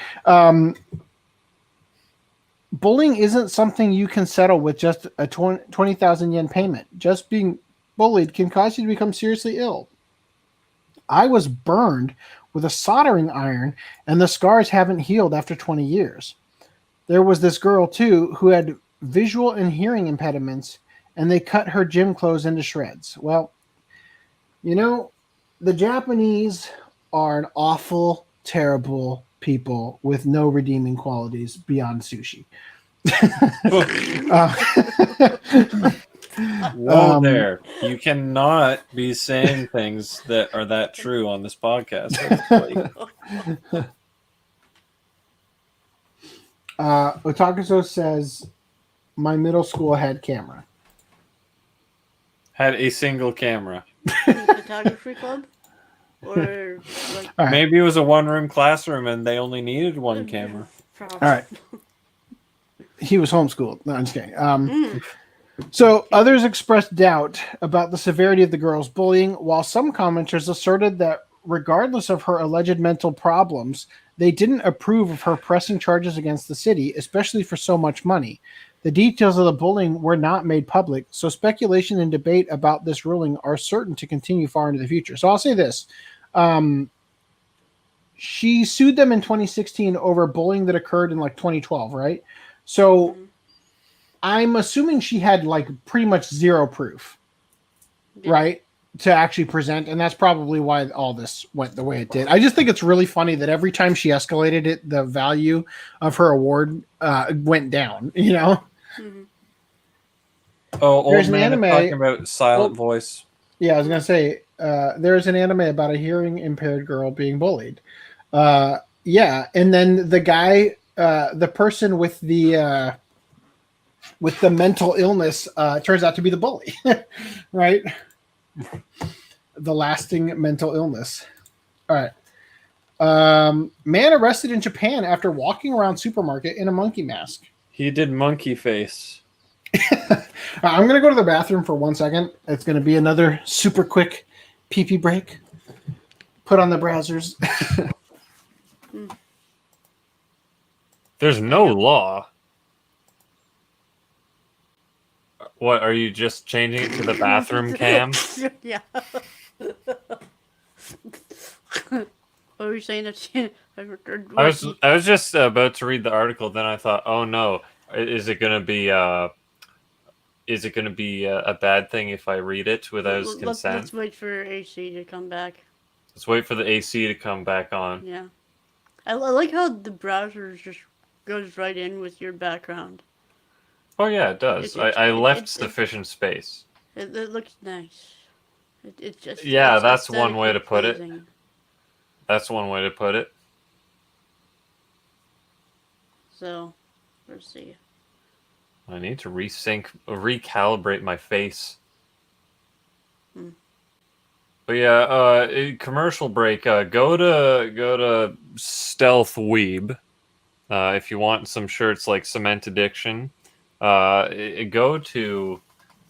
bullying isn't something you can settle with just a 20,000 yen payment. Just being bullied can cause you to become seriously ill. I was burned with a soldering iron, and the scars haven't healed after 20 years. There was this girl, too, who had visual and hearing impediments, and they cut her gym clothes into shreds. Well, the Japanese are an awful, terrible people with no redeeming qualities beyond sushi. Whoa there. You cannot be saying things that are that true on this podcast. Otakuso says, my middle school had camera. Had a single camera. Photography club? Or like, Right. Maybe it was a one-room classroom and they only needed one camera. All right. He was homeschooled. No, I'm just kidding. So others expressed doubt about the severity of the girl's bullying, while some commenters asserted that regardless of her alleged mental problems, they didn't approve of her pressing charges against the city, especially for so much money. The details of the bullying were not made public, so speculation and debate about this ruling are certain to continue far into the future. So I'll say this. She sued them in 2016 over bullying that occurred in like 2012, right? So I'm assuming she had like pretty much zero proof, right, to actually present. And that's probably why all this went the way it did. I just think it's really funny that every time she escalated it, the value of her award went down, you know? Mm-hmm. Oh, There's old an man anime- talking about silent voice. Yeah, I was going to say, there's an anime about a hearing impaired girl being bullied. Yeah. And then the guy, the person with the mental illness turns out to be the bully, right? The lasting mental illness. All right. Man arrested in Japan after walking around supermarket in a monkey mask. He did monkey face. I'm going to go to the bathroom for 1 second. It's going to be another super quick pee-pee break. Put on the browsers. There's no law. What, are you just changing it to the bathroom cam? Yeah. What were you saying? I was just about to read the article, then I thought, oh no, is it gonna be a bad thing if I read it without his consent? Let's wait for AC to come back. Let's wait for the AC to come back on. Yeah. I like how the browser just goes right in with your background. Oh yeah, it does. I left sufficient space. It looks nice. It's just Yeah, it's that's one way to aesthetically put it. pleasing. That's one way to put it. So, let's see. I need to recalibrate my face. But yeah, commercial break. Go to Stealth Weeb if you want some shirts like Cement Addiction. Go to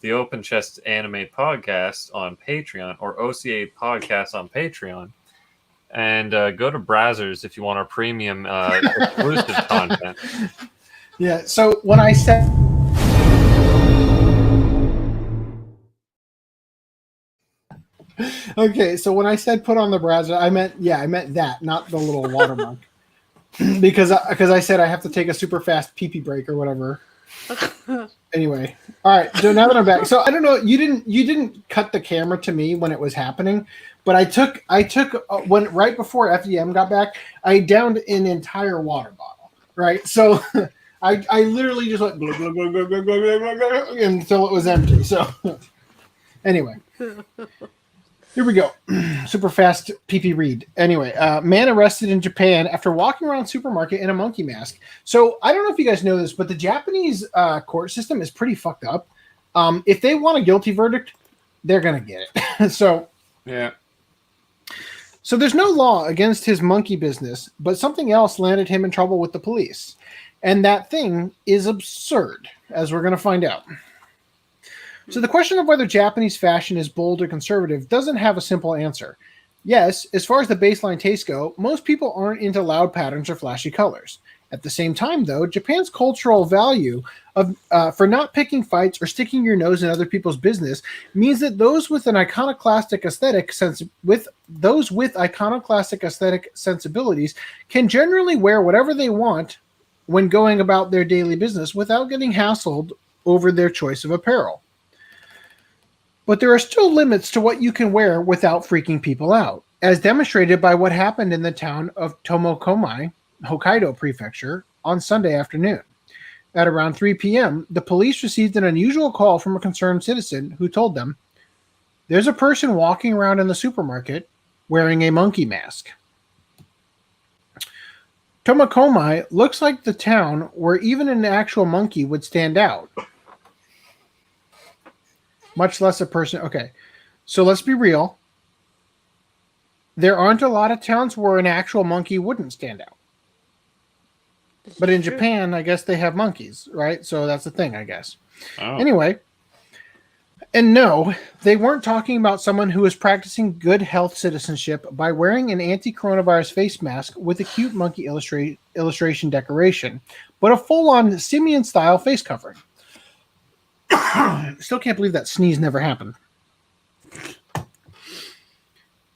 the Open Chest Anime Podcast on Patreon or OCA Podcast on Patreon, and go to Brazzers if you want our premium exclusive content. Yeah. So when I said, okay, so when I said put on the browser, I meant that, not the little watermark, because I said I have to take a super fast pee-pee break or whatever. Anyway, all right. So now that I'm back, so I don't know. You didn't cut the camera to me when it was happening, but I took when right before FDM got back, I downed an entire water bottle. Right, so I literally just went glug, glug, glug, glug, glug, glug, glug, glug, until it was empty. So anyway, here we go. Super fast PP read. Anyway, man arrested in Japan after walking around supermarket in a monkey mask. So I don't know if you guys know this, but the Japanese court system is pretty fucked up. If they want a guilty verdict, they're gonna get it. So Yeah. So there's no law against his monkey business, but something else landed him in trouble with the police. And that thing is absurd, as we're going to find out. So the question of whether Japanese fashion is bold or conservative doesn't have a simple answer. Yes, as far as the baseline tastes go, most people aren't into loud patterns or flashy colors. At the same time, though, Japan's cultural value of for not picking fights or sticking your nose in other people's business means that those with an iconoclastic aesthetic sensibilities can generally wear whatever they want when going about their daily business without getting hassled over their choice of apparel. But there are still limits to what you can wear without freaking people out, as demonstrated by what happened in the town of Tomokomai, Hokkaido Prefecture, on Sunday afternoon. At around 3 p.m., the police received an unusual call from a concerned citizen who told them, "There's a person walking around in the supermarket wearing a monkey mask." Tomakomai looks like the town where even an actual monkey would stand out. Much less a person. Okay, so let's be real. There aren't a lot of towns where an actual monkey wouldn't stand out. But in Japan, I guess they have monkeys, right? So that's the thing, I guess. Oh. Anyway, and no, they weren't talking about someone who was practicing good health citizenship by wearing an anti-coronavirus face mask with a cute monkey illustration decoration, but a full-on simian-style face covering. Still can't believe that sneeze never happened.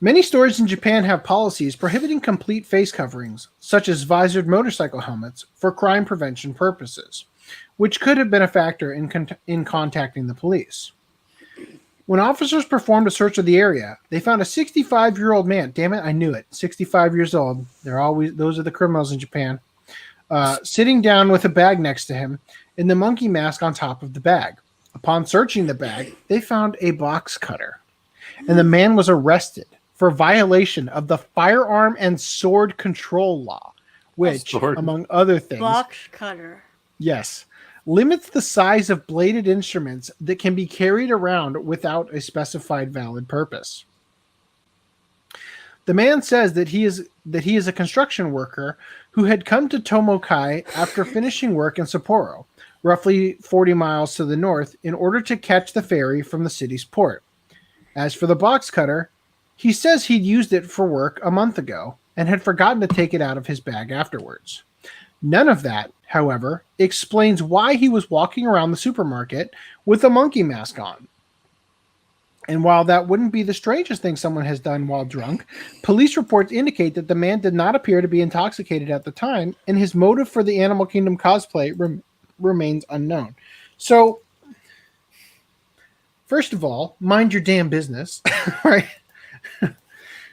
Many stores in Japan have policies prohibiting complete face coverings, such as visored motorcycle helmets, for crime prevention purposes, which could have been a factor in contacting the police. When officers performed a search of the area, they found a 65-year-old man. Damn it, I knew it. 65 years old. Those are the criminals in Japan. Sitting down with a bag next to him and the monkey mask on top of the bag. Upon searching the bag, they found a box cutter, and the man was arrested for violation of the firearm and sword control law, which, among other things, box cutter. Yes, limits the size of bladed instruments that can be carried around without a specified valid purpose. The man says that he is a construction worker who had come to Tomokai after finishing work in Sapporo, roughly 40 miles to the north, in order to catch the ferry from the city's port. As for the box cutter, he says he'd used it for work a month ago and had forgotten to take it out of his bag afterwards. None of that, however, explains why he was walking around the supermarket with a monkey mask on. And while that wouldn't be the strangest thing someone has done while drunk, police reports indicate that the man did not appear to be intoxicated at the time, and his motive for the Animal Kingdom cosplay remains unknown. So, first of all, mind your damn business, right?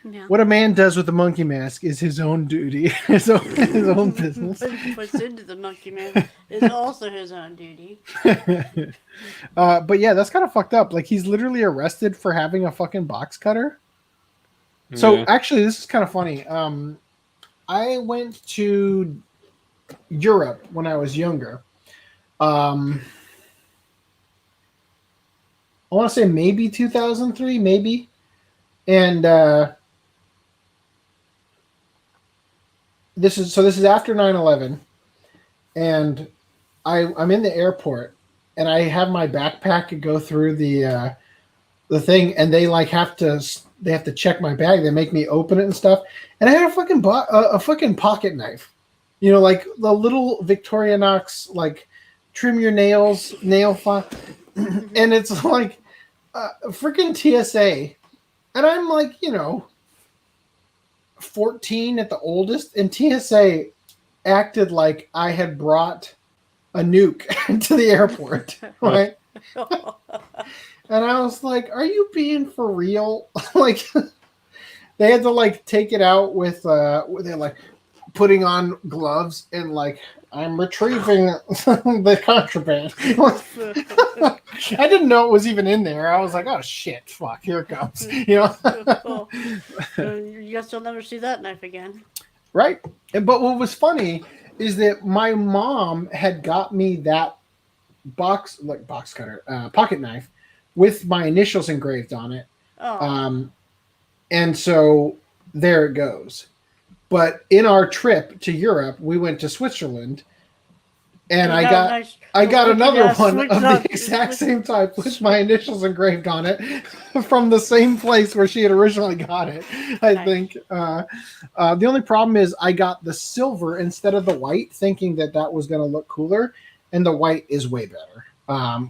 Yeah. What a man does with a monkey mask is his own duty, his own business. What he puts into the monkey mask is also his own duty. But yeah, that's kind of fucked up. Like, he's literally arrested for having a fucking box cutter. So actually, this is kind of funny. I went to Europe when I was younger. I want to say maybe 2003, maybe. And this is after 9/11, and I'm in the airport, and I have my backpack go through the thing, and they have to check my bag. They make me open it and stuff, and I had a fucking pocket knife, like the little Victorinox, like trim your nails nail file, and it's like freaking TSA. And I'm 14 at the oldest, and TSA acted like I had brought a nuke to the airport, right? And I was like, "Are you being for real?" They had to take it out with they're putting on gloves and I'm retrieving the contraband. I didn't know it was even in there. I was like, oh shit, fuck, here it comes. Cool. You guess you'll never see that knife again. Right. But what was funny is that my mom had got me that box cutter, pocket knife with my initials engraved on it. Oh. And so there it goes. But in our trip to Europe, we went to Switzerland, and I got another one of the exact same type with my initials engraved on it from the same place where she had originally got it, I think. The only problem is I got the silver instead of the white, thinking that was going to look cooler, and the white is way better.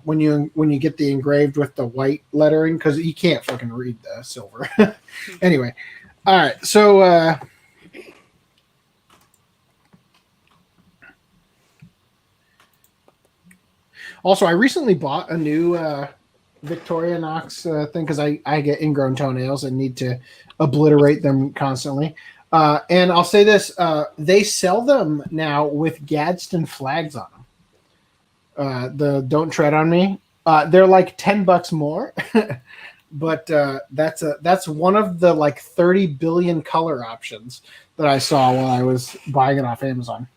When you get the engraved with the white lettering, because you can't fucking read the silver. Anyway, all right, so... Also, I recently bought a new Victorinox thing because I get ingrown toenails and need to obliterate them constantly. And I'll say this, they sell them now with Gadsden flags on them. the Don't Tread on Me. They're like $10 more, but that's one of the like 30 billion color options that I saw while I was buying it off Amazon.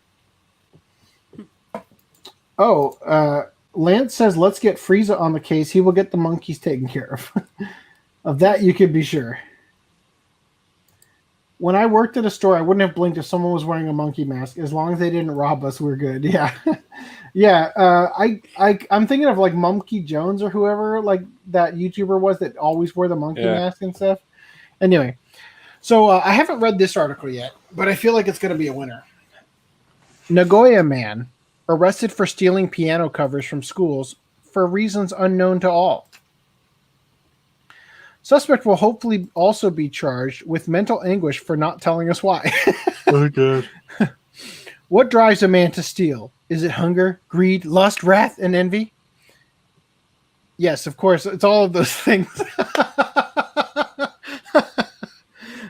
Oh, Lance says, let's get Frieza on the case. He will get the monkeys taken care of. Of that, you can be sure. When I worked at a store, I wouldn't have blinked if someone was wearing a monkey mask. As long as they didn't rob us, we're good. Yeah. Yeah. I'm thinking of like Monkey Jones or whoever like that YouTuber was that always wore the monkey mask and stuff. Anyway, so I haven't read this article yet, but I feel like it's going to be a winner. Nagoya man arrested for stealing piano covers from schools for reasons unknown to all. Suspect will hopefully also be charged with mental anguish for not telling us why. Oh, good. What drives a man to steal? Is it hunger, greed, lust, wrath, and envy? Yes, of course. It's all of those things.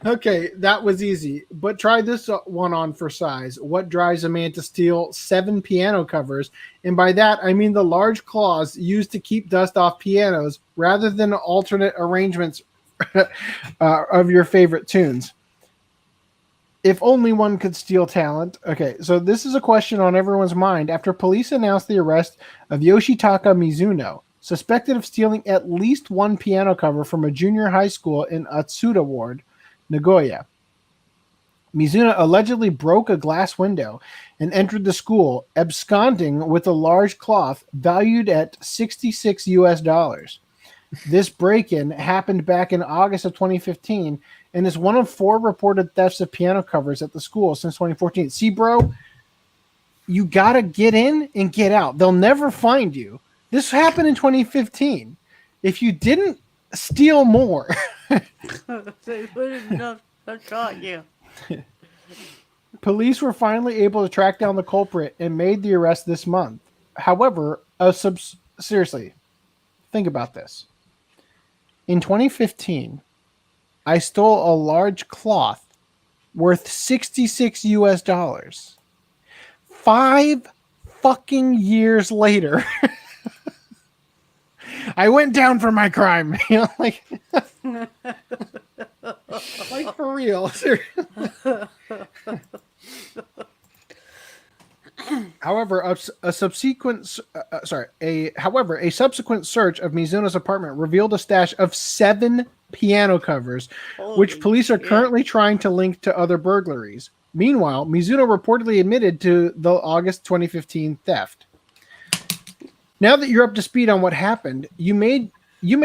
Okay, that was easy. But try this one on for size. What drives a man to steal 7 piano covers? And by that, I mean the large claws used to keep dust off pianos rather than alternate arrangements of your favorite tunes. If only one could steal talent. Okay, so this is a question on everyone's mind after police announced the arrest of Yoshitaka Mizuno, suspected of stealing at least 1 piano cover from a junior high school in Atsuta Ward, Nagoya. Mizuno allegedly broke a glass window and entered the school, absconding with a large cloth valued at $66. This break-in happened back in August of 2015 and is one of 4 reported thefts of piano covers at the school since 2014. See, bro, you gotta get in and get out. They'll never find you. This happened in 2015. If you didn't steal more... They wouldn't have shot you. Police were finally able to track down the culprit and made the arrest this month. However, seriously, think about this. In 2015, I stole a large cloth worth $66. 5 fucking years later, I went down for my crime. You know, like for real. However, a subsequent search of Mizuno's apartment revealed a stash of 7 piano covers, which police are currently trying to link to other burglaries. Meanwhile, Mizuno reportedly admitted to the August 2015 theft. Now that you're up to speed on what happened, you may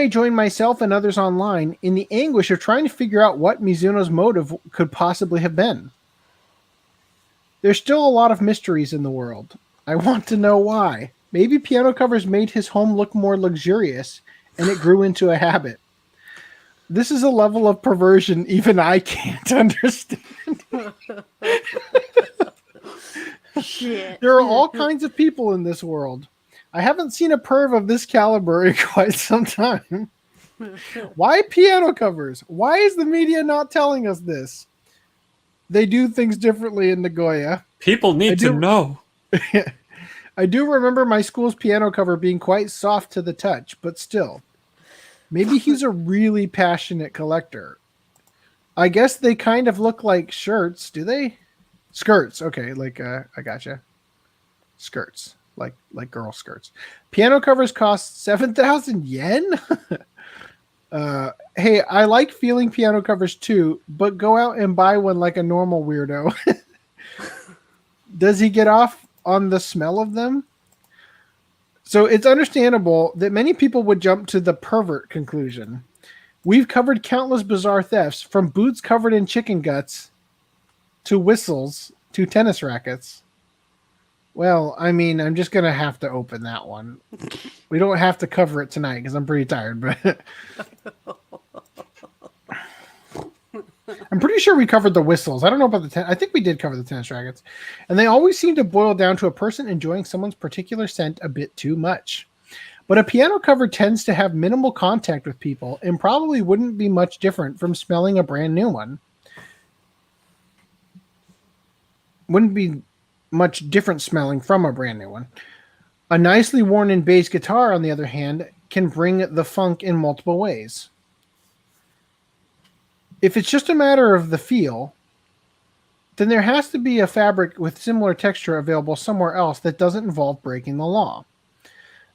join myself and others online in the anguish of trying to figure out what Mizuno's motive could possibly have been. There's still a lot of mysteries in the world. I want to know why. Maybe piano covers made his home look more luxurious, and it grew into a habit. This is a level of perversion even I can't understand. Shit. There are all kinds of people in this world. I haven't seen a perv of this caliber in quite some time. Why piano covers? Why is the media not telling us this? They do things differently in Nagoya. People need to know. I do remember my school's piano cover being quite soft to the touch, but still. Maybe he's a really passionate collector. I guess they kind of look like shirts, do they? Skirts. Okay, I gotcha. Skirts. Like girl skirts. Piano covers cost 7,000 yen? Hey, I like feeling piano covers too, but go out and buy one like a normal weirdo. Does he get off on the smell of them? So it's understandable that many people would jump to the pervert conclusion. We've covered countless bizarre thefts, from boots covered in chicken guts to whistles to tennis rackets. Well, I mean, I'm just going to have to open that one. We don't have to cover it tonight because I'm pretty tired, but I'm pretty sure we covered the whistles. I don't know about I think we did cover the tennis rackets. And they always seem to boil down to a person enjoying someone's particular scent a bit too much. But a piano cover tends to have minimal contact with people and probably wouldn't be much different from smelling a brand new one. Wouldn't be much different smelling from a brand new one. A nicely worn-in bass guitar, on the other hand, can bring the funk in multiple ways. If it's just a matter of the feel, then there has to be a fabric with similar texture available somewhere else that doesn't involve breaking the law.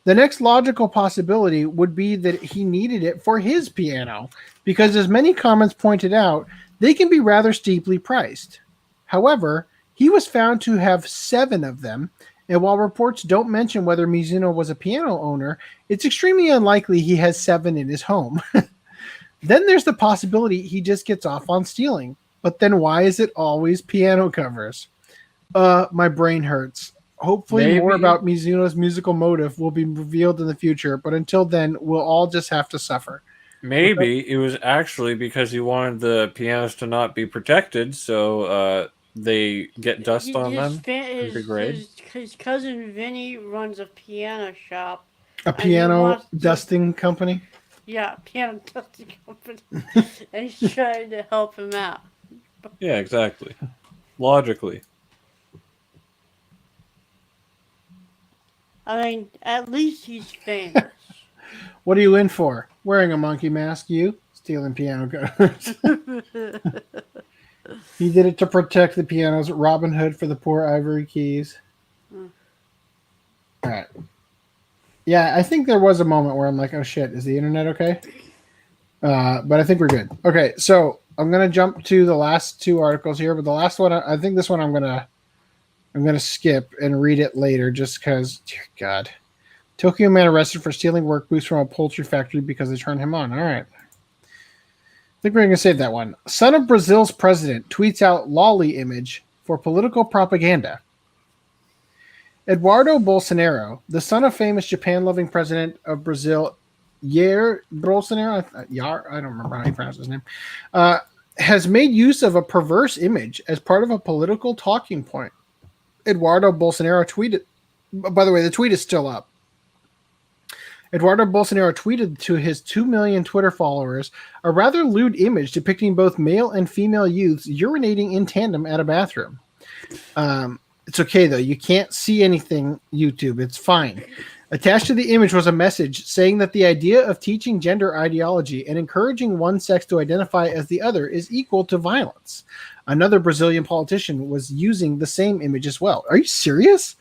The next logical possibility would be that he needed it for his piano, because as many comments pointed out, they can be rather steeply priced. However, he was found to have 7 of them, and while reports don't mention whether Mizuno was a piano owner, it's extremely unlikely he has 7 in his home. Then there's the possibility he just gets off on stealing. But then why is it always piano covers? My brain hurts. Hopefully more about Mizuno's musical motive will be revealed in the future, but until then, we'll all just have to suffer. Maybe it was actually because he wanted the pianos to not be protected, so they get dust on them. His cousin Vinny runs a piano shop. A piano dusting company? Yeah, piano dusting company. And he's trying to help him out. Yeah, exactly. Logically. I mean, at least he's famous. What are you in for? Wearing a monkey mask, you? Stealing piano covers. He did it to protect the pianos. Robin Hood for the poor ivory keys. All right. Yeah, I think there was a moment where I'm like, oh shit, is the internet okay? But I think we're good. Okay, so I'm gonna jump to the last 2 articles here, but the last one, I think this one I'm gonna skip and read it later, just because, dear God, Tokyo man arrested for stealing work boots from a poultry factory because they turned him on. All right, I think we're gonna save that one. Son of Brazil's president tweets out lolly image for political propaganda. Eduardo Bolsonaro, the son of famous Japan-loving president of Brazil, Jair Bolsonaro, I don't remember how you pronounce his name, has made use of a perverse image as part of a political talking point. Eduardo Bolsonaro tweeted, by the way, the tweet is still up. Eduardo Bolsonaro tweeted to his 2 million Twitter followers a rather lewd image depicting both male and female youths urinating in tandem at a bathroom. It's okay, though. You can't see anything, YouTube. It's fine. Attached to the image was a message saying that the idea of teaching gender ideology and encouraging one sex to identify as the other is equal to violence. Another Brazilian politician was using the same image as well. Are you serious?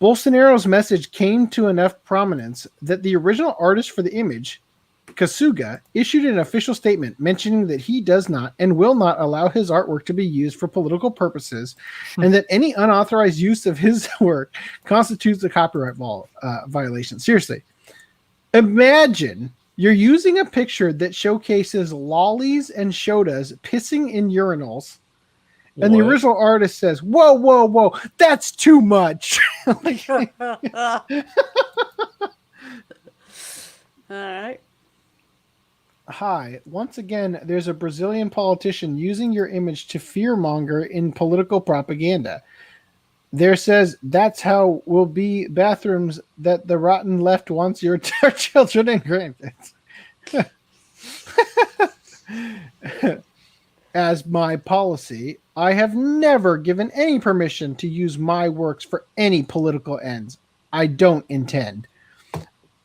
Bolsonaro's message came to enough prominence that the original artist for the image, Kasuga, issued an official statement mentioning that he does not and will not allow his artwork to be used for political purposes and that any unauthorized use of his work constitutes a copyright violation. Seriously. Imagine you're using a picture that showcases lollies and shodas pissing in urinals, and the original artist says, whoa, whoa, whoa, that's too much. All right. Hi. Once again, there's a Brazilian politician using your image to fearmonger in political propaganda. There says, that's how will be bathrooms that the rotten left wants your children and grandkids. As my policy, I have never given any permission to use my works for any political ends. I don't intend.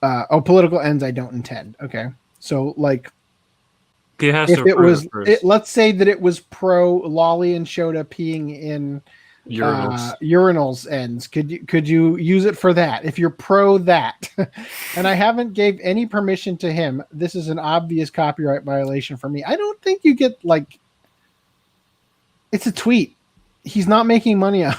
Political ends I don't intend. Okay. So, like, if it was, let's say that it was pro lolly and Shota peeing in urinals ends. Could you use it for that? If you're pro that, and I haven't gave any permission to him, this is an obvious copyright violation for me. I don't think you get it's a tweet. He's not making money out.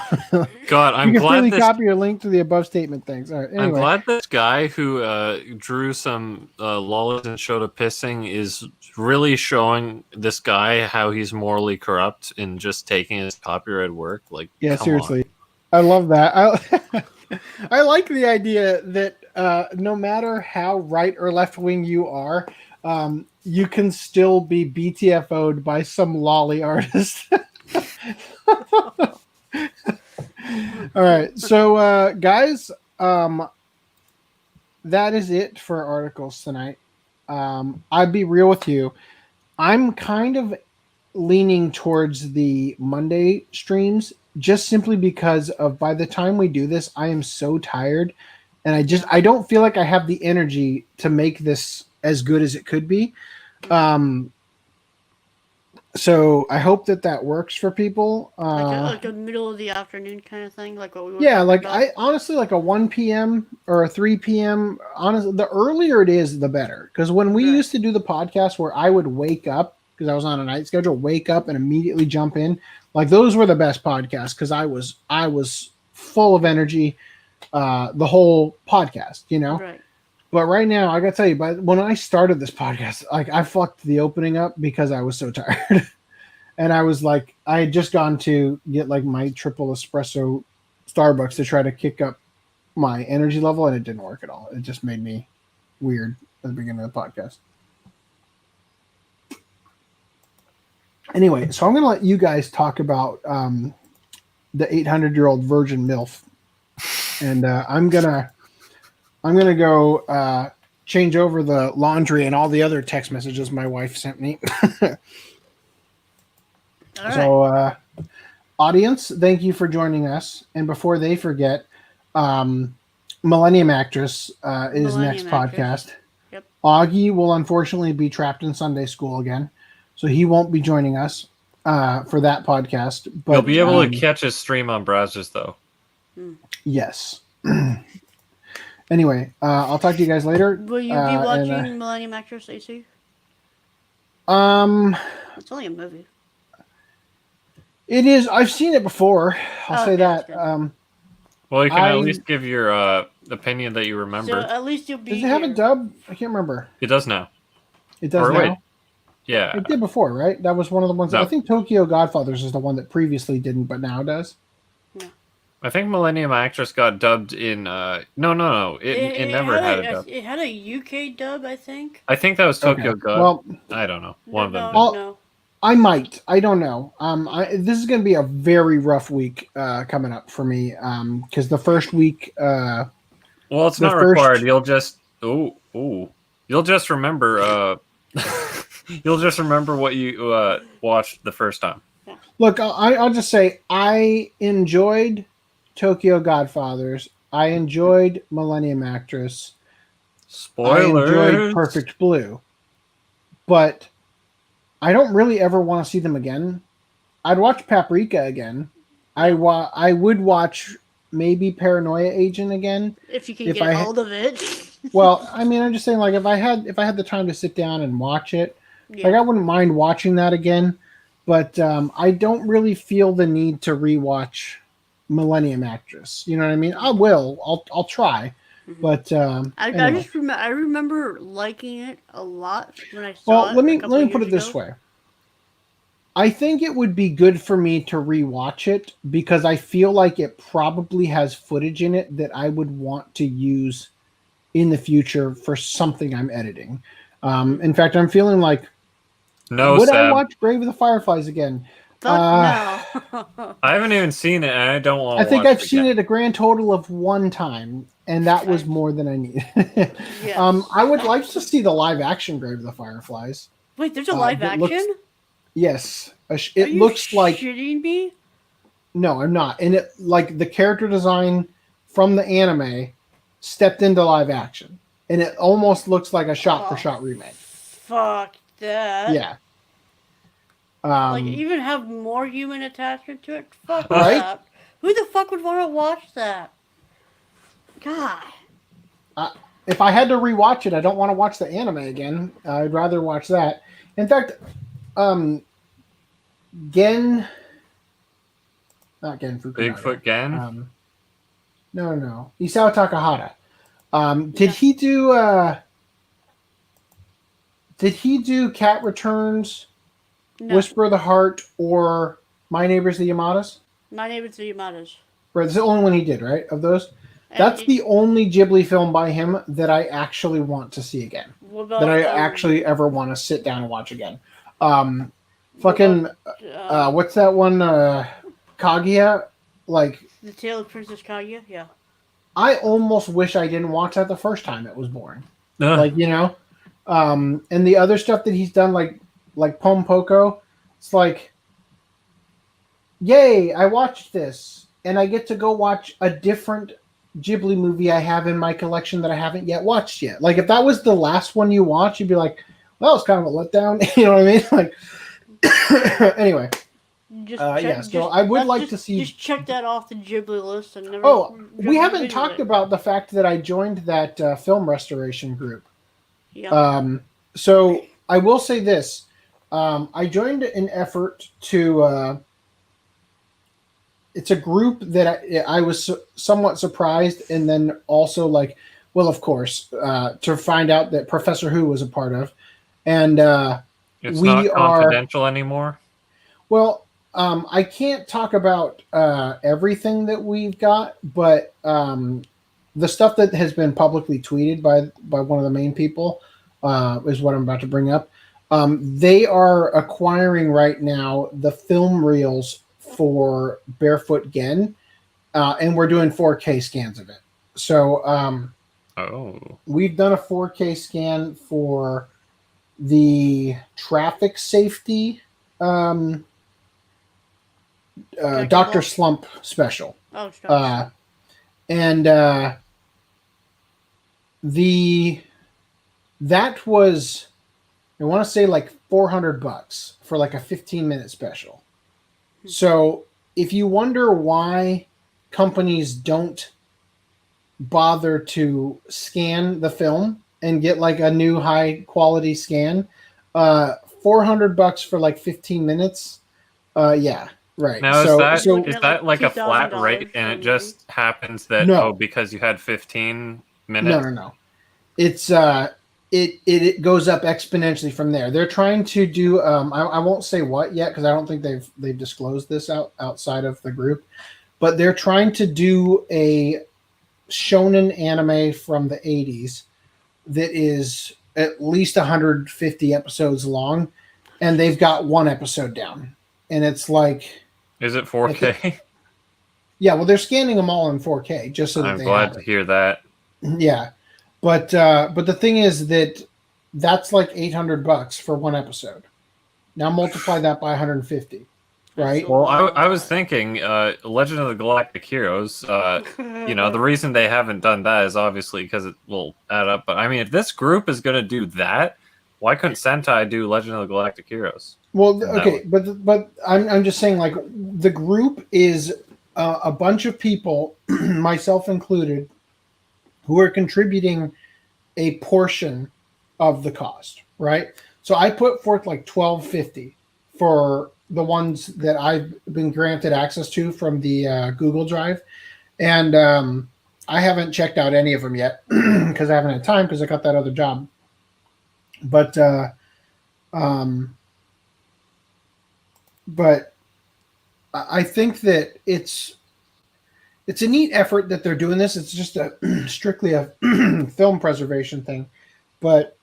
God, I'm you can glad freely copy or link to the above statement. Thanks. All right. Anyway. I'm glad this guy who drew some lollies and showed a pissing is really showing this guy how he's morally corrupt in just taking his copyright work. Like, yeah, seriously, I love that. I like the idea that no matter how right or left wing you are, you can still be BTFO'd by some lolly artist. All right, so guys, that is it for articles tonight. I'd be real with you. I'm kind of leaning towards the Monday streams just simply because of by the time we do this, I am so tired, and I don't feel like I have the energy to make this as good as it could be. So I hope that works for people. Like a middle of the afternoon kind of thing, like what we were Yeah, talking like about. I honestly like a 1 p.m. or a 3 p.m. Honestly, the earlier it is, the better. Because when we Right. used to do the podcast where I would wake up because I was on a night schedule, wake up and immediately jump in, like those were the best podcasts because I was full of energy, the whole podcast, you know. Right. But right now, I gotta tell you, when I started this podcast, like I fucked the opening up because I was so tired. And I was like, I had just gone to get like my triple espresso Starbucks to try to kick up my energy level, and it didn't work at all. It just made me weird at the beginning of the podcast. Anyway, so I'm going to let you guys talk about the 800-year-old virgin MILF, and I'm gonna go change over the laundry and all the other text messages my wife sent me. All right. So, audience, thank you for joining us. And before they forget, Millennium Actress is Millennium next Actress. podcast. Yep. Augie will unfortunately be trapped in Sunday school again, so he won't be joining us for that podcast. But You'll be able to catch his stream on browsers, though. Yes. Anyway, I'll talk to you guys later. Will you be watching Millennium Actress, AC? It's only a movie. It is. I've seen it before. I'll say that. Well, you can at least give your opinion that you remember. So at least you'll be. Does it have a dub? I can't remember. It does now. It does Or now. wait. Yeah. It did before, right? That was one of the ones. No. I think Tokyo Godfathers is the one that previously didn't, but now does. I think Millennium Actress got dubbed in. No. It never had a dub. It had a UK dub, I think. I think that was Tokyo Okay. God. Well, I don't know. One of them. No. I might. I don't know. This is going to be a very rough week coming up for me because the first week. Well, it's the not first- required. You'll just. You'll just remember. You'll just remember what you watched the first time. Look, I'll just say I enjoyed Tokyo Godfathers. I enjoyed Millennium Actress. Spoilers. I enjoyed Perfect Blue, but I don't really ever want to see them again. I'd watch Paprika again. I would watch maybe Paranoia Agent again if you can get hold of it. Well, I mean, I'm just saying, like, if I had the time to sit down and watch it, like, I wouldn't mind watching that again. But I don't really feel the need to rewatch Millennium Actress. You know what I mean? I will. I'll try. But I remember liking it a lot when I saw it. Well, let me put it this way. I think it would be good for me to rewatch it because I feel like it probably has footage in it that I would want to use in the future for something I'm editing. In fact, I'm feeling like, would I watch Grave of the Fireflies again? No. I haven't even seen it, and I don't want to. I think I've seen it a grand total of one time, and that was more than I needed. Yes. I would like to see the live action Grave of the Fireflies. Wait, there's a live action? Yes, it Are you looks like. Shitting me? No, I'm not. And it like the character design from the anime stepped into live action, and it almost looks like a shot-for-shot remake. Fuck that. Yeah. Like even have more human attachment to it. Fuck Right? that. Who the fuck would want to watch that? God. If I had to rewatch it, I don't want to watch the anime again. I'd rather watch that. In fact, not Gen Fukunaga. Bigfoot Gen? No. Isao Takahata. Did he do Cat Returns, No. Whisper of the Heart, or My Neighbors the Yamadas? My Neighbors the Yamadas. Right, that's the only one he did, right? Of those? That's the only Ghibli film by him that I actually want to see again. What that I actually ever want to sit down and watch again. What's that one? Kaguya? Like, The Tale of Princess Kaguya? Yeah. I almost wish I didn't watch that the first time it was born. Like, you know? And the other stuff that he's done, like Pom Poko, it's like, yay, I watched this, and I get to go watch a different Ghibli movie I have in my collection that I haven't yet watched yet. Like if that was the last one you watch, you'd be like, well, it's kind of a letdown. You know what I mean? Like, anyway. So I would like to see. Just check that off the Ghibli list and never. Oh, we haven't talked about the fact that I joined that film restoration group. Yeah. So I will say this: I joined an effort to. It's a group that I was somewhat surprised, and then also like, well, of course, to find out that Professor Who was a part of, and it's not confidential anymore. Well. I can't talk about everything that we've got, but the stuff that has been publicly tweeted by one of the main people is what I'm about to bring up. They are acquiring right now the film reels for Barefoot Gen, and we're doing 4K scans of it. So we've done a 4K scan for the traffic safety Dr. Slump special. Oh, sure. And that was, I want to say like $400 for like a 15-minute special. So if you wonder why companies don't bother to scan the film and get like a new high quality scan, $400 for like 15 minutes. Yeah. Right. Now is that like a flat rate, and it just happens that because you had 15 minutes? No. It's it goes up exponentially from there. They're trying to do I won't say what yet because I don't think they've disclosed this outside of the group, but they're trying to do a shonen anime from the 80s that is at least 150 episodes long, and they've got one episode down, and it's like. Is it 4K? Yeah, well, they're scanning them all in 4K just so that I'm glad to hear that. Yeah, but the thing is that's like $800 for one episode. Now multiply that by 150, right? Well, I was thinking, Legend of the Galactic Heroes. The reason they haven't done that is obviously because it will add up. But I mean, if this group is going to do that, why couldn't Sentai do Legend of the Galactic Heroes? Well, okay, but I'm just saying, like, the group is a bunch of people, myself included, who are contributing a portion of the cost, right? So I put forth like $12.50 for the ones that I've been granted access to from the Google Drive, and I haven't checked out any of them yet because I haven't had time because I got that other job. But I think that it's a neat effort that they're doing this. It's just strictly a film preservation thing, but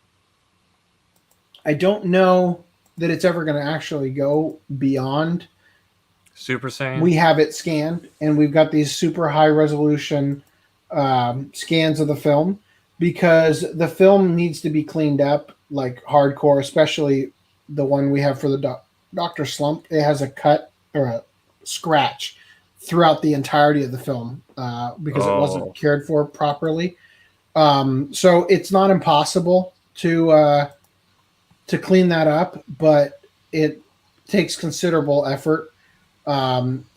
I don't know that it's ever going to actually go beyond Super Saiyan. We have it scanned, and we've got these super high resolution scans of the film because the film needs to be cleaned up like hardcore, especially the one we have for the Dr. Slump. It has a cut or a scratch throughout the entirety of the film because it wasn't cared for properly. So it's not impossible to clean that up, but it takes considerable effort. I don't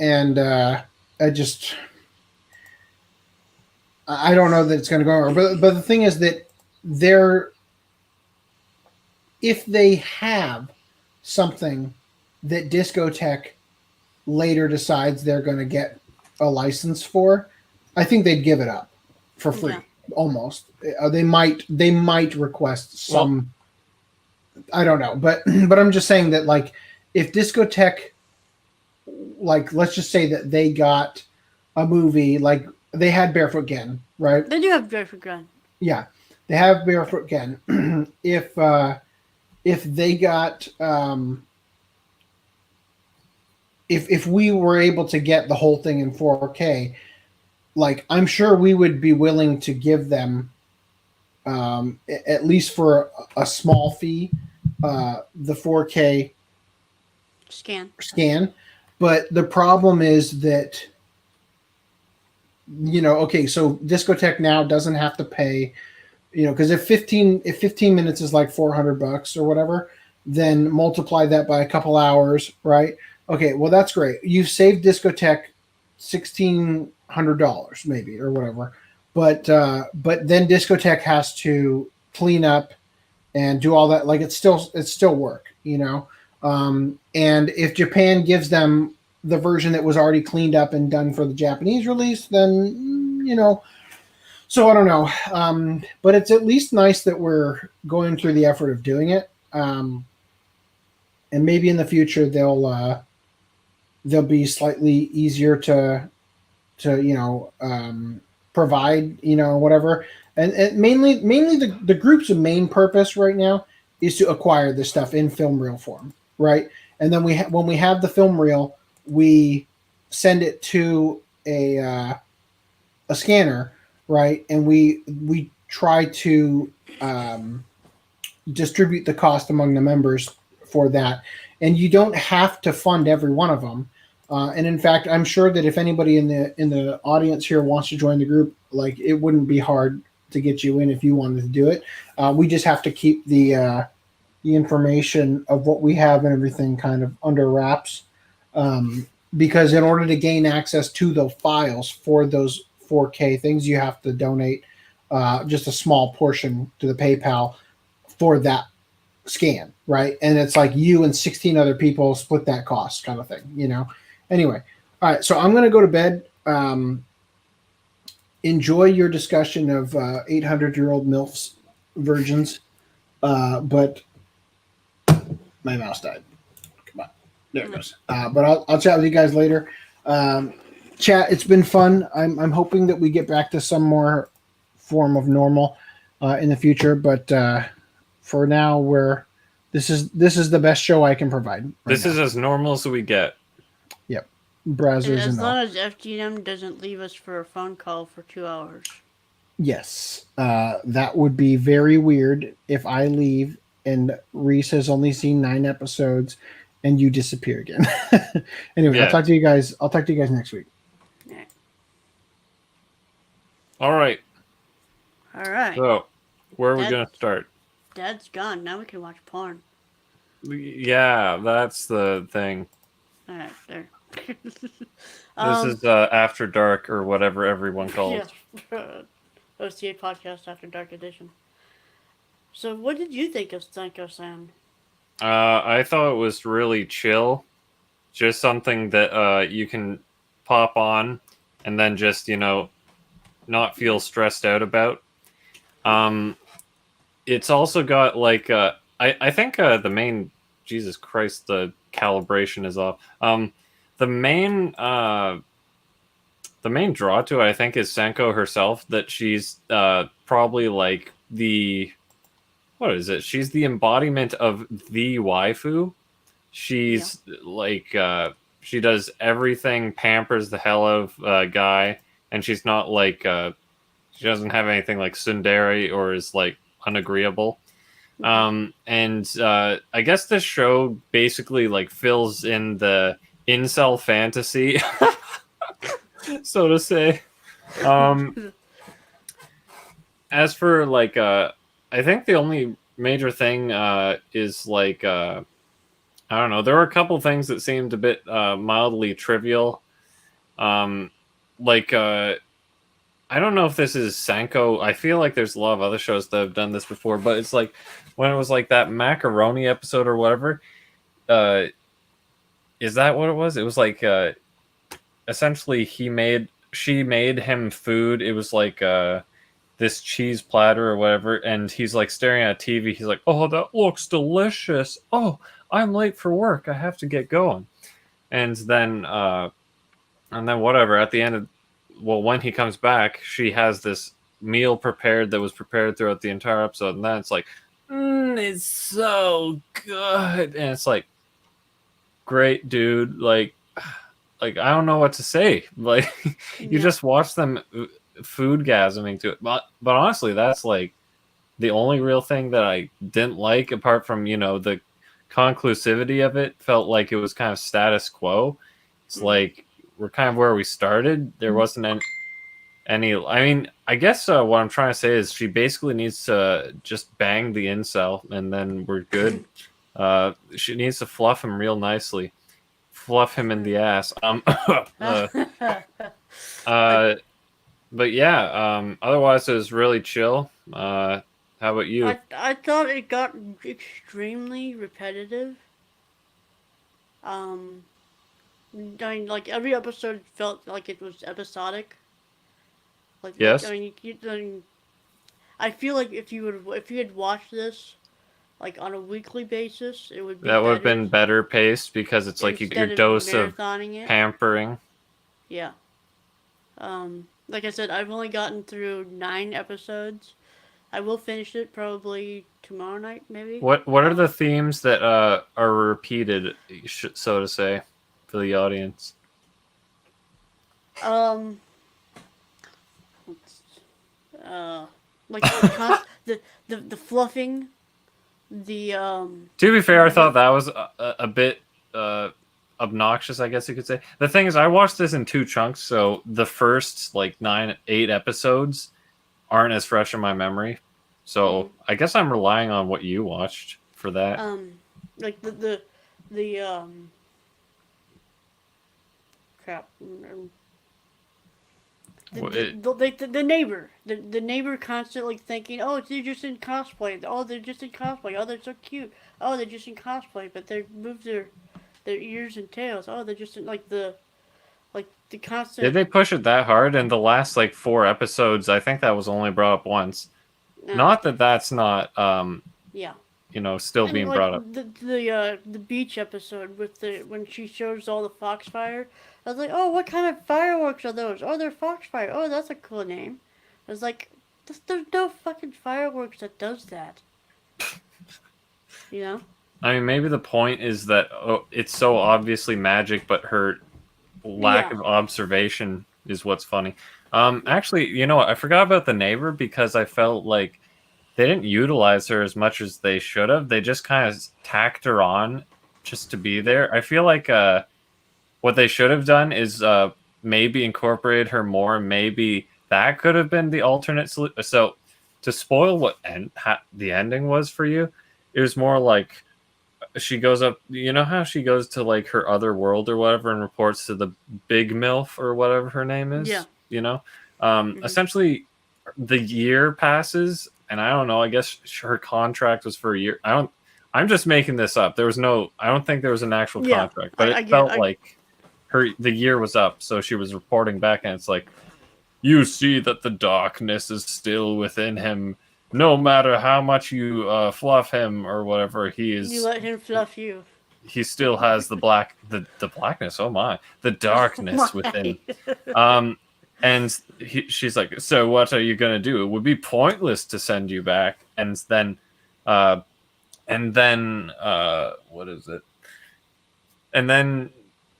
know that it's going to go over, but the thing is that if they have something that Discotech later decides they're going to get a license for, I think they'd give it up for free. Yeah. Almost. They might request some. Well, I don't know, but I'm just saying that, like, if Discotech, like, let's just say that they got a movie, like they had Barefoot Gen, right? They do have Barefoot Gen. Yeah, they have Barefoot Gen. If they got if we were able to get the whole thing in 4K, like, I'm sure we would be willing to give them at least for a small fee the 4K scan. But the problem is that, okay, so Discotheque now doesn't have to pay, because if 15 minutes is like $400 or whatever, then multiply that by a couple hours, right? Okay, well, that's great. You've saved Discotheque $1,600 maybe or whatever, but then Discotheque has to clean up and do all that. Like it's still work, and if Japan gives them the version that was already cleaned up and done for the Japanese release, then so I don't know, but it's at least nice that we're going through the effort of doing it, and maybe in the future they'll be slightly easier to provide, whatever. And mainly the group's main purpose right now is to acquire this stuff in film reel form, right? And then when we have the film reel, we send it to a scanner, right? And we try to distribute the cost among the members for that. And you don't have to fund every one of them. And in fact, I'm sure that if anybody in the audience here wants to join the group, like it wouldn't be hard to get you in if you wanted to do it. We just have to keep the information of what we have and everything kind of under wraps, because in order to gain access to the files for those 4K things, you have to donate just a small portion to the PayPal for that scan, right? And it's like you and 16 other people split that cost kind of thing, Anyway, all right, so I'm going to go to bed. Enjoy your discussion of 800-year-old MILFs virgins, but my mouse died. Come on, there it goes. But I'll chat with you guys later. Chat, it's been fun. I'm hoping that we get back to some more form of normal in the future, but for now, this is the best show I can provide. This is as normal as we get. Browsers as and long all. as FDDNM doesn't leave us for a phone call for 2 hours. Yes, that would be very weird if I leave and RHYS has only seen 9 episodes and you disappear again. Anyway, Yeah. I'll talk to you guys next week. Yeah. All right. All right. So, where are we Dad- going to start? Dad's gone. Now we can watch porn. Yeah, that's the thing. All right, there. This is After Dark or whatever everyone calls yeah. OCA Podcast After Dark Edition. So, what did you think of Senko-San? I thought it was really chill. Just something that you can pop on and then just, not feel stressed out about. It's also got like I think the main, Jesus Christ, the calibration is off. The main draw to it, I think, is Senko herself. That she's probably like what is it? She's the embodiment of the waifu. She's like she does everything, pampers the hell out of a guy, and she's not like she doesn't have anything like tsundere or is like unagreeable. And I guess this show basically like fills in the incel fantasy, so to say. As for like I think the only major thing is like I don't know, there were a couple things that seemed a bit mildly trivial. Like I don't know if this is Senko. I feel like there's a lot of other shows that have done this before, but it's like when it was like that macaroni episode or whatever. Is that what it was? It was like essentially she made him food. It was like this cheese platter or whatever, and he's like staring at a TV. He's like, "Oh, that looks delicious. Oh, I'm late for work. I have to get going." And then whatever. At the end of when he comes back, she has this meal prepared that was prepared throughout the entire episode, and then it's like, it's so good, and it's like, great, dude. Like I don't know what to say. Like you just watch them food gasming to it. But honestly, that's like the only real thing that I didn't like, apart from the conclusivity of it. Felt like it was kind of status quo. It's like we're kind of where we started. There wasn't any. I mean, I guess what I'm trying to say is she basically needs to just bang the incel, and then we're good. She needs to fluff him real nicely, fluff him in the ass. But yeah. Otherwise, it was really chill. How about you? I thought it got extremely repetitive. I mean, like every episode felt like it was episodic. Like, Yes. I mean, I feel like if you had watched this like on a weekly basis, it would be That would have better been better paced because it's like your instead dose of marathoning it. pampering. Yeah. Like I said, I've only gotten through 9 episodes. I will finish it probably tomorrow night, maybe. What are the themes that are repeated, so to say, for the audience? Like the fluffing, the To be fair, I thought that was a bit obnoxious, I guess you could say. The thing is, I watched this in 2 chunks, so the first like 8 episodes aren't as fresh in my memory. So I guess I'm relying on what you watched for that. like the crap. The neighbor, the neighbor constantly thinking, oh, they're just in cosplay. Oh, they're just in cosplay. Oh, they're so cute. Oh, they're just in cosplay, but they move their ears and tails. Oh, they're just in, like the constant. Did they push it that hard in the last like 4 episodes? I think that was only brought up once. Not that that's not yeah. Still being like brought up. The beach episode with when she shows all the foxfire. I was like, oh, what kind of fireworks are those? Oh, they're foxfire. Oh, that's a cool name. I was like, there's no fucking fireworks that does that. I mean, maybe the point is that it's so obviously magic, but her lack of observation is what's funny. Actually, you know what? I forgot about the neighbor because I felt like they didn't utilize her as much as they should have. They just kind of tacked her on just to be there. I feel like what they should have done is maybe incorporate her more. Maybe that could have been the alternate solution. So to spoil what the ending was for you, it was more like she goes up. You know how she goes to like her other world or whatever and reports to the big MILF or whatever her name is. Yeah. Essentially, the year passes, and I don't know. I guess her contract was for a year. I'm just making this up. I don't think there was an actual contract, but it felt like the year was up, so she was reporting back, and it's like, you see that the darkness is still within him. No matter how much you fluff him or whatever, you let him fluff you. He still has the blackness. Oh my, the darkness within. And she's like, so what are you gonna do? It would be pointless to send you back. And then what is it? And then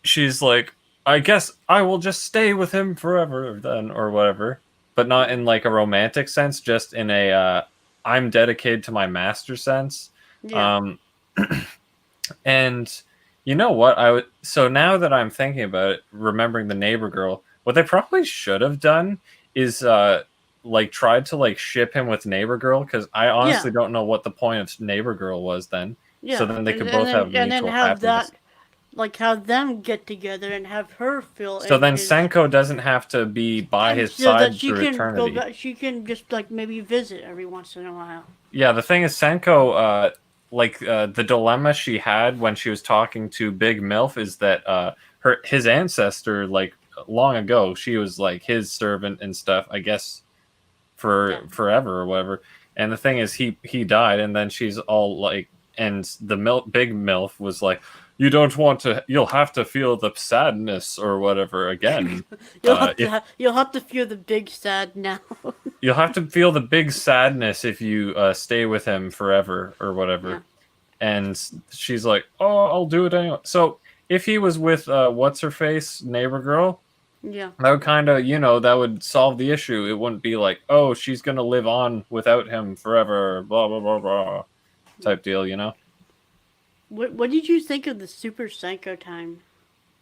she's like, I guess I will just stay with him forever then, or whatever. But not in like a romantic sense, just in a I'm dedicated to my master sense. Yeah. And you know what? So now that I'm thinking about it, remembering the neighbor girl, what they probably should have done is like tried to like ship him with neighbor girl, because I honestly don't know what the point of neighbor girl was then. Yeah. So then they could both have mutual and then have happiness. that, like have them get together and have her feel. So then Senko doesn't have to be by his side through eternity. She can just like maybe visit every once in a while. Yeah, the thing is, Senko, the dilemma she had when she was talking to Big MILF is that his ancestor, like long ago, she was like his servant and stuff, I guess, for forever or whatever. And the thing is, he died, and then she's all like, and the Big MILF was like, you'll have to feel the sadness or whatever again. You'll have to feel the big sad now. You'll have to feel the big sadness if you stay with him forever or whatever. Yeah. And she's like, oh, I'll do it anyway. So if he was with what's her face, neighbor girl, that would kind of, that would solve the issue. It wouldn't be like, oh, she's gonna live on without him forever, blah blah blah blah, type deal, What did you think of the Super Senko time?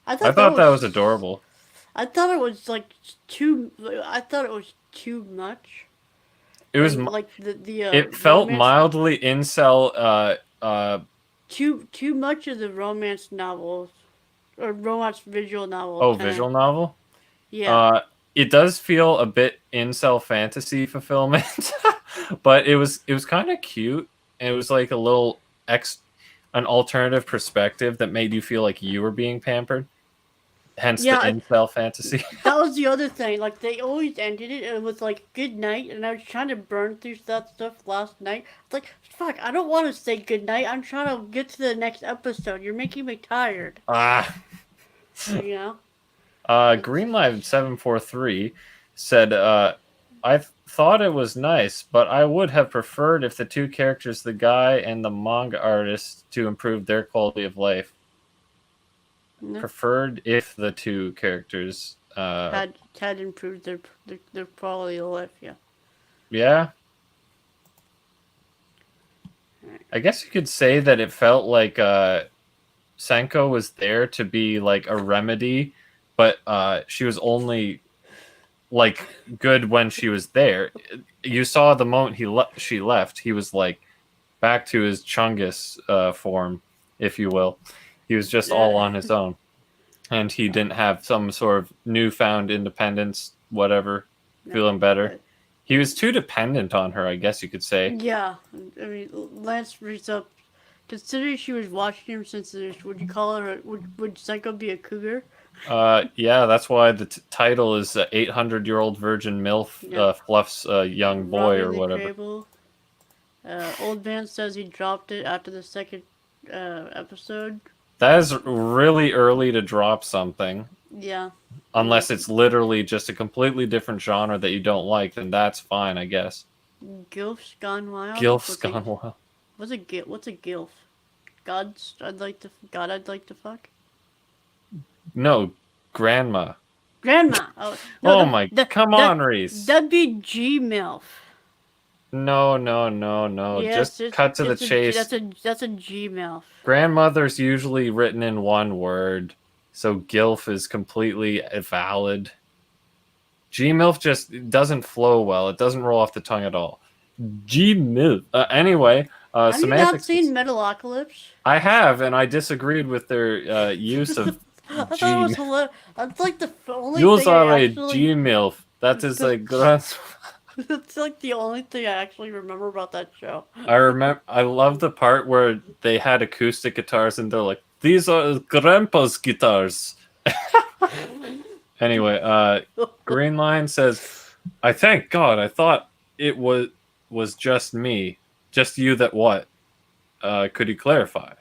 I thought that was adorable. I thought it was like too. I thought it was too much. It was like the it felt romance, mildly incel. too much of the romance novels or romance visual novel. Oh, visual novel. Yeah. It does feel a bit incel fantasy fulfillment, but it was kind of cute. And it was like a little an alternative perspective that made you feel like you were being pampered. Hence the incel fantasy. That was the other thing. Like they always ended it, and it was like good night. And I was trying to burn through that stuff last night. It's like fuck. I don't want to say good night. I'm trying to get to the next episode. You're making me tired. You know. Green Live 743 said, I thought it was nice, but I would have preferred if the two characters, the guy and the manga artist, to improve their quality of life. No. Preferred if the two characters had improved their quality of life. Yeah. Yeah. I guess you could say that it felt like Senko was there to be like a remedy, but she was only like good when she was there. You saw the moment she left, he was like back to his Chungus form, if you will. He was just all on his own, and he didn't have some sort of newfound independence, whatever, feeling better. He was too dependent on her, I guess you could say. Yeah, I mean, Lance brings up, considering she was watching him since would you call her, would Senko be a cougar? Yeah, that's why the title is 800-year-old virgin MILF fluffs a young boy or whatever. Old man says he dropped it after the second episode. That is really early to drop something. Yeah. Unless it's literally just a completely different genre that you don't like, then that's fine, I guess. Gilf's Gone Wild? Gilf's Gone Wild. What's a Gilf? God I'd like to fuck? No, Grandma. Grandma! Oh, no, come on, RHYS. That'd be G-MILF. No. Yes, just cut to the chase. That's a G-MILF. Grandmother's usually written in one word, so GILF is completely valid. G-MILF just doesn't flow well. It doesn't roll off the tongue at all. G-MILF. Anyway, have you not seen Metalocalypse? I have, and I disagreed with their use of I thought it was hilarious. That's like the only Use thing are I a actually... G-MILF. That is like... It's like the only thing I actually remember about that show. I love the part where they had acoustic guitars and they're like, these are Grandpa's guitars. Anyway, Green Line says, I thank God. I thought it was just me. Just you that what? Could you clarify?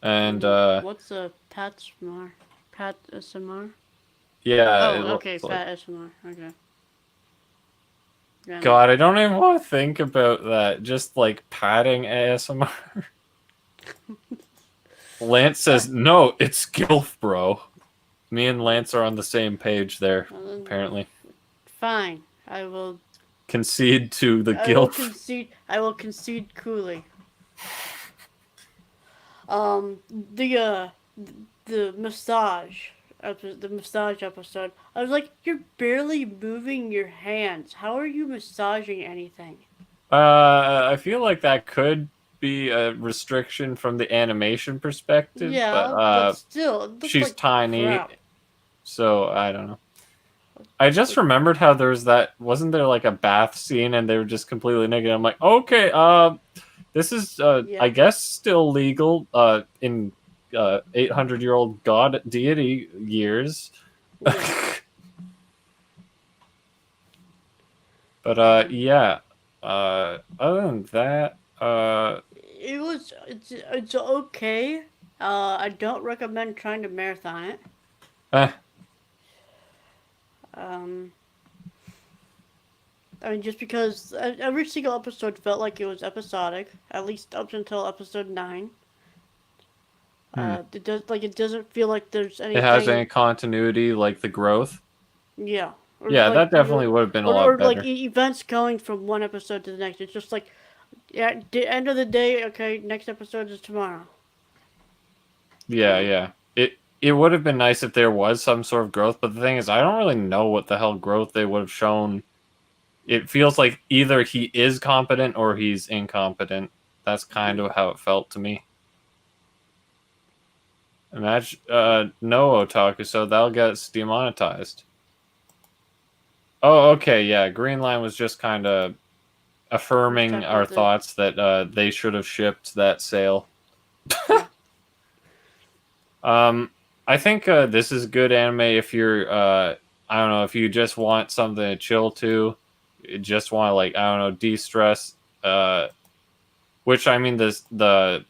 And what's a Pat SMR? Pat SMR? Yeah. Oh, okay, Pat SMR. Okay. Yeah, God, I don't even want to think about that. Just like patting ASMR. Lance says, no, it's GILF, bro. Me and Lance are on the same page there, apparently. Fine. I will concede to the GILF. I will concede coolly. The massage episode. I was like, you're barely moving your hands. How are you massaging anything? I feel like that could be a restriction from the animation perspective. Yeah, but still, she's like tiny, crap. So I don't know. I just remembered how wasn't there like a bath scene and they were just completely naked. I'm like, okay, this is I guess still legal in 800-year-old god deity years. Yeah. But other than that, it's okay. I don't recommend trying to marathon it. I mean, just because every single episode felt like it was episodic, at least up until episode 9. It doesn't feel like there's anything. It has any continuity, like the growth. Yeah. That definitely would have been a lot better. Or like events going from one episode to the next. It's just like, at the end of the day, okay, next episode is tomorrow. Yeah. it would have been nice if there was some sort of growth, but the thing is, I don't really know what the hell growth they would have shown. It feels like either he is competent or he's incompetent. That's kind of how it felt to me. Imagine no otaku, so that'll get us demonetized. Oh, okay, yeah. Green Line was just kind of affirming our thoughts that they should have shipped that sale. I think this is good anime if you're I don't know, if you just want something to chill to, you just want to, like, I don't know, de-stress, which, I mean, the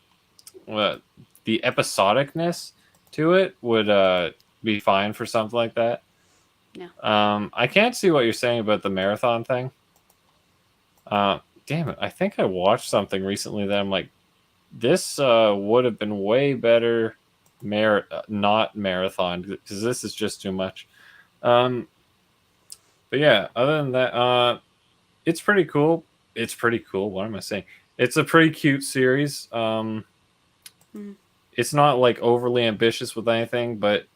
episodicness to it would be fine for something like that. Yeah. I can't see what you're saying about the marathon thing. Damn it, I think I watched something recently that I'm like, this would have been way better not marathon, because this is just too much. But yeah, other than that, it's pretty cool. It's pretty cool. What am I saying? It's a pretty cute series. It's not like overly ambitious with anything, but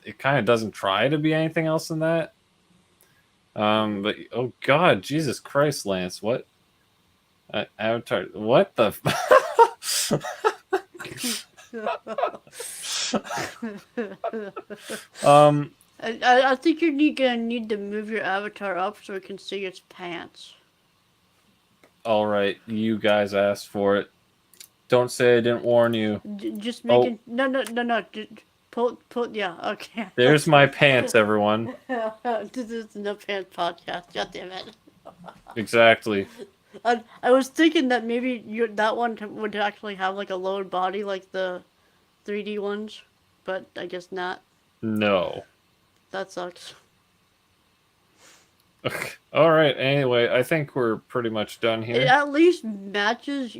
it kind of doesn't try to be anything else than that. But oh god, Jesus Christ, Lance, what? Avatar? What the? I think you're gonna need to move your avatar up so we can see its pants. All right, you guys asked for it. Don't say I didn't warn you. Just making no. Pull. Yeah, okay. There's my pants, everyone. This is no pants podcast. God damn it. Exactly. I was thinking that maybe that one would actually have like a lower body like the 3D ones, but I guess not. No. That sucks. All right. Anyway, I think we're pretty much done here. It at least matches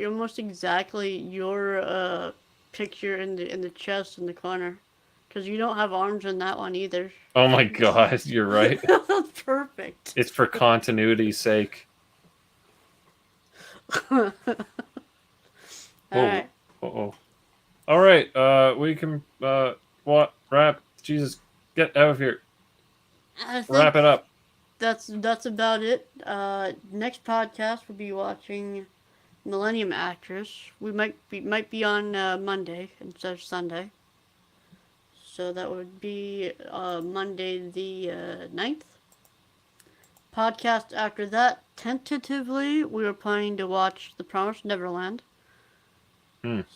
almost exactly your picture in the chest in the corner, because you don't have arms in that one either. Oh my god, you're right. That's perfect. It's for continuity's sake. All right. Uh-oh. All right. We can wrap. Jesus, get out of here. Wrap it up. That's about it. Next podcast we'll be watching Millennium Actress. We might be on Monday instead of Sunday. So that would be Monday the 9th. Podcast after that, tentatively, we were planning to watch The Promised Neverland.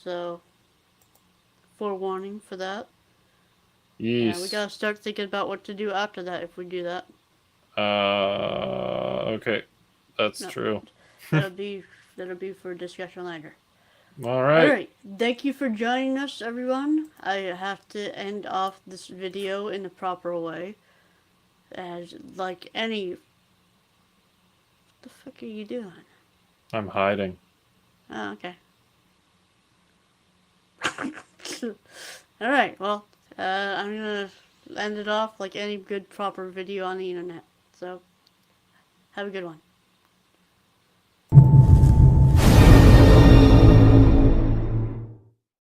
So, forewarning for that. Yes. Yeah, we gotta start thinking about what to do after that if we do that. Okay. That's true. That'll be for discussion later. All right. Alright, thank you for joining us, everyone. I have to end off this video in the proper way. As, like any... What the fuck are you doing? I'm hiding. Oh, okay. Alright, well, I'm gonna end it off like any good proper video on the internet. So, have a good one.